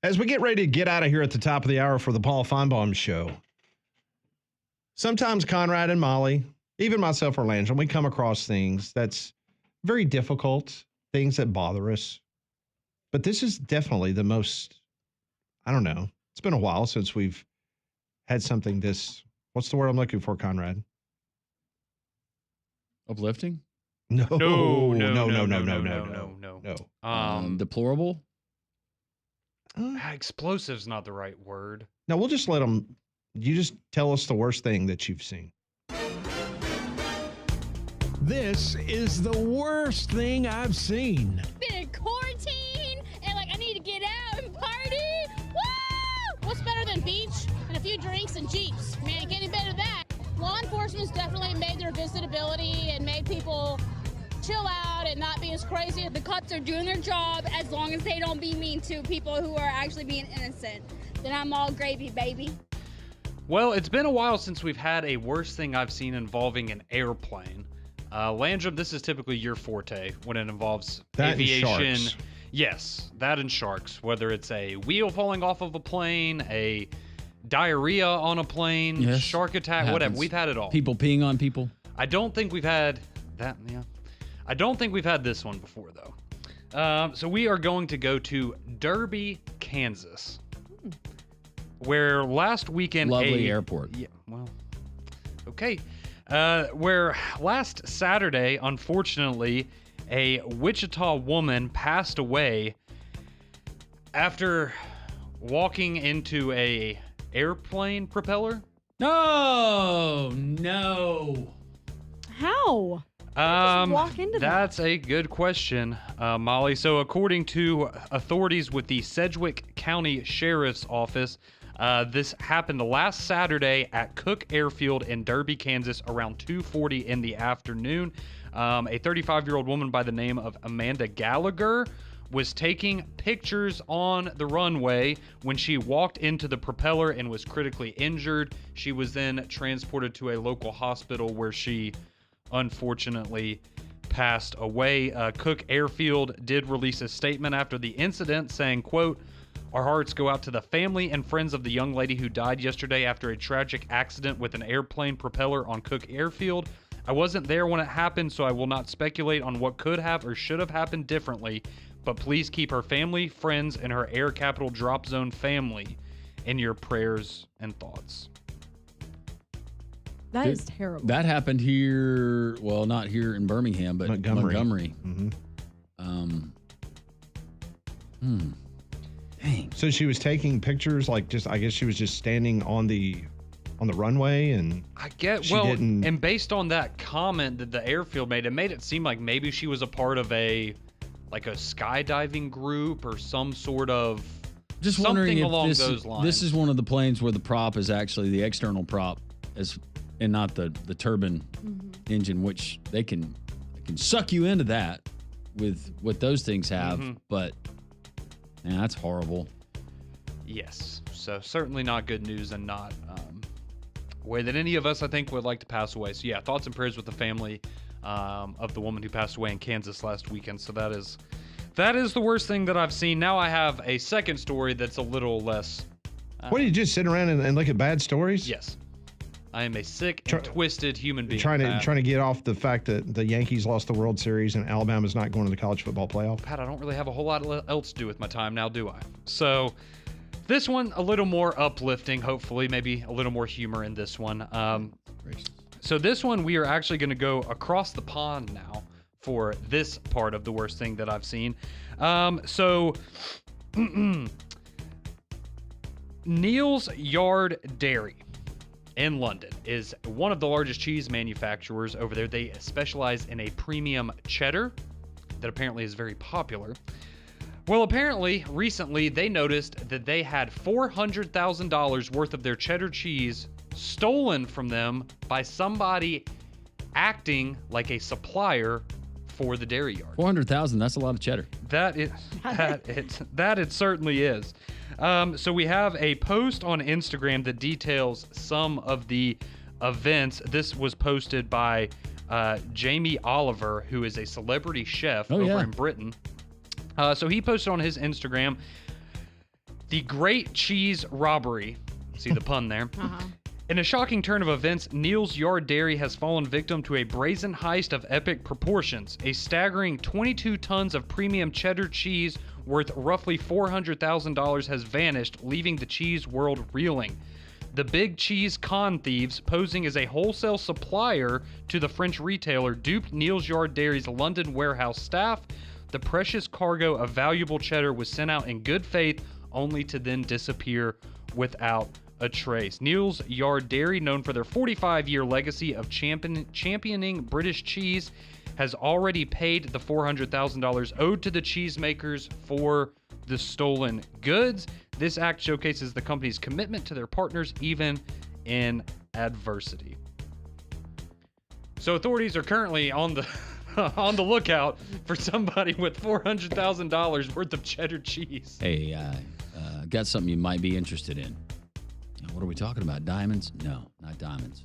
As we get ready to get out of here at the top of the hour for the Paul Feinbaum Show, sometimes Conrad and Molly, even myself or Landrum, we come across things that's very difficult, things that bother us. But this is definitely the most, I don't know, it's been a while since we've had something this, what's the word I'm looking for, Conrad? Uplifting? No. Deplorable? Explosive's not the right word. No, we'll just let them, you just tell us the worst thing that you've seen. This is the worst thing I've seen. Been in quarantine and I need to get out and party. Woo! What's better than beach and a few drinks and Jeeps? Man, getting better than that. Law enforcement's definitely made their visitability and made people chill out and not be as crazy. The cops are doing their job as long as they don't be mean to people who are actually being innocent. Then I'm all gravy, baby. Well, it's been a while since we've had a worst thing I've seen involving an airplane. Landrum, this is typically your forte when it involves that aviation. And sharks. Yes, that and sharks. Whether it's a wheel falling off of a plane, a diarrhea on a plane, Yes, shark attack, whatever. We've had it all. People peeing on people. I don't think we've had that. Yeah, I don't think we've had this one before though. So we are going to go to Derby, Kansas, where last weekend Lovely airport. Yeah, well, okay. Where last Saturday, unfortunately, a Wichita woman passed away after walking into a airplane propeller. No. How? Just walk into that. That's a good question, Molly. So according to authorities with the Sedgwick County Sheriff's Office, this happened last Saturday at Cook Airfield in Derby, Kansas, around 2:40 in the afternoon. A 35-year-old woman by the name of Amanda Gallagher was taking pictures on the runway when she walked into the propeller and was critically injured. She was then transported to a local hospital where she unfortunately passed away. Cook Airfield did release a statement after the incident saying, quote, "Our hearts go out to the family and friends of the young lady who died yesterday after a tragic accident with an airplane propeller on Cook Airfield. I wasn't there when it happened, so I will not speculate on what could have or should have happened differently, but please keep her family, friends, and her Air Capital Drop Zone family in your prayers and thoughts." That is terrible. That happened here, well, not here in Birmingham, but Montgomery. Mm-hmm. Dang. So she was taking pictures, I guess she was just standing on the runway, and I get, and based on that comment that the airfield made, it made it seem like maybe she was a part of a skydiving group or some sort of Just something wondering if along those lines. This is one of the planes where the prop is actually the external prop, and not the turbine engine, which they can suck you into that with what those things have. But man, that's horrible. Yes. So certainly not good news, and not a way that any of us, I think, would like to pass away. So yeah, thoughts and prayers with the family of the woman who passed away in Kansas last weekend. So that is the worst thing that I've seen. Now I have a second story that's a little less. What, do you just sit around and look at bad stories? Yes. I am a sick and twisted human being. Trying to get off the fact that the Yankees lost the World Series and Alabama's not going to the college football playoff. Pat, I don't really have a whole lot else to do with my time now, do I? So this one, a little more uplifting, hopefully, maybe a little more humor in this one. So this one, we are actually going to go across the pond now for this part of the worst thing that I've seen. Neal's Yard Dairy in London is one of the largest cheese manufacturers over there. They specialize in a premium cheddar that apparently is very popular. Well, apparently, recently, they noticed that they had $400,000 worth of their cheddar cheese stolen from them by somebody acting like a supplier for the dairy yard. 400,000, that's a lot of cheddar. That it certainly is. So we have a post on Instagram that details some of the events. This was posted by Jamie Oliver, who is a celebrity chef over in Britain. So he posted on his Instagram, The Great Cheese Robbery. See the pun there. In a shocking turn of events, Neil's Yard Dairy has fallen victim to a brazen heist of epic proportions. A staggering 22 tons of premium cheddar cheese worth roughly $400,000 has vanished, leaving the cheese world reeling. The big cheese con thieves, posing as a wholesale supplier to the French retailer, duped Neil's Yard Dairy's London warehouse staff. The precious cargo of valuable cheddar was sent out in good faith, only to then disappear without a trace. Neil's Yard Dairy, known for their 45-year legacy of championing British cheese, has already paid the $400,000 owed to the cheesemakers for the stolen goods. This act showcases the company's commitment to their partners even in adversity. So authorities are currently on the on the lookout for somebody with $400,000 worth of cheddar cheese. Hey, got something you might be interested in. What are we talking about? Diamonds? No, not diamonds.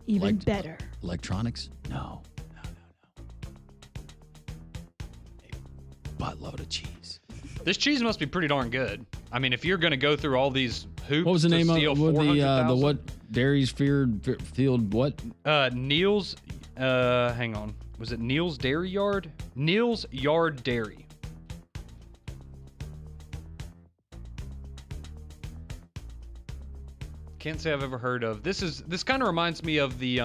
Even better. Electronics? No. A buttload of cheese. This cheese must be pretty darn good. I mean, if you're going to go through all these hoops, what was the name of the what Dairy's Field? What? Neil's. Hang on. Was it Neil's Dairy Yard? Neil's Yard Dairy. Can't say I've ever heard of. This kind of reminds me of the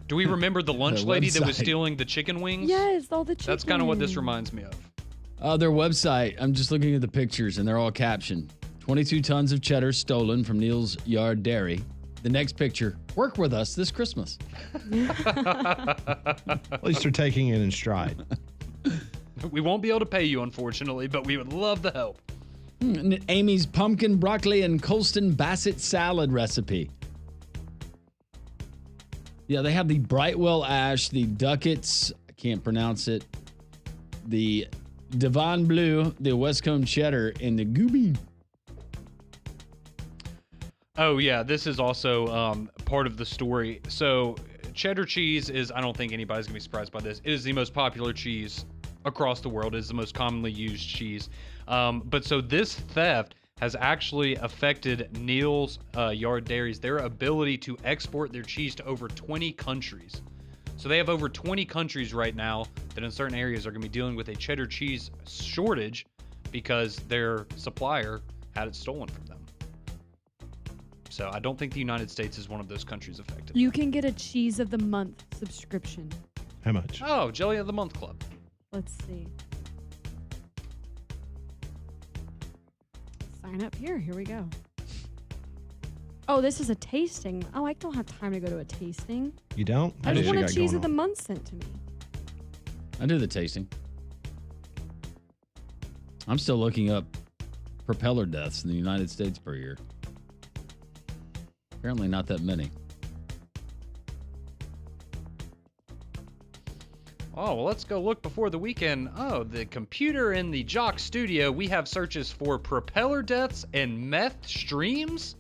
do we remember the lunch lady that was stealing the chicken wings? Yes, all the chicken. That's kind of what this reminds me of. Their website, I'm just looking at the pictures and they're all captioned. 22 tons of cheddar stolen from Neil's Yard Dairy. The next picture, work with us this Christmas. At least they're taking it in stride. We won't be able to pay you, unfortunately, but we would love the help. Amy's pumpkin, broccoli, and Colston Bassett salad recipe. Yeah, they have the Brightwell Ash, the Ducats, I can't pronounce it, the Devon Blue, the Westcombe Cheddar, and the Gooby. Oh, yeah, this is also part of the story. So cheddar cheese is, I don't think anybody's going to be surprised by this, it is the most popular cheese across the world. It is the most commonly used cheese. But so this theft has actually affected Neil's Yard Dairies, their ability to export their cheese to over 20 countries. So they have over 20 countries right now that in certain areas are going to be dealing with a cheddar cheese shortage because their supplier had it stolen from them. So I don't think the United States is one of those countries affected. You can get a Cheese of the Month subscription. How much? Oh, Jelly of the Month Club. Let's see. Sign up here. Here we go. Oh, this is a tasting. Oh, I don't have time to go to a tasting. You don't? I just want a Cheese of the Month sent to me. I do the tasting. I'm still looking up propeller deaths in the United States per year. Apparently not that many. Oh, well, let's go look before the weekend. Oh, the computer in the Jock studio, we have searches for propeller deaths and meth streams.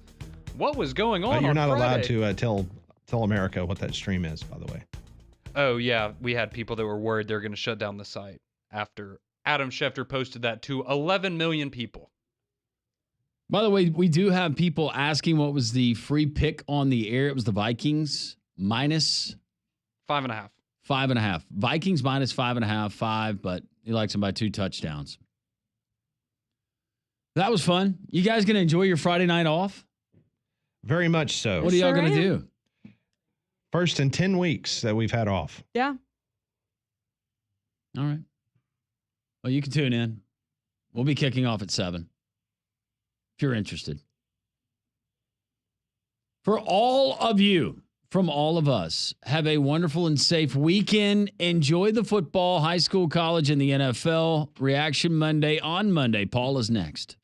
What was going on? You're not Friday? allowed to tell America what that stream is, by the way. Oh, yeah. We had people that were worried they're going to shut down the site after Adam Schefter posted that to 11 million people. By the way, we do have people asking what was the free pick on the air. It was the Vikings minus 5.5. 5.5. Vikings minus 5.5, 5, but he likes them by 2 touchdowns. That was fun. You guys going to enjoy your Friday night off? Very much so. What are y'all going to do? First in 10 weeks that we've had off. Yeah. All right. Well, you can tune in. We'll be kicking off at 7. If you're interested. For all of you, from all of us, have a wonderful and safe weekend. Enjoy the football, high school, college, and the NFL. Reaction Monday on Monday. Paul is next.